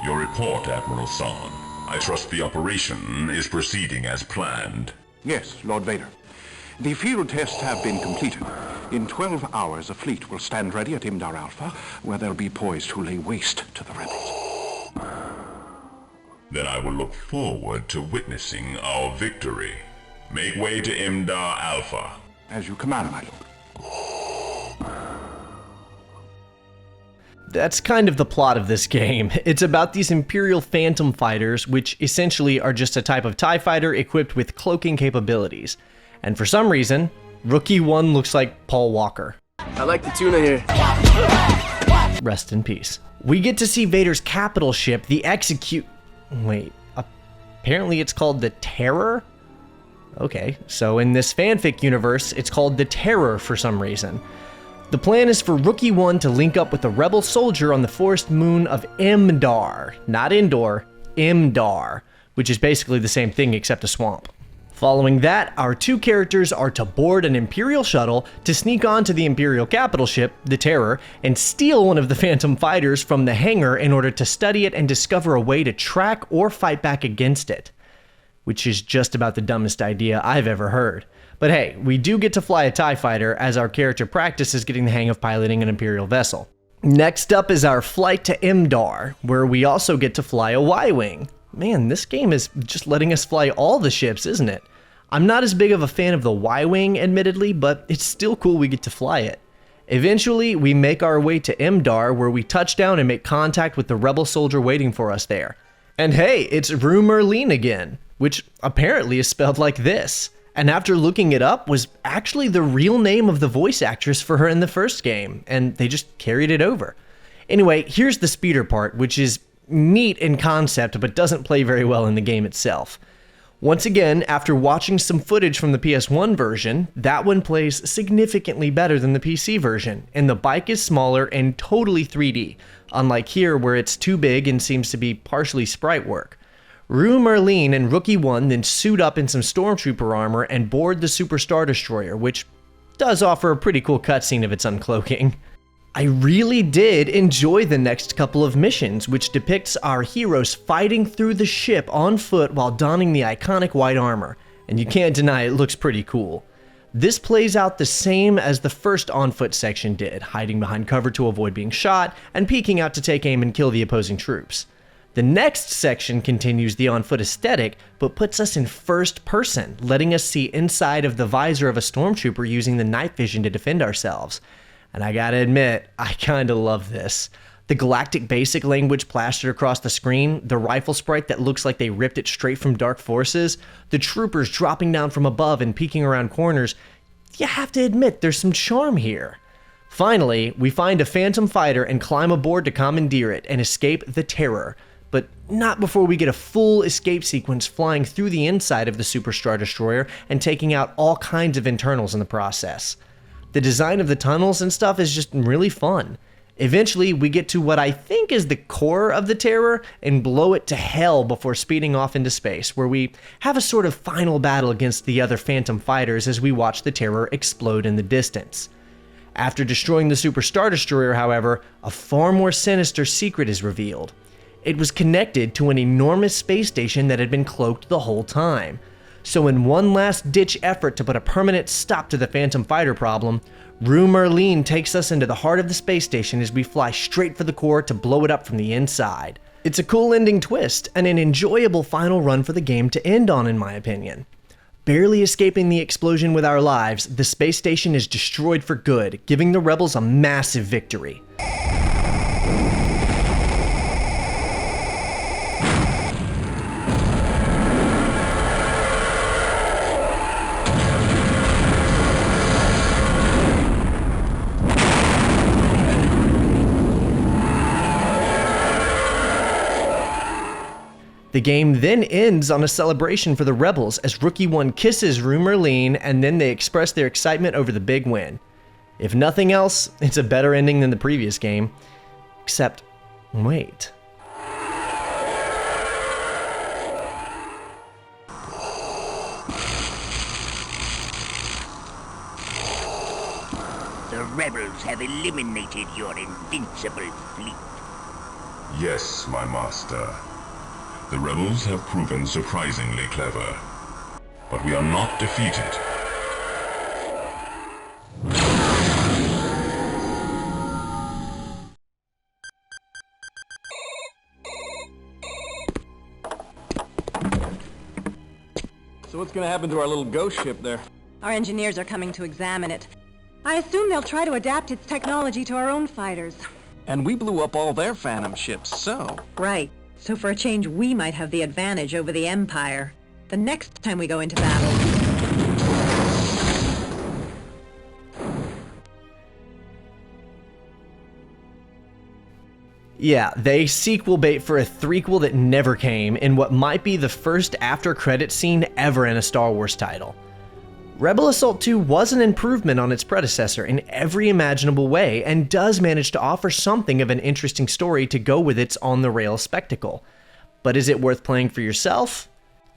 Your report, Admiral San. I trust the operation is proceeding as planned. Yes, Lord Vader. The field tests have been completed. In 12 hours, a fleet will stand ready at Imdar Alpha, where they'll be poised to lay waste to the rebels. Then I will look forward to witnessing our victory. Make way to Imdar Alpha. As you command, my lord. That's kind of the plot of this game. It's about these Imperial Phantom Fighters, which essentially are just a type of TIE fighter equipped with cloaking capabilities. And for some reason, Rookie 1 looks like Paul Walker. I like the tuna here. Rest in peace. We get to see Vader's capital ship, the apparently it's called the Terror? Okay, so in this fanfic universe, it's called the Terror for some reason. The plan is for Rookie 1 to link up with a rebel soldier on the forest moon of Imdar. Not Endor, Imdar, which is basically the same thing except a swamp. Following that, our two characters are to board an Imperial shuttle to sneak onto the Imperial capital ship, the Terror, and steal one of the Phantom Fighters from the hangar in order to study it and discover a way to track or fight back against it. Which is just about the dumbest idea I've ever heard. But hey, we do get to fly a TIE fighter as our character practices getting the hang of piloting an Imperial vessel. Next up is our flight to Imdar, where we also get to fly a Y-Wing. Man, this game is just letting us fly all the ships, isn't it? I'm not as big of a fan of the Y-Wing, admittedly, but it's still cool we get to fly it. Eventually, we make our way to Imdar, where we touch down and make contact with the rebel soldier waiting for us there. And hey, it's Rue Merlin again, which apparently is spelled like this. And after looking it up, was actually the real name of the voice actress for her in the first game, and they just carried it over. Anyway, here's the speeder part, which is neat in concept, but doesn't play very well in the game itself. Once again, after watching some footage from the PS1 version, that one plays significantly better than the PC version, and the bike is smaller and totally 3D, unlike here where it's too big and seems to be partially sprite work. Rue Merlin and Rookie 1 then suit up in some Stormtrooper armor and board the Super Star Destroyer, which does offer a pretty cool cutscene of its uncloaking. I really did enjoy the next couple of missions, which depicts our heroes fighting through the ship on foot while donning the iconic white armor. and you can't deny it looks pretty cool. This plays out the same as the first on-foot section did, hiding behind cover to avoid being shot, and peeking out to take aim and kill the opposing troops. The next section continues the on-foot aesthetic, but puts us in first person, letting us see inside of the visor of a stormtrooper using the night vision to defend ourselves. And I gotta admit, I kinda love this. The galactic basic language plastered across the screen, the rifle sprite that looks like they ripped it straight from Dark Forces, the troopers dropping down from above and peeking around corners, you have to admit there's some charm here. Finally, we find a Phantom fighter and climb aboard to commandeer it and escape the Terror, but not before we get a full escape sequence flying through the inside of the Super Star Destroyer and taking out all kinds of internals in the process. The design of the tunnels and stuff is just really fun. Eventually, we get to what I think is the core of the Terror and blow it to hell before speeding off into space, where we have a sort of final battle against the other Phantom fighters as we watch the Terror explode in the distance. After destroying the Super Star Destroyer, however, a far more sinister secret is revealed. It was connected to an enormous space station that had been cloaked the whole time. So in one last-ditch effort to put a permanent stop to the Phantom fighter problem, Rue Merlin takes us into the heart of the space station as we fly straight for the core to blow it up from the inside. It's a cool ending twist, and an enjoyable final run for the game to end on, in my opinion. Barely escaping the explosion with our lives, the space station is destroyed for good, giving the rebels a massive victory. The game then ends on a celebration for the rebels as Rookie 1 kisses Rue Merlin, and then they express their excitement over the big win. If nothing else, it's a better ending than the previous game. Except, wait. The rebels have eliminated your invincible fleet. Yes, my master. The rebels have proven surprisingly clever. But we are not defeated. So what's gonna happen to our little ghost ship there? Our engineers are coming to examine it. I assume they'll try to adapt its technology to our own fighters. And we blew up all their Phantom ships, so... Right. So for a change, we might have the advantage over the Empire. The next time we go into battle. Yeah, they sequel bait for a threequel that never came in what might be the first after-credits scene ever in a Star Wars title. Rebel Assault 2 was an improvement on its predecessor in every imaginable way, and does manage to offer something of an interesting story to go with its on-the-rails spectacle. But is it worth playing for yourself?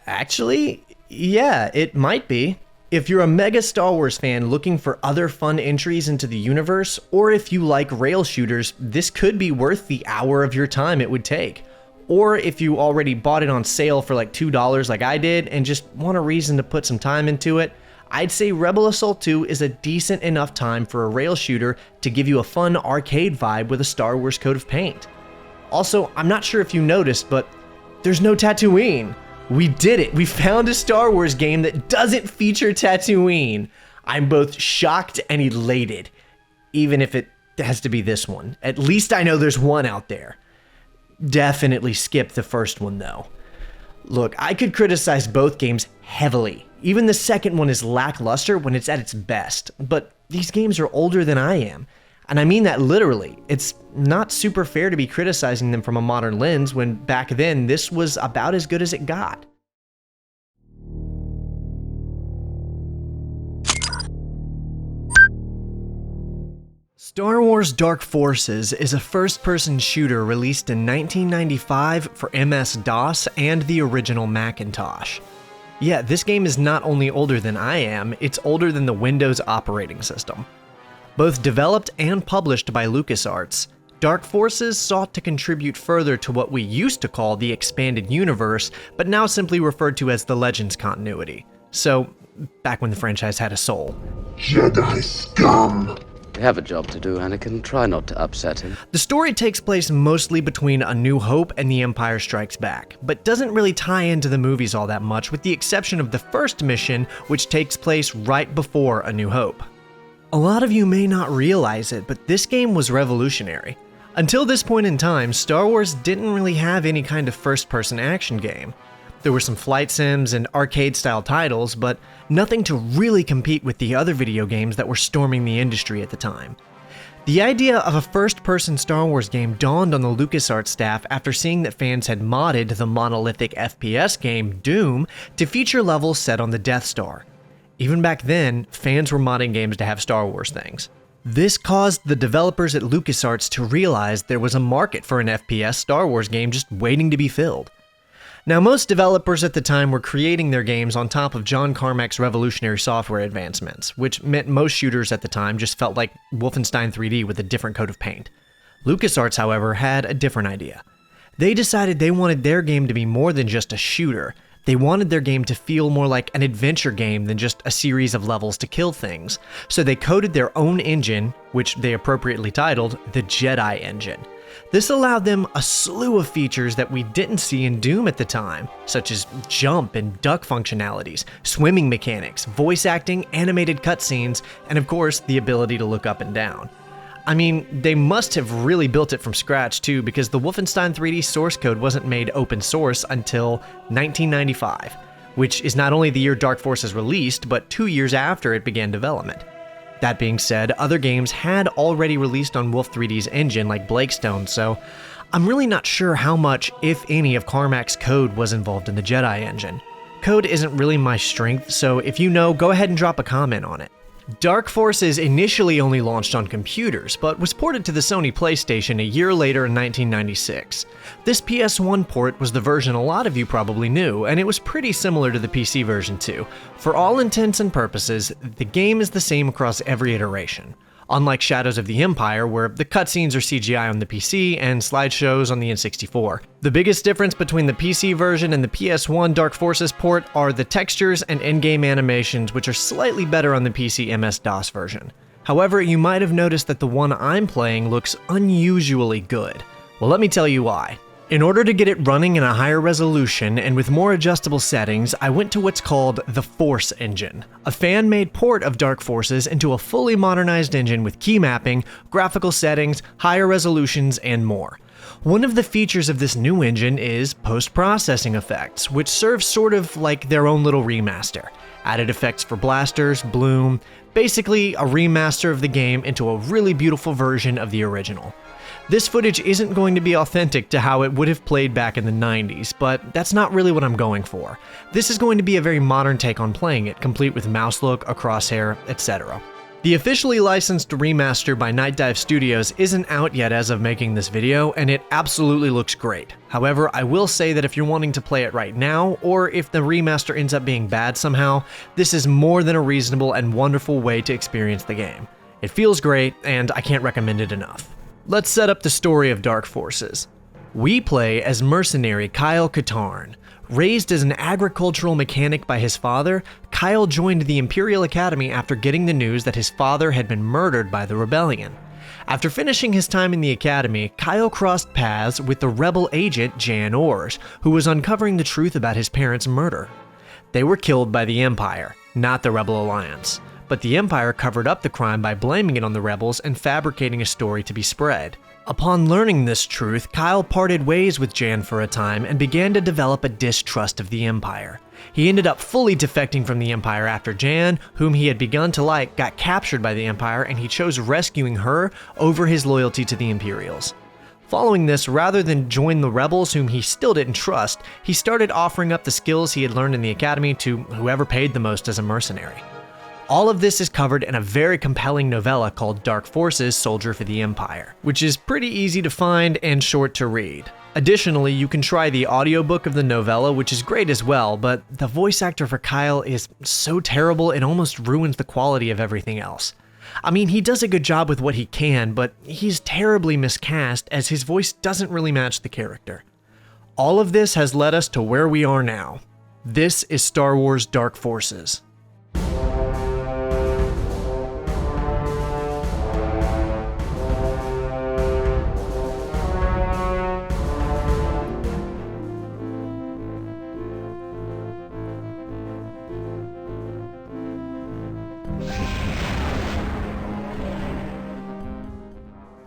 Actually, yeah, it might be. If you're a mega Star Wars fan looking for other fun entries into the universe, or if you like rail shooters, this could be worth the hour of your time it would take. Or if you already bought it on sale for like $2 like I did, and just want a reason to put some time into it, I'd say Rebel Assault 2 is a decent enough time for a rail shooter to give you a fun arcade vibe with a Star Wars coat of paint. Also, I'm not sure if you noticed, but there's no Tatooine. We did it! We found a Star Wars game that doesn't feature Tatooine! I'm both shocked and elated, even if it has to be this one. At least I know there's one out there. Definitely skip the first one though. Look, I could criticize both games heavily. Even the second one is lackluster when it's at its best, but these games are older than I am. And I mean that literally. It's not super fair to be criticizing them from a modern lens when back then this was about as good as it got. Star Wars Dark Forces is a first-person shooter released in 1995 for MS-DOS and the original Macintosh. Yeah, this game is not only older than I am, it's older than the Windows operating system. Both developed and published by LucasArts, Dark Forces sought to contribute further to what we used to call the Expanded Universe, but now simply referred to as the Legends continuity. So, back when the franchise had a soul. Jedi scum! We have a job to do, Anakin. Try not to upset him. The story takes place mostly between A New Hope and The Empire Strikes Back, but doesn't really tie into the movies all that much, with the exception of the first mission, which takes place right before A New Hope. A lot of you may not realize it, but this game was revolutionary. Until this point in time, Star Wars didn't really have any kind of first-person action game. There were some flight sims and arcade-style titles, but nothing to really compete with the other video games that were storming the industry at the time. The idea of a first-person Star Wars game dawned on the LucasArts staff after seeing that fans had modded the monolithic FPS game Doom to feature levels set on the Death Star. Even back then, fans were modding games to have Star Wars things. This caused the developers at LucasArts to realize there was a market for an FPS Star Wars game just waiting to be filled. Now, most developers at the time were creating their games on top of John Carmack's revolutionary software advancements, which meant most shooters at the time just felt like Wolfenstein 3D with a different coat of paint. LucasArts, however, had a different idea. They decided they wanted their game to be more than just a shooter. They wanted their game to feel more like an adventure game than just a series of levels to kill things. So they coded their own engine, which they appropriately titled the Jedi engine. This allowed them a slew of features that we didn't see in Doom at the time, such as jump and duck functionalities, swimming mechanics, voice acting, animated cutscenes, and of course, the ability to look up and down. I mean, they must have really built it from scratch too, because the Wolfenstein 3D source code wasn't made open source until 1995, which is not only the year Dark Forces released, but 2 years after it began development. That being said, other games had already released on Wolf 3D's engine like Blakestone, so I'm really not sure how much, if any, of Carmack's code was involved in the Jedi engine. Code isn't really my strength, so if you know, go ahead and drop a comment on it. Dark Forces initially only launched on computers, but was ported to the Sony PlayStation a year later in 1996. This PS1 port was the version a lot of you probably knew, and it was pretty similar to the PC version too. For all intents and purposes, the game is the same across every iteration. Unlike Shadows of the Empire, where the cutscenes are CGI on the PC and slideshows on the N64. The biggest difference between the PC version and the PS1 Dark Forces port are the textures and in-game animations, which are slightly better on the PC MS-DOS version. However, you might have noticed that the one I'm playing looks unusually good. Well, let me tell you why. In order to get it running in a higher resolution and with more adjustable settings, I went to what's called the Force engine, a fan-made port of Dark Forces into a fully modernized engine with key mapping, graphical settings, higher resolutions, and more. One of the features of this new engine is post-processing effects, which serve sort of like their own little remaster. Added effects for blasters, bloom, basically a remaster of the game into a really beautiful version of the original. This footage isn't going to be authentic to how it would have played back in the 90s, but that's not really what I'm going for. This is going to be a very modern take on playing it, complete with mouse look, a crosshair, etc. The officially licensed remaster by Night Dive Studios isn't out yet as of making this video, and it absolutely looks great. However, I will say that if you're wanting to play it right now, or if the remaster ends up being bad somehow, this is more than a reasonable and wonderful way to experience the game. It feels great, and I can't recommend it enough. Let's set up the story of Dark Forces. We play as mercenary Kyle Katarn. Raised as an agricultural mechanic by his father, Kyle joined the Imperial Academy after getting the news that his father had been murdered by the rebellion. After finishing his time in the Academy, Kyle crossed paths with the rebel agent Jan Ors, who was uncovering the truth about his parents' murder. They were killed by the Empire, not the Rebel Alliance. But the Empire covered up the crime by blaming it on the rebels and fabricating a story to be spread. Upon learning this truth, Kyle parted ways with Jan for a time and began to develop a distrust of the Empire. He ended up fully defecting from the Empire after Jan, whom he had begun to like, got captured by the Empire, and he chose rescuing her over his loyalty to the Imperials. Following this, rather than join the rebels whom he still didn't trust, he started offering up the skills he had learned in the Academy to whoever paid the most as a mercenary. All of this is covered in a very compelling novella called Dark Forces: Soldier for the Empire, which is pretty easy to find and short to read. Additionally, you can try the audiobook of the novella, which is great as well, but the voice actor for Kyle is so terrible it almost ruins the quality of everything else. I mean, he does a good job with what he can, but he's terribly miscast as his voice doesn't really match the character. All of this has led us to where we are now. This is Star Wars Dark Forces.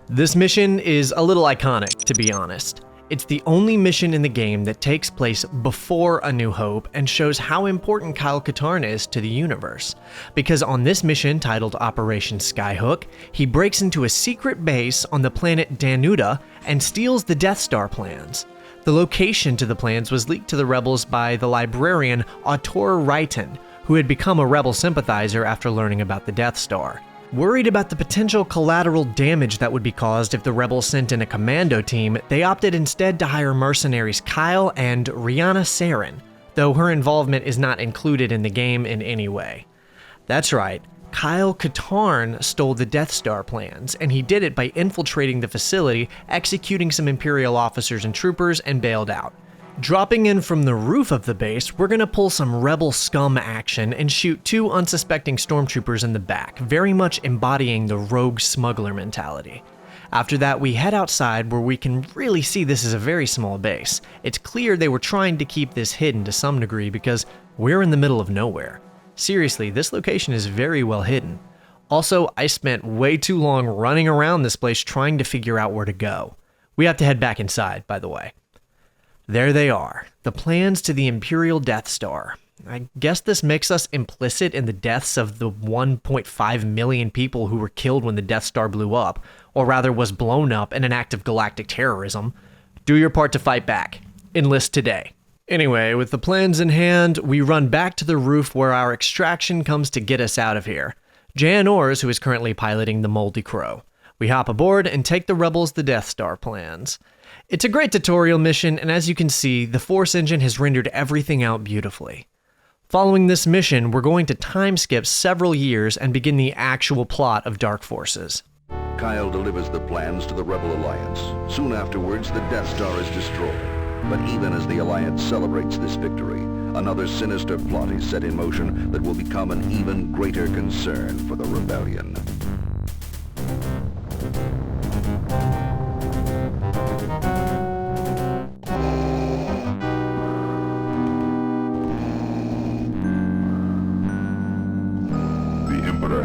This mission is a little iconic, to be honest. It's the only mission in the game that takes place before A New Hope and shows how important Kyle Katarn is to the universe. Because on this mission, titled Operation Skyhook, he breaks into a secret base on the planet Danuta and steals the Death Star plans. The location to the plans was leaked to the rebels by the librarian Autor Raitan, who had become a rebel sympathizer after learning about the Death Star. Worried about the potential collateral damage that would be caused if the rebels sent in a commando team, they opted instead to hire mercenaries Kyle and Rihanna Saren, though her involvement is not included in the game in any way. That's right, Kyle Katarn stole the Death Star plans, and he did it by infiltrating the facility, executing some Imperial officers and troopers, and bailed out. Dropping in from the roof of the base, we're gonna pull some rebel scum action and shoot 2 unsuspecting stormtroopers in the back, very much embodying the rogue smuggler mentality. After that, we head outside where we can really see this is a very small base. It's clear they were trying to keep this hidden to some degree because we're in the middle of nowhere. Seriously, this location is very well hidden. Also, I spent way too long running around this place trying to figure out where to go. We have to head back inside, by the way. There they are, the plans to the Imperial Death Star. I guess this makes us implicit in the deaths of the 1.5 million people who were killed when the Death Star blew up, or rather was blown up in an act of galactic terrorism. Do your part to fight back. Enlist today. Anyway, with the plans in hand, we run back to the roof where our extraction comes to get us out of here. Jan Ors, who is currently piloting the Moldy Crow. We hop aboard and take the rebels the Death Star plans. It's a great tutorial mission, and as you can see, the Force engine has rendered everything out beautifully. Following this mission, we're going to time skip several years and begin the actual plot of Dark Forces. Kyle delivers the plans to the Rebel Alliance. Soon afterwards, the Death Star is destroyed. But even as the Alliance celebrates this victory, another sinister plot is set in motion that will become an even greater concern for the Rebellion.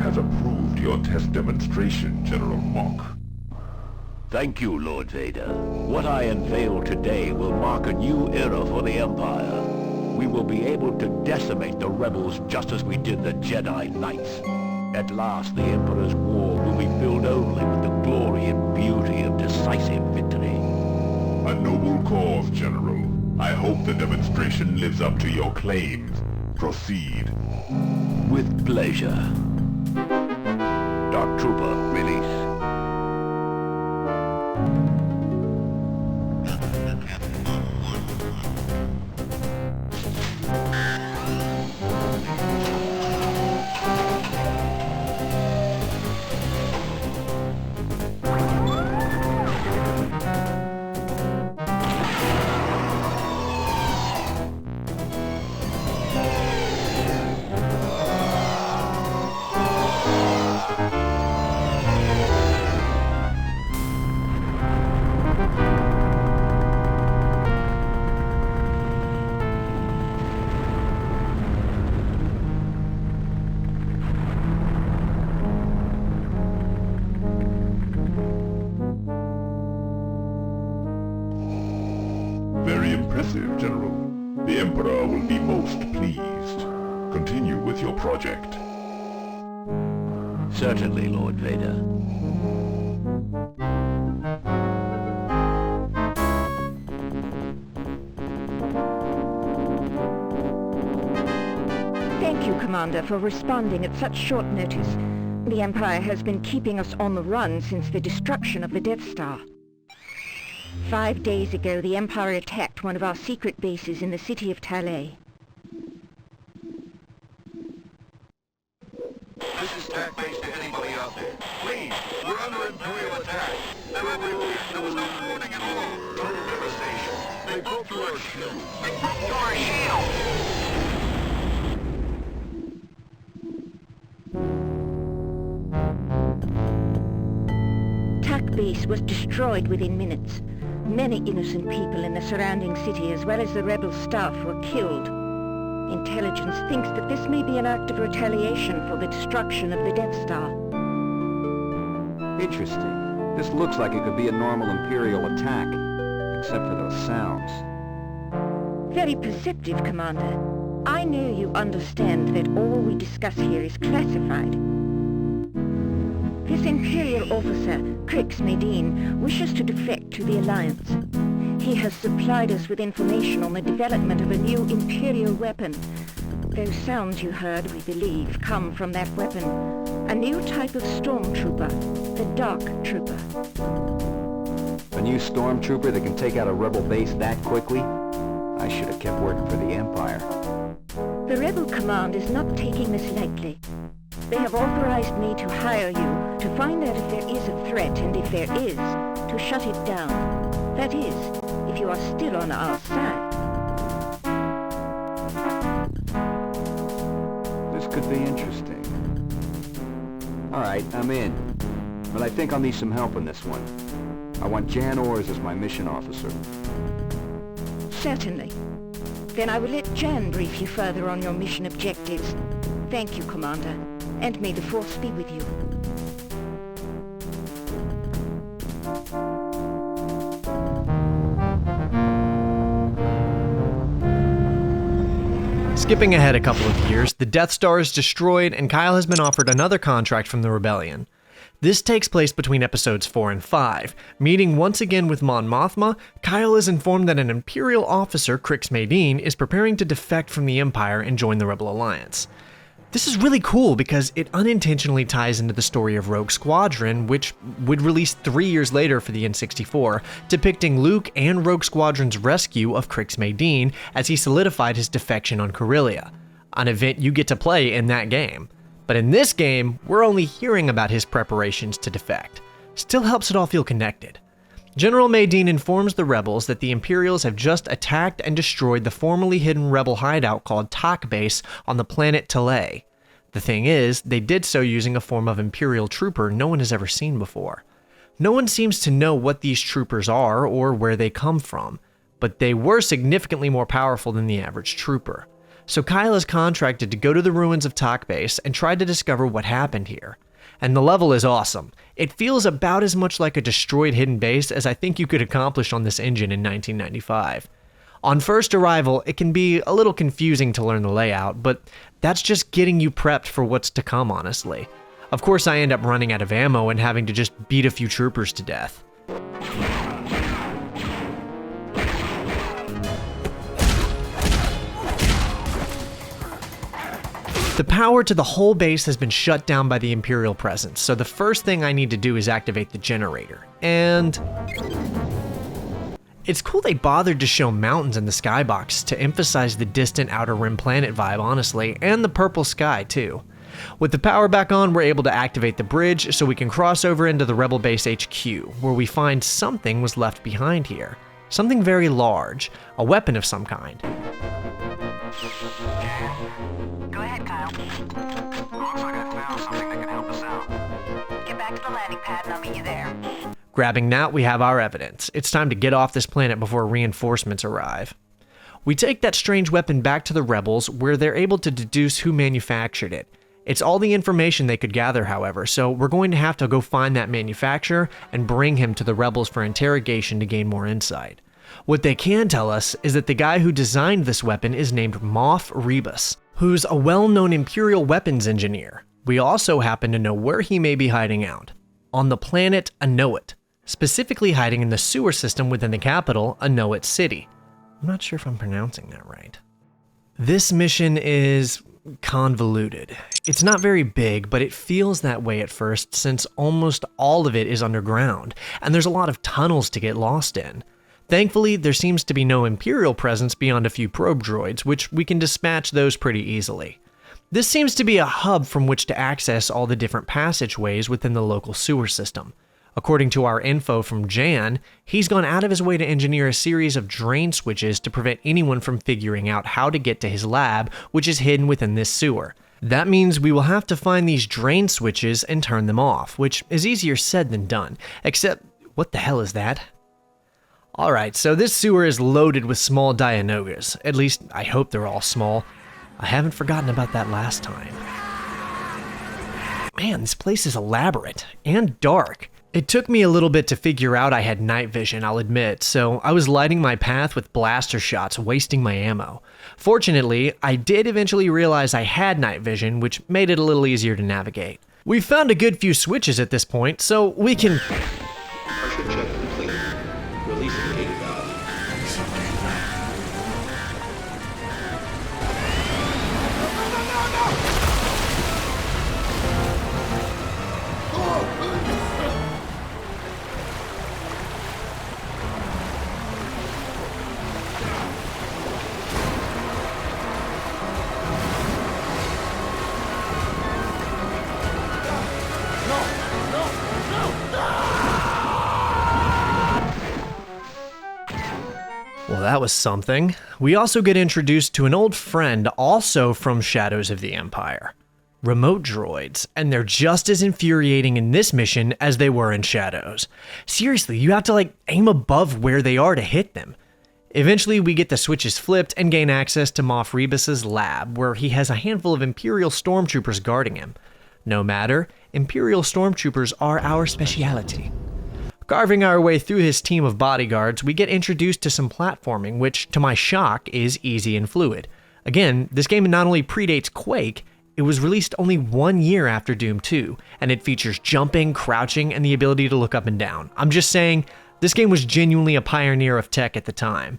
Has approved your test demonstration, General Mock. Thank you, Lord Vader. What I unveil today will mark a new era for the Empire. We will be able to decimate the rebels just as we did the Jedi Knights. At last, the Emperor's war will be filled only with the glory and beauty of decisive victory. A noble cause, General. I hope the demonstration lives up to your claims. Proceed. With pleasure. Dark Trooper, release. Very impressive, General. The Emperor will be most pleased. Continue with your project. Certainly, Lord Vader. Thank you, Commander, for responding at such short notice. The Empire has been keeping us on the run since the destruction of the Death Star. 5 days ago, the Empire attacked one of our secret bases in the city of Talay. This is TAC base to anybody out there. Please, we're under Imperial attack. There was no warning at all. Total devastation. They broke through our shield. They broke through our shield! base was destroyed within minutes. Many innocent people in the surrounding city as well as the rebel staff were killed. Intelligence thinks that this may be an act of retaliation for the destruction of the Death Star. Interesting. This looks like it could be a normal Imperial attack, except for those sounds. Very perceptive, Commander. I know you understand that all we discuss here is classified. This Imperial officer, Crix Medine, wishes to defect to the Alliance. He has supplied us with information on the development of a new Imperial weapon. Those sounds you heard, we believe, come from that weapon. A new type of stormtrooper, the Dark Trooper. A new stormtrooper that can take out a rebel base that quickly? I should have kept working for the Empire. The Rebel Command is not taking this lightly. They have authorized me to hire you to find out if there is a threat, and if there is, to shut it down. That is, if you are still on our side. This could be interesting. Alright, I'm in. But I think I'll need some help on this one. I want Jan Ors as my mission officer. Certainly. Then I will let Jan brief you further on your mission objectives. Thank you, Commander, and may the Force be with you. Skipping ahead a couple of years, the Death Star is destroyed and Kyle has been offered another contract from the Rebellion. This takes place between episodes 4 and 5. Meeting once again with Mon Mothma, Kyle is informed that an Imperial officer, Crix Medine, is preparing to defect from the Empire and join the Rebel Alliance. This is really cool because it unintentionally ties into the story of Rogue Squadron, which would release 3 years later for the N64, depicting Luke and Rogue Squadron's rescue of Crix Medine as he solidified his defection on Corellia, an event you get to play in that game. But in this game, we're only hearing about his preparations to defect. Still helps it all feel connected. General Medine informs the rebels that the Imperials have just attacked and destroyed the formerly hidden rebel hideout called Tak Base on the planet Talay. The thing is, they did so using a form of Imperial trooper no one has ever seen before. No one seems to know what these troopers are or where they come from, but they were significantly more powerful than the average trooper. So Kyle is contracted to go to the ruins of Tak Base and try to discover what happened here. And the level is awesome. It feels about as much like a destroyed hidden base as I think you could accomplish on this engine in 1995. On first arrival, it can be a little confusing to learn the layout, but that's just getting you prepped for what's to come, honestly. Of course, I end up running out of ammo and having to just beat a few troopers to death. The power to the whole base has been shut down by the Imperial presence, so the first thing I need to do is activate the generator. And it's cool they bothered to show mountains in the skybox to emphasize the distant Outer Rim planet vibe, honestly, and the purple sky too. With the power back on, we're able to activate the bridge so we can cross over into the Rebel Base HQ, where we find something was left behind here. Something very large, a weapon of some kind. Go ahead, Kyle. Looks like I found something that can help us out. Get back to the landing pad and I'll meet you there. Grabbing that, we have our evidence. It's time to get off this planet before reinforcements arrive. We take that strange weapon back to the rebels, where they're able to deduce who manufactured it. It's all the information they could gather, however, so we're going to have to go find that manufacturer and bring him to the rebels for interrogation to gain more insight. What they can tell us is that the guy who designed this weapon is named Moff Rebus, who's a well-known Imperial weapons engineer. We also happen to know where he may be hiding out. On the planet Anoat, specifically hiding in the sewer system within the capital, Anoat City. I'm not sure if I'm pronouncing that right. This mission is convoluted. It's not very big, but it feels that way at first since almost all of it is underground, and there's a lot of tunnels to get lost in. Thankfully, there seems to be no Imperial presence beyond a few probe droids, which we can dispatch those pretty easily. This seems to be a hub from which to access all the different passageways within the local sewer system. According to our info from Jan, he's gone out of his way to engineer a series of drain switches to prevent anyone from figuring out how to get to his lab, which is hidden within this sewer. That means we will have to find these drain switches and turn them off, which is easier said than done. Except, what the hell is that? Alright, so this sewer is loaded with small Dianogas. At least, I hope they're all small. I haven't forgotten about that last time. Man, this place is elaborate and dark. It took me a little bit to figure out I had night vision, I'll admit, so I was lighting my path with blaster shots, wasting my ammo. Fortunately, I did eventually realize I had night vision, which made it a little easier to navigate. We've found a good few switches at this point, so we can... Pressure check complete. Releasing gate valve. Well, that was something. We also get introduced to an old friend also from Shadows of the Empire. Remote droids, and they're just as infuriating in this mission as they were in Shadows. Seriously, you have to aim above where they are to hit them. Eventually, we get the switches flipped and gain access to Moff Rebus's lab, where he has a handful of Imperial stormtroopers guarding him. No matter, Imperial stormtroopers are our speciality. Carving our way through his team of bodyguards, we get introduced to some platforming, which, to my shock, is easy and fluid. Again, this game not only predates Quake, it was released only 1 year after Doom 2, and it features jumping, crouching, and the ability to look up and down. I'm just saying, this game was genuinely a pioneer of tech at the time.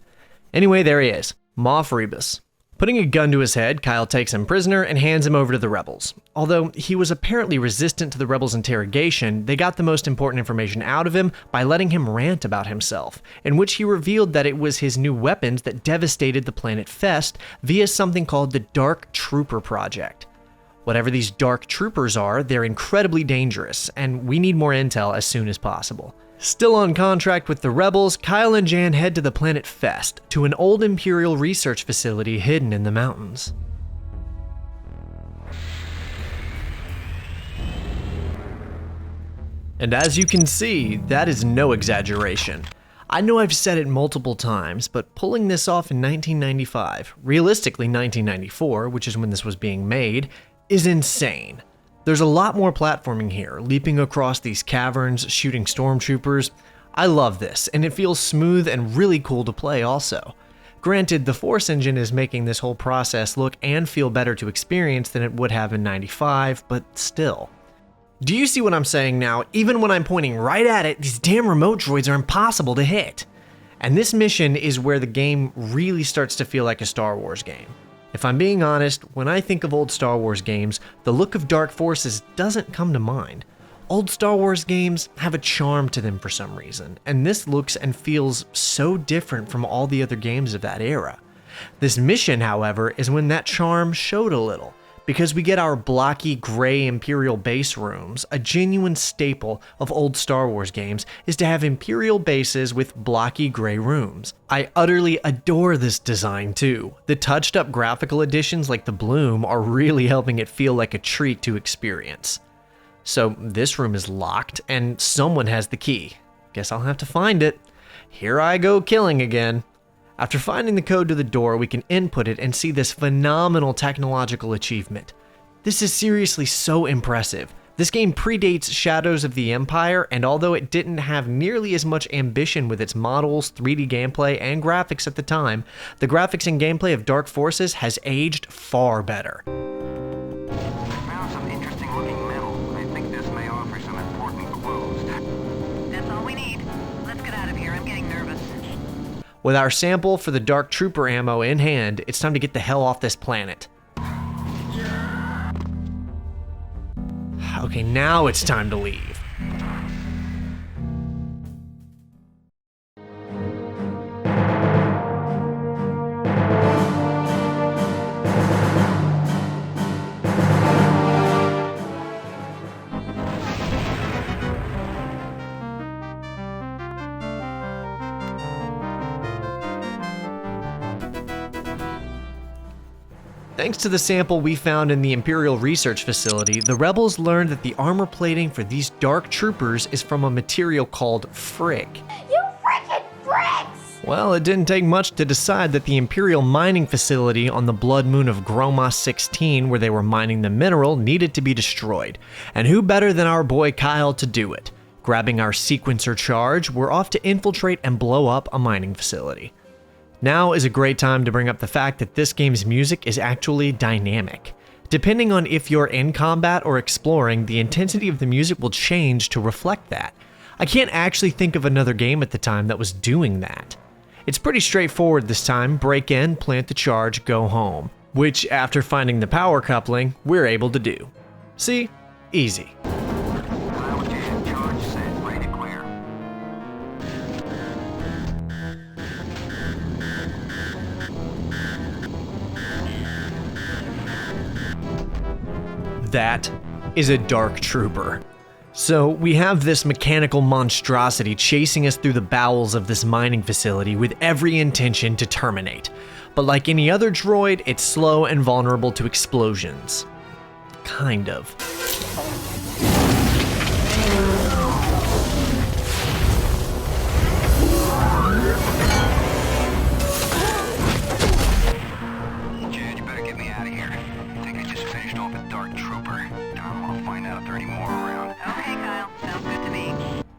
Anyway, there he is, Moff Rebus. Putting a gun to his head, Kyle takes him prisoner and hands him over to the rebels. Although he was apparently resistant to the rebels' interrogation, they got the most important information out of him by letting him rant about himself, in which he revealed that it was his new weapons that devastated the planet Fest via something called the Dark Trooper Project. Whatever these Dark Troopers are, they're incredibly dangerous, and we need more intel as soon as possible. Still on contract with the rebels, Kyle and Jan head to the planet Fest, to an old Imperial research facility hidden in the mountains. And as you can see, that is no exaggeration. I know I've said it multiple times, but pulling this off in 1995, realistically 1994, which is when this was being made, is insane. There's a lot more platforming here, leaping across these caverns, shooting stormtroopers. I love this, and it feels smooth and really cool to play also. Granted, the Force engine is making this whole process look and feel better to experience than it would have in 95, but still. Do you see what I'm saying now? Even when I'm pointing right at it, these damn remote droids are impossible to hit. And this mission is where the game really starts to feel like a Star Wars game. If I'm being honest, when I think of old Star Wars games, the look of dark forces doesn't come to mind. Old Star Wars games have a charm to them for some reason, and this looks and feels so different from all the other games of that era. This mission, however, is when that charm showed a little, because we get our blocky gray Imperial base rooms. A genuine staple of old Star Wars games is to have Imperial bases with blocky gray rooms. I utterly adore this design too. The touched up graphical additions like the bloom are really helping it feel like a treat to experience. So this room is locked and someone has the key. Guess I'll have to find it. Here I go killing again. After finding the code to the door, we can input it and see this phenomenal technological achievement. This is seriously so impressive. This game predates Shadows of the Empire, and although it didn't have nearly as much ambition with its models, 3D gameplay, and graphics at the time, the graphics and gameplay of Dark Forces has aged far better. I found some interesting looking metal. I think this may offer some important clues. That's all we need. Let's get out of here. I'm getting nervous. With our sample for the Dark Trooper ammo in hand, it's time to get the hell off this planet. Okay, now it's time to leave. Thanks to the sample we found in the Imperial Research Facility, the rebels learned that the armor plating for these dark troopers is from a material called frick. You freaking bricks! Well, it didn't take much to decide that the Imperial mining facility on the blood moon of Gromos 16, where they were mining the mineral, needed to be destroyed. And who better than our boy Kyle to do it? Grabbing our sequencer charge, we're off to infiltrate and blow up a mining facility. Now is a great time to bring up the fact that this game's music is actually dynamic. Depending on if you're in combat or exploring, the intensity of the music will change to reflect that. I can't actually think of another game at the time that was doing that. It's pretty straightforward this time: break in, plant the charge, go home. Which, after finding the power coupling, we're able to do. See? Easy. That is a Dark Trooper. So we have this mechanical monstrosity chasing us through the bowels of this mining facility with every intention to terminate. But like any other droid, it's slow and vulnerable to explosions. Kind of.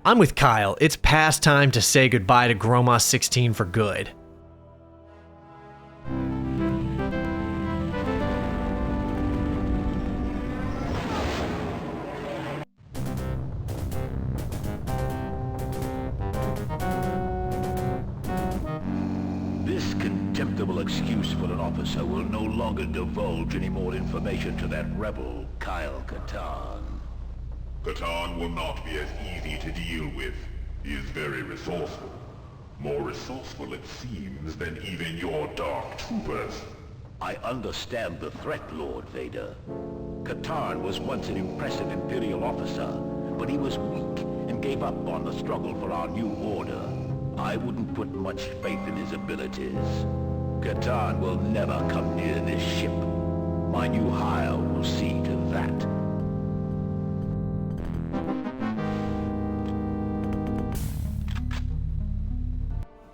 I'm with Kyle. It's past time to say goodbye to Gromos 16 for good. This contemptible excuse for an officer will no longer divulge any more information to that rebel, Kyle Katarn. Katarn will not be as easy to deal with. He is very resourceful. More resourceful, it seems, than even your Dark Troopers. I understand the threat, Lord Vader. Katarn was once an impressive Imperial officer, but he was weak and gave up on the struggle for our new order. I wouldn't put much faith in his abilities. Katarn will never come near this ship. My new hire will see to that.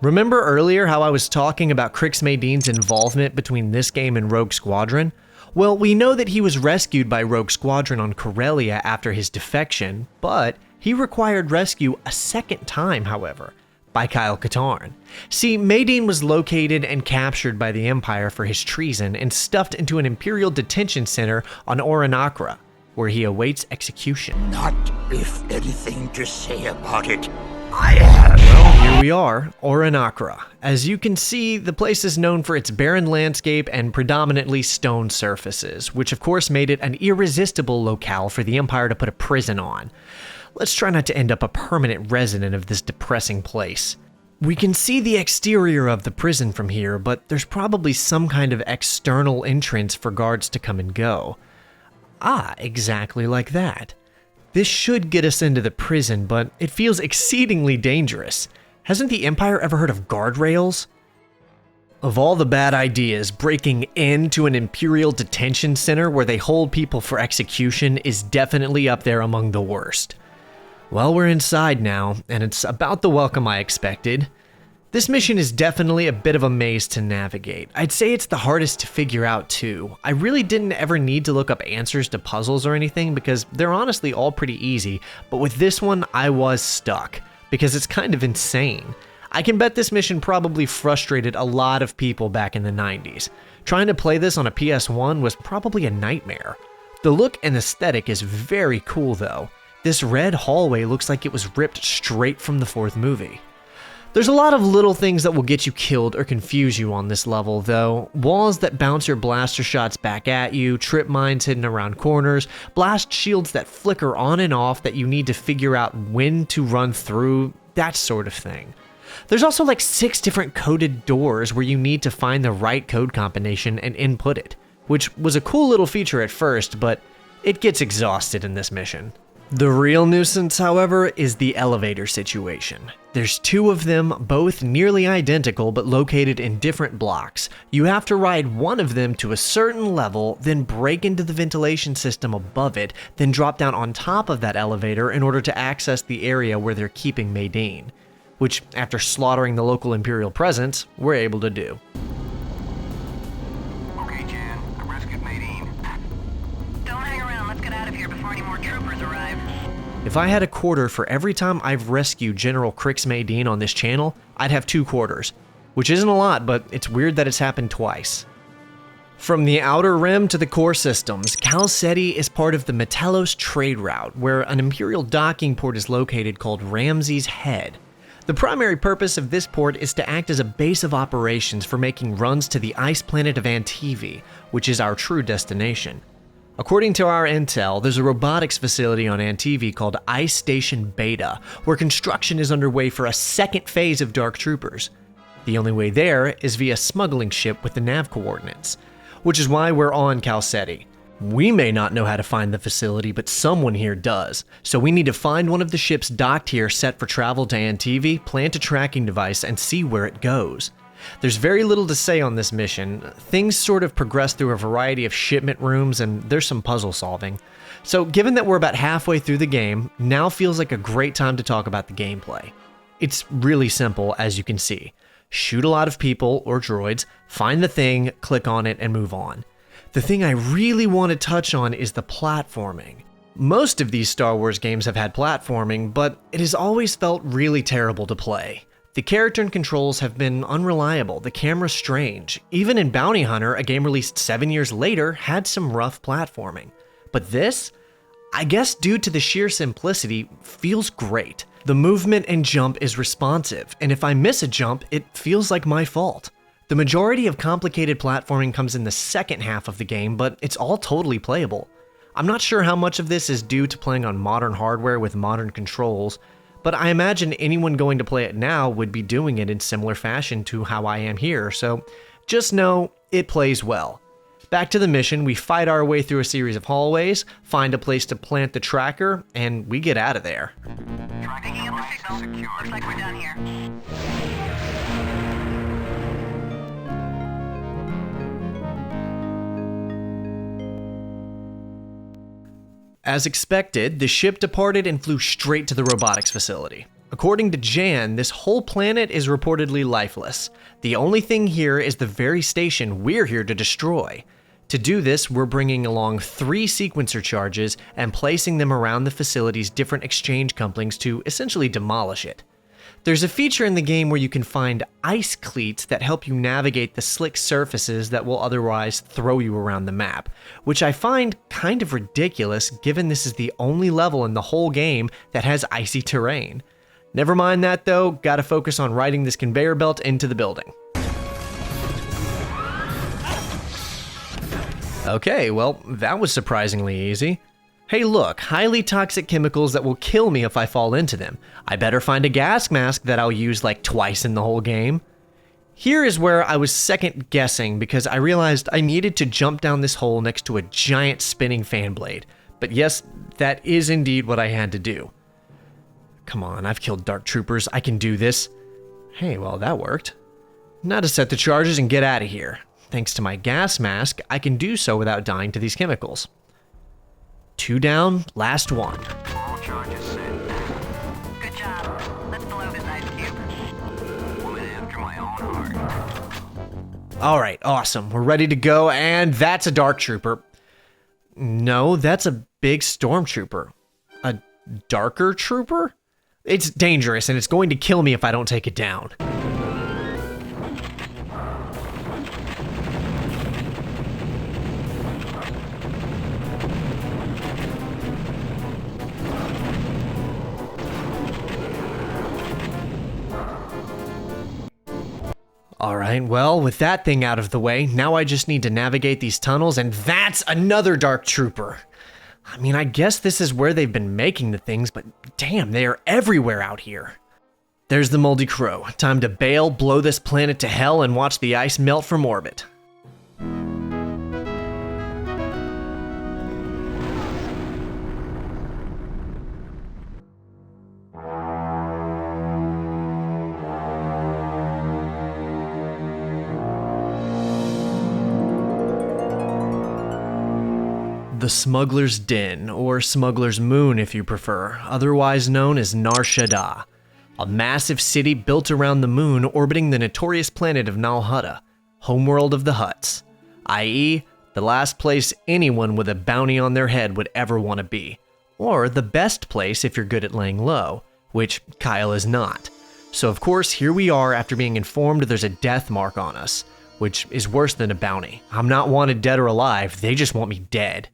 Remember earlier how I was talking about Crix Madine's involvement between this game and Rogue Squadron? Well, we know that he was rescued by Rogue Squadron on Corellia after his defection, but he required rescue a second time, however, by Kyle Katarn. See, Madine was located and captured by the Empire for his treason and stuffed into an Imperial detention center on Oranakra, where he awaits execution. Not if anything to say about it. I have. Well, here we are, Oranakra. As you can see, the place is known for its barren landscape and predominantly stone surfaces, which of course made it an irresistible locale for the Empire to put a prison on. Let's try not to end up a permanent resident of this depressing place. We can see the exterior of the prison from here, but there's probably some kind of external entrance for guards to come and go. Ah, exactly like that. This should get us into the prison, but it feels exceedingly dangerous. Hasn't the Empire ever heard of guardrails? Of all the bad ideas, breaking into an Imperial detention center where they hold people for execution is definitely up there among the worst. Well, we're inside now, and it's about the welcome I expected. This mission is definitely a bit of a maze to navigate. I'd say it's the hardest to figure out too. I really didn't ever need to look up answers to puzzles or anything because they're honestly all pretty easy, but with this one I was stuck because it's kind of insane. I can bet this mission probably frustrated a lot of people back in the 90s. Trying to play this on a PS1 was probably a nightmare. The look and aesthetic is very cool though. This red hallway looks like it was ripped straight from the fourth movie. There's a lot of little things that will get you killed or confuse you on this level though. Walls that bounce your blaster shots back at you, trip mines hidden around corners, blast shields that flicker on and off that you need to figure out when to run through, that sort of thing. There's also like 6 different coded doors where you need to find the right code combination and input it, which was a cool little feature at first, but it gets exhausted in this mission. The real nuisance, however, is the elevator situation. There's 2 of them, both nearly identical but located in different blocks. You have to ride one of them to a certain level, then break into the ventilation system above it, then drop down on top of that elevator in order to access the area where they're keeping Maydeen, which, after slaughtering the local Imperial presence, we're able to do. Okay, Jan, I rescued Maydeen. Don't hang around, let's get out of here before any more troopers arrive. If I had a quarter for every time I've rescued General Crix Maydeen on this channel, I'd have 2 quarters, which isn't a lot, but it's weird that it's happened twice. From the Outer Rim to the core systems, Cal Ceti is part of the Metellos trade route, where an Imperial docking port is located called Ramsey's Head. The primary purpose of this port is to act as a base of operations for making runs to the ice planet of Antivi, which is our true destination. According to our intel, there's a robotics facility on Antivi called Ice Station Beta, where construction is underway for a second phase of Dark Troopers. The only way there is via smuggling ship with the nav coordinates, which is why we're on Cal Ceti. We may not know how to find the facility, but someone here does, so we need to find one of the ships docked here set for travel to Antivi, plant a tracking device, and see where it goes. There's very little to say on this mission. Things sort of progress through a variety of shipment rooms, and there's some puzzle solving. So given that we're about halfway through the game, now feels like a great time to talk about the gameplay. It's really simple, as you can see. Shoot a lot of people, or droids, find the thing, click on it, and move on. The thing I really want to touch on is the platforming. Most of these Star Wars games have had platforming, but it has always felt really terrible to play. The character and controls have been unreliable, the camera's strange. Even in Bounty Hunter, a game released 7 years later, had some rough platforming. But this, I guess due to the sheer simplicity, feels great. The movement and jump is responsive, and if I miss a jump, it feels like my fault. The majority of complicated platforming comes in the second half of the game, but it's all totally playable. I'm not sure how much of this is due to playing on modern hardware with modern controls, but I imagine anyone going to play it now would be doing it in similar fashion to how I am here, so just know it plays well. Back to the mission, we fight our way through a series of hallways, find a place to plant the tracker, and we get out of there. Picking up the signal. Looks like we're done here. As expected, the ship departed and flew straight to the robotics facility. According to Jan, this whole planet is reportedly lifeless. The only thing here is the very station we're here to destroy. To do this, we're bringing along 3 sequencer charges and placing them around the facility's different exchange couplings to essentially demolish it. There's a feature in the game where you can find ice cleats that help you navigate the slick surfaces that will otherwise throw you around the map, which I find kind of ridiculous given this is the only level in the whole game that has icy terrain. Never mind that though, gotta focus on riding this conveyor belt into the building. Okay, well, that was surprisingly easy. Hey look, highly toxic chemicals that will kill me if I fall into them. I better find a gas mask that I'll use like twice in the whole game. Here is where I was second guessing because I realized I needed to jump down this hole next to a giant spinning fan blade. But yes, that is indeed what I had to do. Come on, I've killed Dark Troopers, I can do this. Hey, well that worked. Now to set the charges and get out of here. Thanks to my gas mask, I can do so without dying to these chemicals. 2 down, last one. All charges set. Good job. Let's blow this ice cube. Woman after my own heart. Alright, awesome. We're ready to go, and that's a Dark Trooper. No, that's a big Stormtrooper. A darker trooper? It's dangerous, and it's going to kill me if I don't take it down. Alright, well, with that thing out of the way, now I just need to navigate these tunnels, and that's another Dark Trooper! I mean, I guess this is where they've been making the things, but damn, they are everywhere out here. There's the Moldy Crow. Time to bail, blow this planet to hell, and watch the ice melt from orbit. the Smuggler's Den, or Smuggler's Moon if you prefer, otherwise known as Nar Shaddaa, a massive city built around the moon orbiting the notorious planet of Nal Hutta, homeworld of the Hutts, i.e., the last place anyone with a bounty on their head would ever want to be, or the best place if you're good at laying low, which Kyle is not. So of course, here we are after being informed there's a death mark on us, which is worse than a bounty. I'm not wanted dead or alive, they just want me dead.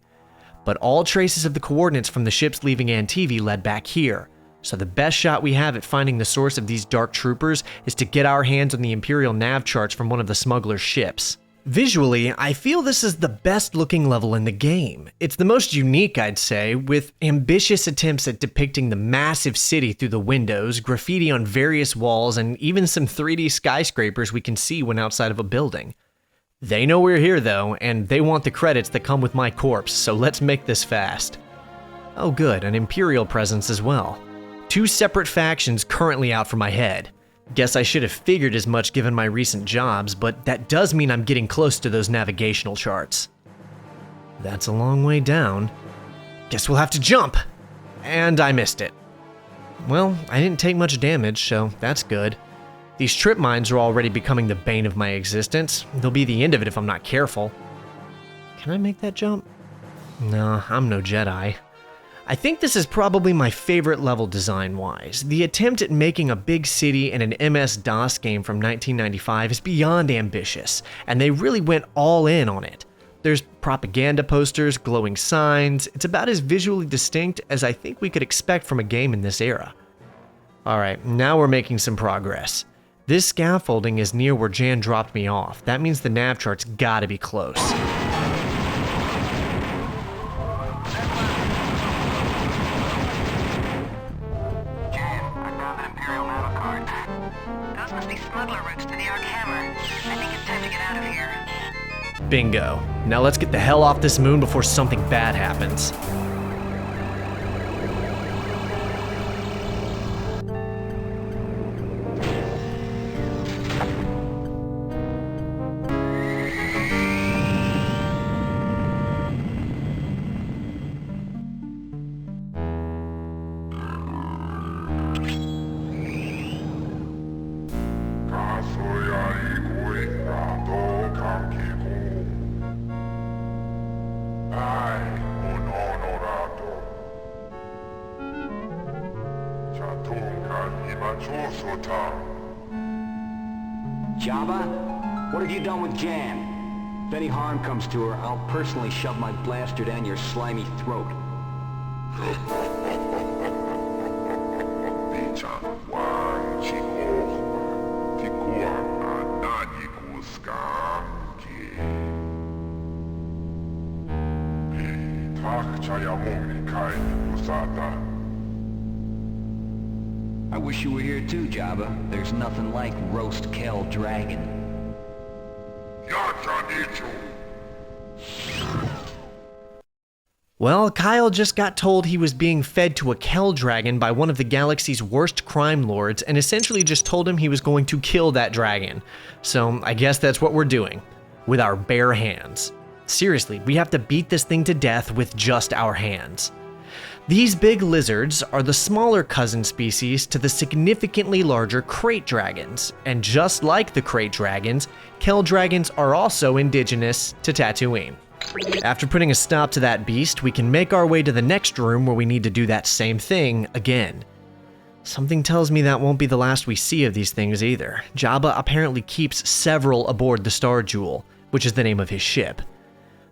But all traces of the coordinates from the ships leaving Antivi led back here, so the best shot we have at finding the source of these dark troopers is to get our hands on the Imperial nav charts from one of the smuggler's ships. Visually, I feel this is the best looking level in the game. It's the most unique, I'd say, with ambitious attempts at depicting the massive city through the windows, graffiti on various walls, and even some 3D skyscrapers we can see when outside of a building. They know we're here though, and they want the credits that come with my corpse, so let's make this fast. Oh good, an Imperial presence as well. 2 separate factions currently out for my head. Guess I should have figured as much given my recent jobs, but that does mean I'm getting close to those navigational charts. That's a long way down. Guess we'll have to jump! And I missed it. Well, I didn't take much damage, so that's good. These trip mines are already becoming the bane of my existence. They'll be the end of it if I'm not careful. Can I make that jump? No, I'm no Jedi. I think this is probably my favorite level design-wise. The attempt at making a big city in an MS-DOS game from 1995 is beyond ambitious, and they really went all in on it. There's propaganda posters, glowing signs. It's about as visually distinct as I think we could expect from a game in this era. Alright, now we're making some progress. This scaffolding is near where Jan dropped me off. That means the nav chart's gotta be close. Bingo. Now let's get the hell off this moon before something bad happens. Jabba, what have you done with Jan? If any harm comes to her, I'll personally shove my blaster down your slimy throat. I wish you were here too, Jabba. There's nothing like roast Kel Dragon. Well, Kyle just got told he was being fed to a Kel Dragon by one of the galaxy's worst crime lords and essentially just told him he was going to kill that dragon. So I guess that's what we're doing, with our bare hands. Seriously, we have to beat this thing to death with just our hands. These big lizards are the smaller cousin species to the significantly larger crate dragons, and just like the crate dragons, Kel dragons are also indigenous to Tatooine. After putting a stop to that beast, we can make our way to the next room where we need to do that same thing again. Something tells me that won't be the last we see of these things either. Jabba apparently keeps several aboard the Star Jewel, which is the name of his ship.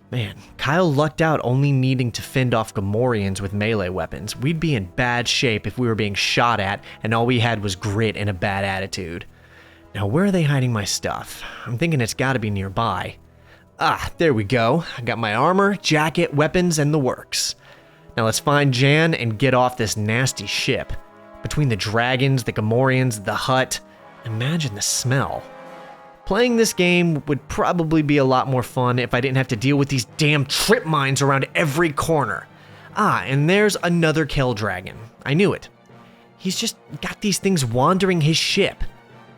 Man, Kyle lucked out only needing to fend off Gamorreans with melee weapons. We'd be in bad shape if we were being shot at and all we had was grit and a bad attitude. Now where are they hiding my stuff? I'm thinking it's gotta be nearby. Ah, there we go. I got my armor, jacket, weapons, and the works. Now let's find Jan and get off this nasty ship. Between the dragons, the Gamorreans, the Hutt, imagine the smell. Playing this game would probably be a lot more fun if I didn't have to deal with these damn trip mines around every corner. Ah, and there's another Kel Dragon. I knew it. He's just got these things wandering his ship.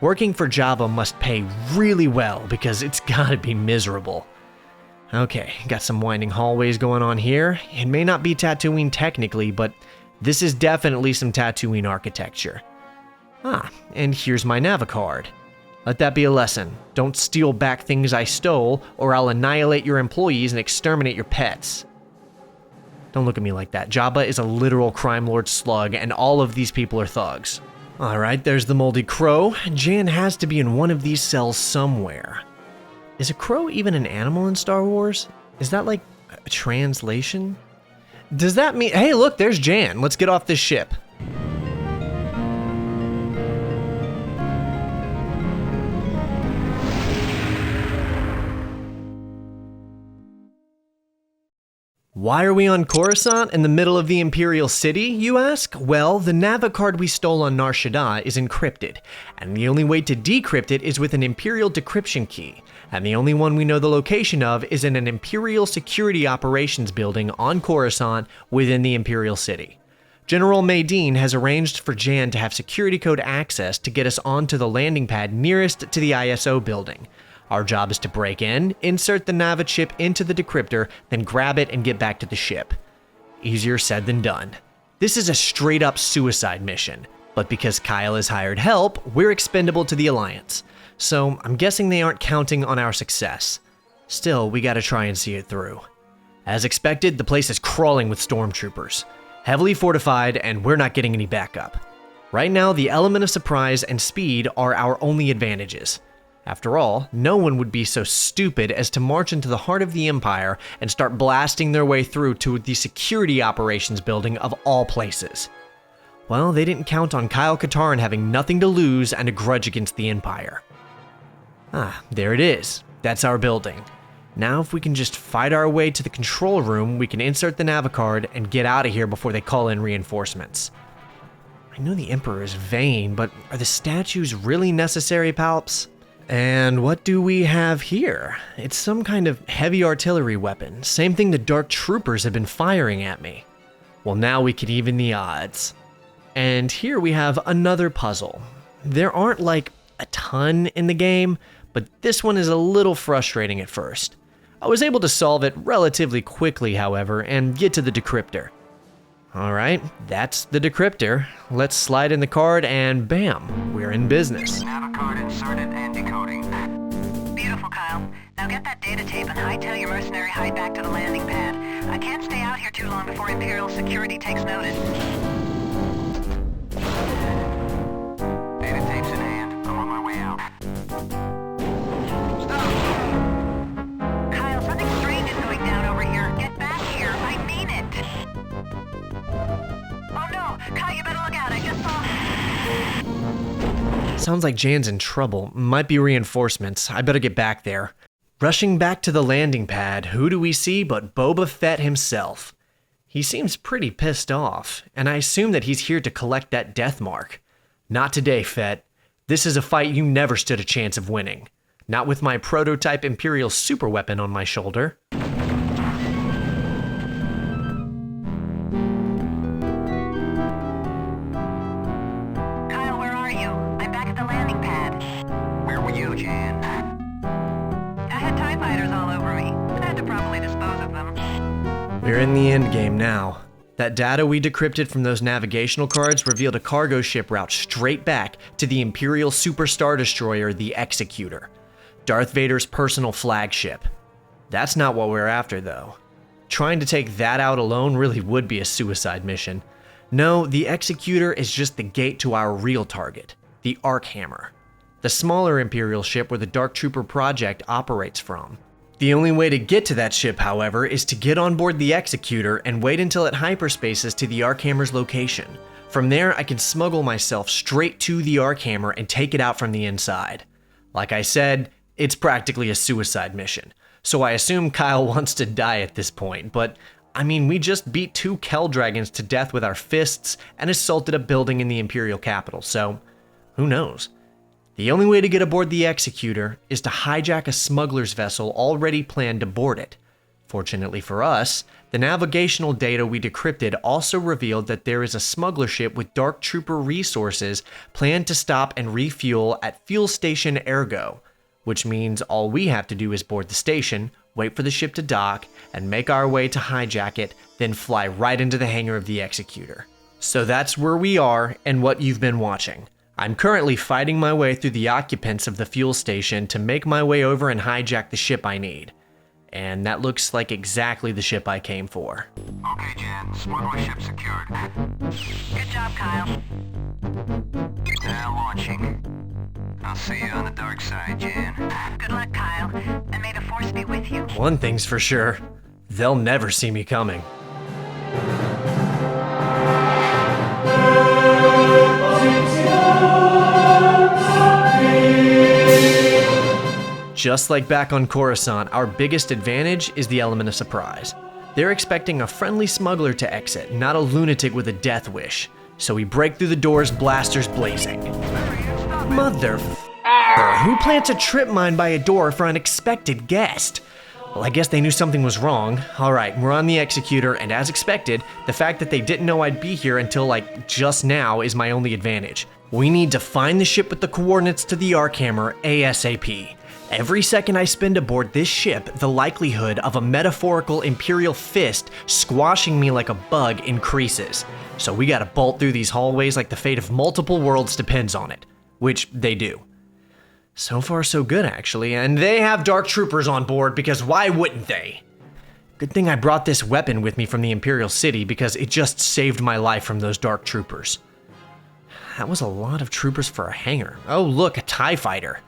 Working for Jabba must pay really well because it's gotta be miserable. Okay, got some winding hallways going on here. It may not be Tatooine technically, but this is definitely some Tatooine architecture. Ah, and here's my Navicard. Let that be a lesson. Don't steal back things I stole, or I'll annihilate your employees and exterminate your pets. Don't look at me like that. Jabba is a literal crime lord slug, and all of these people are thugs. Alright, there's the moldy crow. Jan has to be in one of these cells somewhere. Is a crow even an animal in Star Wars? Is that like a translation? Does that mean... Hey, look, there's Jan. Let's get off this ship. Why are we on Coruscant in the middle of the Imperial City, you ask? Well, the Navicard we stole on Nar Shaddaa is encrypted, and the only way to decrypt it is with an Imperial decryption key, and the only one we know the location of is in an Imperial Security Operations building on Coruscant within the Imperial City. General Maydean has arranged for Jan to have security code access to get us onto the landing pad nearest to the ISO building. Our job is to break in, insert the Nava chip into the decryptor, then grab it and get back to the ship. Easier said than done. This is a straight-up suicide mission, but because Kyle has hired help, we're expendable to the Alliance. So I'm guessing they aren't counting on our success. Still, we gotta try and see it through. As expected, the place is crawling with stormtroopers. Heavily fortified, and we're not getting any backup. Right now, the element of surprise and speed are our only advantages. After all, no one would be so stupid as to march into the heart of the Empire and start blasting their way through to the Security Operations building of all places. Well, they didn't count on Kyle Katarn having nothing to lose and a grudge against the Empire. Ah, there it is. That's our building. Now if we can just fight our way to the control room, we can insert the Navicard and get out of here before they call in reinforcements. I know the Emperor is vain, but are the statues really necessary, Palps? And what do we have here? It's some kind of heavy artillery weapon, same thing the Dark Troopers have been firing at me. Well, now we can even the odds. And here we have another puzzle. There aren't like a ton in the game, but this one is a little frustrating at first. I was able to solve it relatively quickly, however, and get to the decryptor. Alright, that's the decryptor. Let's slide in the card and bam, we're in business. Navicard inserted and decoding. Beautiful, Kyle. Now get that data tape and hightail your mercenary hide back to the landing pad. I can't stay out here too long before Imperial security takes notice. Data tapes in hand. I'm on my way out. Stop! Kyle, something strange is going down over here. Get back here. I mean it. Oh no! Kyle, you better look out. I just saw... Sounds like Jan's in trouble. Might be reinforcements. I better get back there. Rushing back to the landing pad, who do we see but Boba Fett himself? He seems pretty pissed off, and I assume that he's here to collect that death mark. Not today, Fett. This is a fight you never stood a chance of winning. Not with my prototype Imperial superweapon on my shoulder. We're in the endgame now. That data we decrypted from those navigational cards revealed a cargo ship route straight back to the Imperial Super Star Destroyer, the Executor. Darth Vader's personal flagship. That's not what we're after, though. Trying to take that out alone really would be a suicide mission. No, the Executor is just the gate to our real target, the Arkhammer. The smaller Imperial ship where the Dark Trooper project operates from. The only way to get to that ship, however, is to get on board the Executor and wait until it hyperspaces to the Arkhammer's location. From there, I can smuggle myself straight to the Arkhammer and take it out from the inside. Like I said, it's practically a suicide mission, so I assume Kyle wants to die at this point, but I mean, we just beat 2 Kell Dragons to death with our fists and assaulted a building in the Imperial capital, so who knows? The only way to get aboard the Executor is to hijack a smuggler's vessel already planned to board it. Fortunately for us, the navigational data we decrypted also revealed that there is a smuggler ship with Dark Trooper resources planned to stop and refuel at Fuel Station Ergo, which means all we have to do is board the station, wait for the ship to dock, and make our way to hijack it, then fly right into the hangar of the Executor. So that's where we are and what you've been watching. I'm currently fighting my way through the occupants of the fuel station to make my way over and hijack the ship I need. And that looks like exactly the ship I came for. Okay, Jan. Smuggler ship secured. Good job, Kyle. Now launching. I'll see you on the dark side, Jan. Good luck, Kyle. And may the Force be with you. One thing's for sure. They'll never see me coming. Just like back on Coruscant, our biggest advantage is the element of surprise. They're expecting a friendly smuggler to exit, not a lunatic with a death wish. So we break through the doors, blasters blazing. Mother who plants a trip mine by a door for an expected guest? Well, I guess they knew something was wrong. Alright, we're on the Executor, and as expected, the fact that they didn't know I'd be here until like just now is my only advantage. We need to find the ship with the coordinates to the Arc Hammer ASAP. Every second I spend aboard this ship, the likelihood of a metaphorical Imperial fist squashing me like a bug increases. So we gotta bolt through these hallways like the fate of multiple worlds depends on it. Which they do. So far so good actually, and they have Dark Troopers on board because why wouldn't they? Good thing I brought this weapon with me from the Imperial City because it just saved my life from those Dark Troopers. That was a lot of troopers for a hangar. Oh look, a TIE fighter.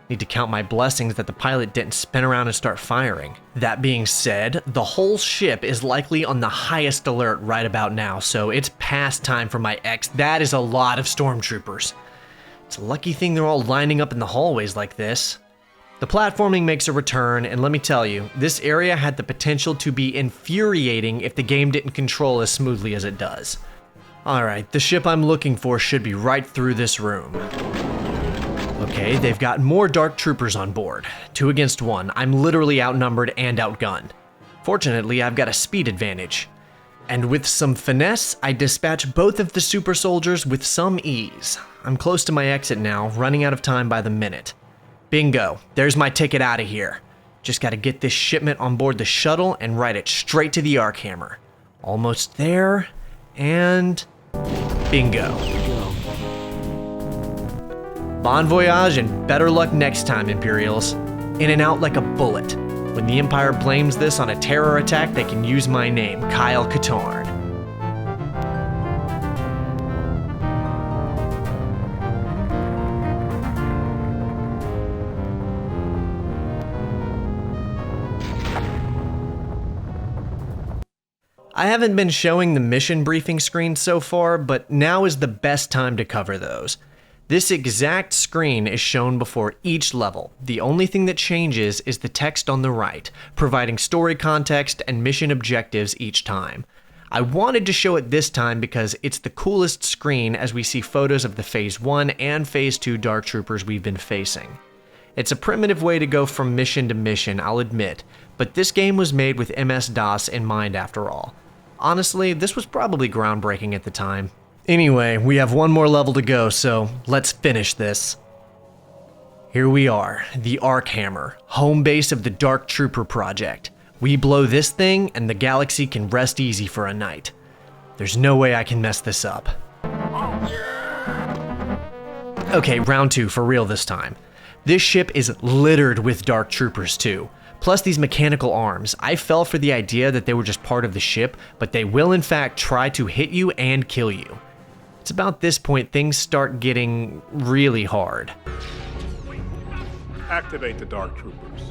Need to count my blessings that the pilot didn't spin around and start firing. That being said, the whole ship is likely on the highest alert right about now, so it's past time for my X. That is a lot of stormtroopers. It's a lucky thing they're all lining up in the hallways like this. The platforming makes a return, and let me tell you, this area had the potential to be infuriating if the game didn't control as smoothly as it does. Alright, the ship I'm looking for should be right through this room. Okay, they've got more Dark Troopers on board. 2 against 1. I'm literally outnumbered and outgunned. Fortunately, I've got a speed advantage. And with some finesse, I dispatch both of the super soldiers with some ease. I'm close to my exit now, running out of time by the minute. Bingo, there's my ticket out of here. Just gotta get this shipment on board the shuttle and ride it straight to the Arc Hammer. Almost there, and bingo. Bon voyage and better luck next time, Imperials. In and out like a bullet. When the Empire blames this on a terror attack, they can use my name, Kyle Katarn. I haven't been showing the mission briefing screen so far, but now is the best time to cover those. This exact screen is shown before each level. The only thing that changes is the text on the right, providing story context and mission objectives each time. I wanted to show it this time because it's the coolest screen as we see photos of the Phase 1 and Phase 2 Dark Troopers we've been facing. It's a primitive way to go from mission to mission, I'll admit, but this game was made with MS-DOS in mind after all. Honestly, this was probably groundbreaking at the time. Anyway, we have one more level to go, so let's finish this. Here we are, the Arc Hammer, home base of the Dark Trooper project. We blow this thing, and the galaxy can rest easy for a night. There's no way I can mess this up. Okay, round 2, for real this time. This ship is littered with Dark Troopers too. Plus these mechanical arms. I fell for the idea that they were just part of the ship, but they will in fact try to hit you and kill you. It's about this point things start getting really hard. Activate the Dark Troopers.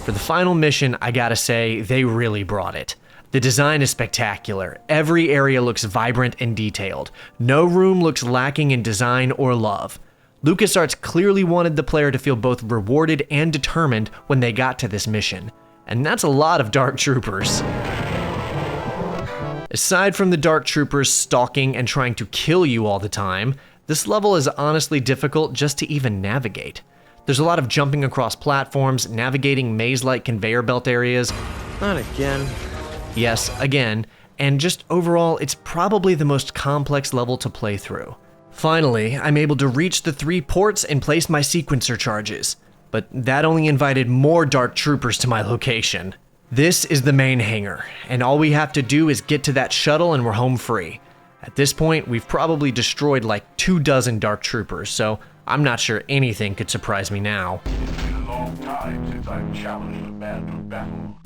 For the final mission, I gotta say, they really brought it. The design is spectacular. Every area looks vibrant and detailed. No room looks lacking in design or love. LucasArts clearly wanted the player to feel both rewarded and determined when they got to this mission. And that's a lot of Dark Troopers. Aside from the Dark Troopers stalking and trying to kill you all the time, this level is honestly difficult just to even navigate. There's a lot of jumping across platforms, navigating maze-like conveyor belt areas. Not again. Yes, again. And just overall, it's probably the most complex level to play through. Finally, I'm able to reach the 3 ports and place my sequencer charges, but that only invited more Dark Troopers to my location. This is the main hangar, and all we have to do is get to that shuttle and we're home free. At this point, we've probably destroyed like 24 Dark Troopers, so I'm not sure anything could surprise me now. It's been a long time since I've challenged a man to battle.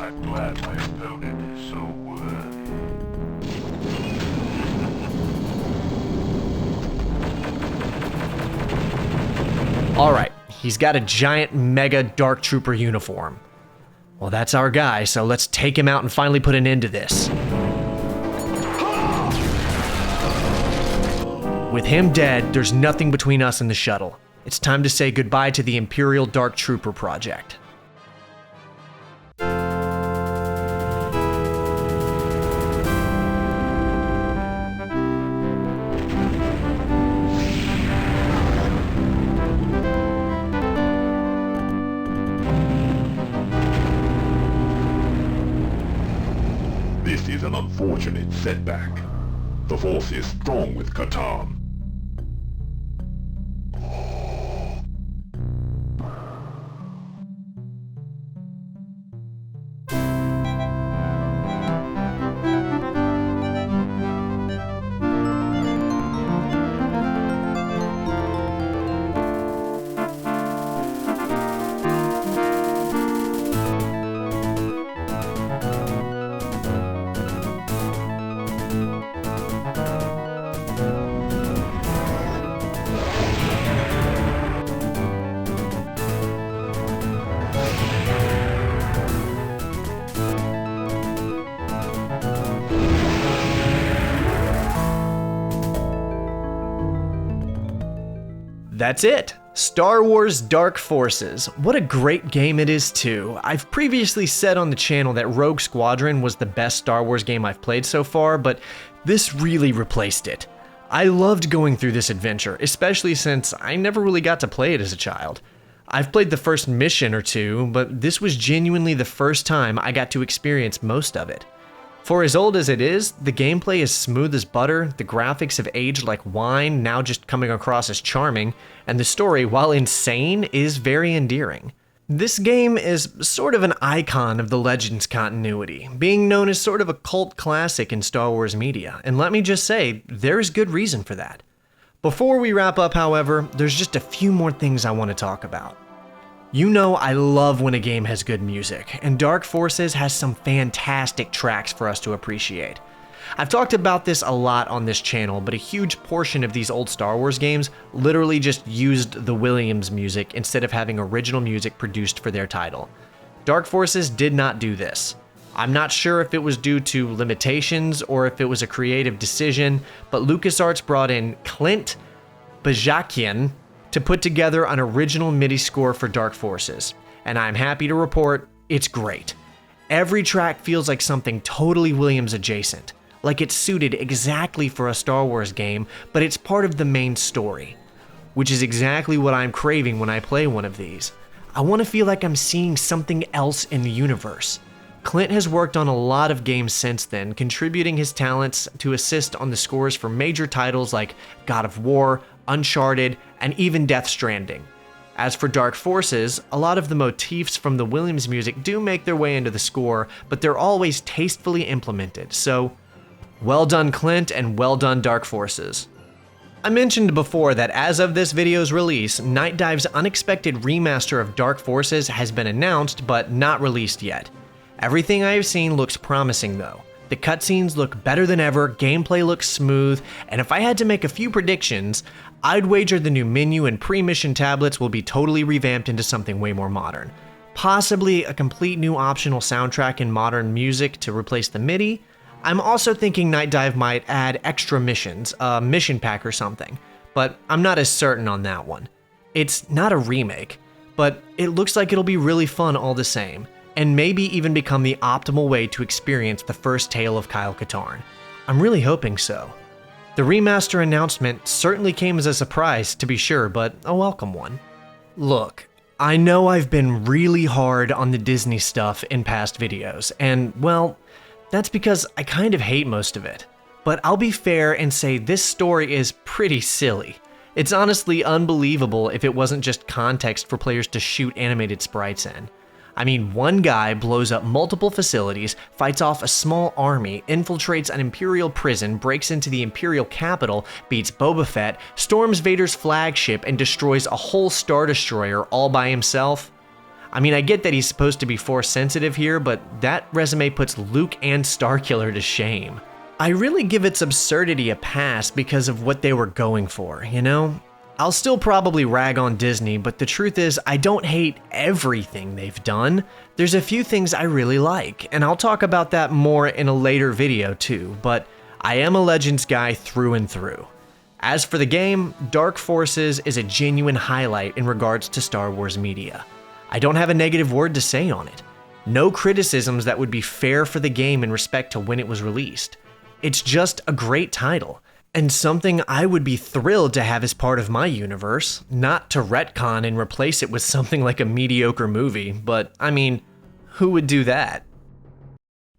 I'm glad my opponent is so worthy. Alright, he's got a giant mega Dark Trooper uniform. Well, that's our guy, so let's take him out and finally put an end to this. With him dead, there's nothing between us and the shuttle. It's time to say goodbye to the Imperial Dark Trooper project. This is an unfortunate setback. The Force is strong with Katarn. That's it! Star Wars Dark Forces. What a great game it is too. I've previously said on the channel that Rogue Squadron was the best Star Wars game I've played so far, but this really replaced it. I loved going through this adventure, especially since I never really got to play it as a child. I've played the first mission or two, but this was genuinely the first time I got to experience most of it. For as old as it is, the gameplay is smooth as butter, the graphics have aged like wine, now just coming across as charming, and the story, while insane, is very endearing. This game is sort of an icon of the Legends continuity, being known as sort of a cult classic in Star Wars media, and let me just say, there's good reason for that. Before we wrap up, however, there's just a few more things I want to talk about. You know I love when a game has good music, and Dark Forces has some fantastic tracks for us to appreciate. I've talked about this a lot on this channel, but a huge portion of these old Star Wars games literally just used the Williams music instead of having original music produced for their title. Dark Forces did not do this. I'm not sure if it was due to limitations or if it was a creative decision, but LucasArts brought in Clint Bajakian to put together an original MIDI score for Dark Forces, and I'm happy to report it's great. Every track feels like something totally Williams adjacent, like it's suited exactly for a Star Wars game, but it's part of the main story, which is exactly what I'm craving when I play one of these. I want to feel like I'm seeing something else in the universe. Clint has worked on a lot of games since then, contributing his talents to assist on the scores for major titles like God of War, Uncharted, and even Death Stranding. As for Dark Forces, a lot of the motifs from the Williams music do make their way into the score, but they're always tastefully implemented, so well done Clint and well done Dark Forces. I mentioned before that as of this video's release, Night Dive's unexpected remaster of Dark Forces has been announced but not released yet. Everything I have seen looks promising though. The cutscenes look better than ever, gameplay looks smooth, and if I had to make a few predictions, I'd wager the new menu and pre-mission tablets will be totally revamped into something way more modern. Possibly a complete new optional soundtrack and modern music to replace the MIDI. I'm also thinking Night Dive might add extra missions, a mission pack or something, but I'm not as certain on that one. It's not a remake, but it looks like it'll be really fun all the same, and maybe even become the optimal way to experience the first tale of Kyle Katarn. I'm really hoping so. The remaster announcement certainly came as a surprise, to be sure, but a welcome one. Look, I know I've been really hard on the Disney stuff in past videos, and well, that's because I kind of hate most of it. But I'll be fair and say this story is pretty silly. It's honestly unbelievable if it wasn't just context for players to shoot animated sprites in. I mean, one guy blows up multiple facilities, fights off a small army, infiltrates an Imperial prison, breaks into the Imperial capital, beats Boba Fett, storms Vader's flagship, and destroys a whole Star Destroyer all by himself. I mean, I get that he's supposed to be Force sensitive here, but that resume puts Luke and Starkiller to shame. I really give its absurdity a pass because of what they were going for, you know? I'll still probably rag on Disney, but the truth is I don't hate everything they've done. There's a few things I really like, and I'll talk about that more in a later video too, but I am a Legends guy through and through. As for the game, Dark Forces is a genuine highlight in regards to Star Wars media. I don't have a negative word to say on it. No criticisms that would be fair for the game in respect to when it was released. It's just a great title. And something I would be thrilled to have as part of my universe, not to retcon and replace it with something like a mediocre movie, but I mean, who would do that?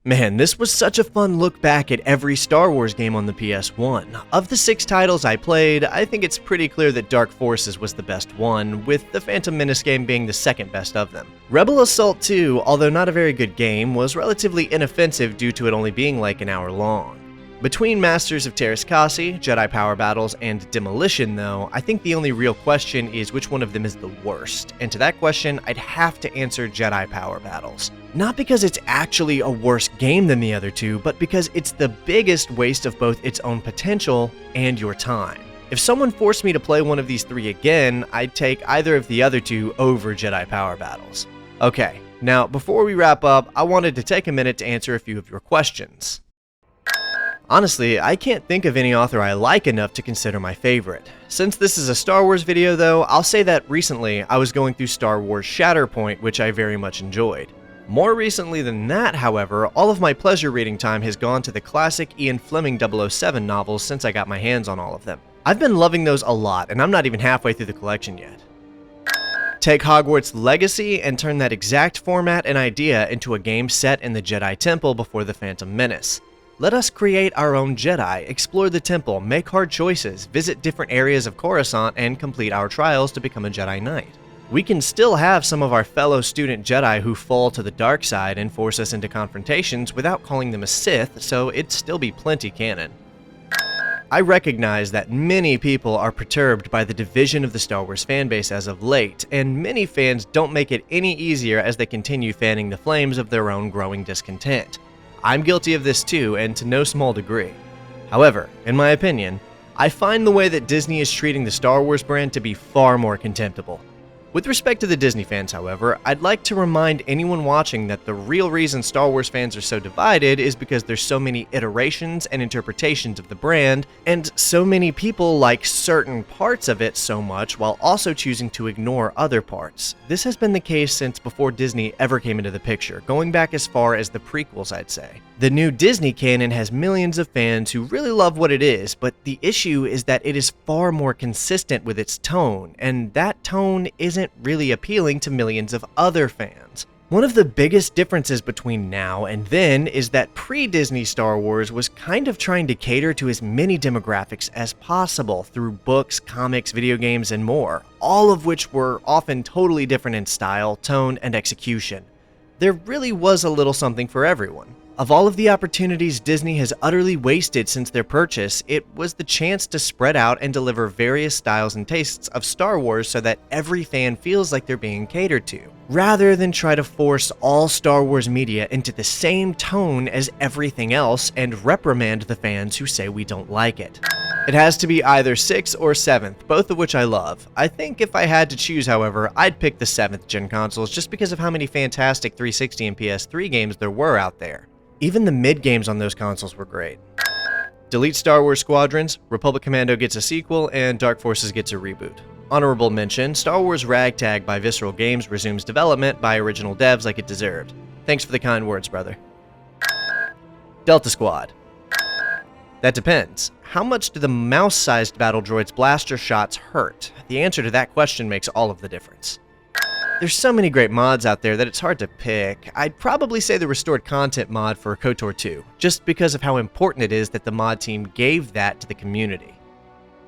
Man, this was such a fun look back at every Star Wars game on the PS1. Of the 6 titles I played, I think it's pretty clear that Dark Forces was the best one, with the Phantom Menace game being the second best of them. Rebel Assault 2, although not a very good game, was relatively inoffensive due to it only being like an hour long. Between Masters of Teras Kasi, Jedi Power Battles, and Demolition though, I think the only real question is which one of them is the worst, and to that question, I'd have to answer Jedi Power Battles. Not because it's actually a worse game than the other two, but because it's the biggest waste of both its own potential and your time. If someone forced me to play one of these 3 again, I'd take either of the other 2 over Jedi Power Battles. Okay, now before we wrap up, I wanted to take a minute to answer a few of your questions. Honestly, I can't think of any author I like enough to consider my favorite. Since this is a Star Wars video though, I'll say that recently I was going through Star Wars Shatterpoint, which I very much enjoyed. More recently than that, however, all of my pleasure reading time has gone to the classic Ian Fleming 007 novels since I got my hands on all of them. I've been loving those a lot, and I'm not even halfway through the collection yet. Take Hogwarts Legacy and turn that exact format and idea into a game set in the Jedi Temple before the Phantom Menace. Let us create our own Jedi, explore the temple, make hard choices, visit different areas of Coruscant, and complete our trials to become a Jedi Knight. We can still have some of our fellow student Jedi who fall to the dark side and force us into confrontations without calling them a Sith, so it'd still be plenty canon. I recognize that many people are perturbed by the division of the Star Wars fanbase as of late, and many fans don't make it any easier as they continue fanning the flames of their own growing discontent. I'm guilty of this too, and to no small degree. However, in my opinion, I find the way that Disney is treating the Star Wars brand to be far more contemptible. With respect to the Disney fans, however, I'd like to remind anyone watching that the real reason Star Wars fans are so divided is because there's so many iterations and interpretations of the brand, and so many people like certain parts of it so much while also choosing to ignore other parts. This has been the case since before Disney ever came into the picture, going back as far as the prequels, I'd say. The new Disney canon has millions of fans who really love what it is, but the issue is that it is far more consistent with its tone, and that tone isn't really appealing to millions of other fans. One of the biggest differences between now and then is that pre-Disney Star Wars was kind of trying to cater to as many demographics as possible through books, comics, video games, and more, all of which were often totally different in style, tone, and execution. There really was a little something for everyone. Of all of the opportunities Disney has utterly wasted since their purchase, it was the chance to spread out and deliver various styles and tastes of Star Wars so that every fan feels like they're being catered to, rather than try to force all Star Wars media into the same tone as everything else and reprimand the fans who say we don't like it. It has to be either 6th or 7th, both of which I love. I think if I had to choose, however, I'd pick the 7th gen consoles just because of how many fantastic 360 and PS3 games there were out there. Even the mid-games on those consoles were great. Delete Star Wars Squadrons, Republic Commando gets a sequel, and Dark Forces gets a reboot. Honorable mention, Star Wars Ragtag by Visceral Games resumes development by original devs like it deserved. Thanks for the kind words, brother. Delta Squad. That depends. How much do the mouse-sized battle droids' blaster shots hurt? The answer to that question makes all of the difference. There's so many great mods out there that it's hard to pick. I'd probably say the restored content mod for KOTOR 2, just because of how important it is that the mod team gave that to the community.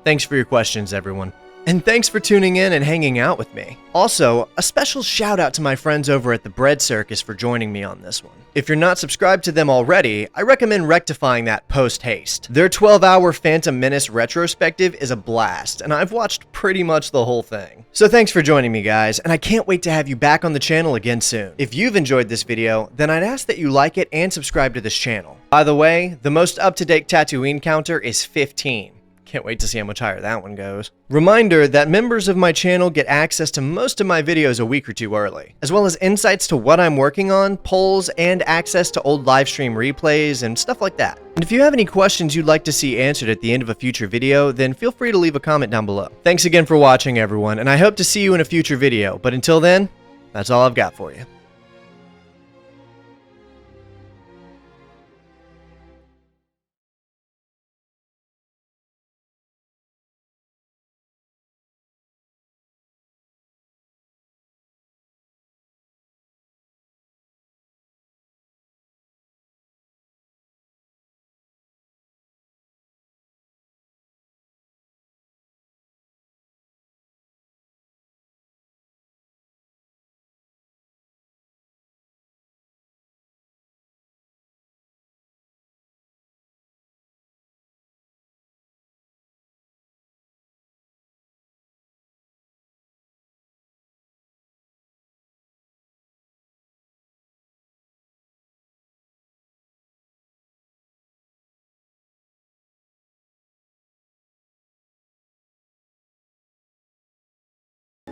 Thanks for your questions, everyone. And thanks for tuning in and hanging out with me. Also, a special shout out to my friends over at the Bread Circus for joining me on this one. If you're not subscribed to them already, I recommend rectifying that post-haste. Their 12-hour Phantom Menace retrospective is a blast, and I've watched pretty much the whole thing. So thanks for joining me, guys, and I can't wait to have you back on the channel again soon. If you've enjoyed this video, then I'd ask that you like it and subscribe to this channel. By the way, the most up-to-date Tatooine counter is 15. Can't wait to see how much higher that one goes. Reminder that members of my channel get access to most of my videos a week or two early, as well as insights to what I'm working on, polls, and access to old livestream replays and stuff like that. And if you have any questions you'd like to see answered at the end of a future video, then feel free to leave a comment down below. Thanks again for watching, everyone, and I hope to see you in a future video, but until then, that's all I've got for you.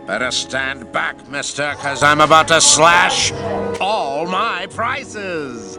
Better stand back, mister, 'cause I'm about to slash all my prices.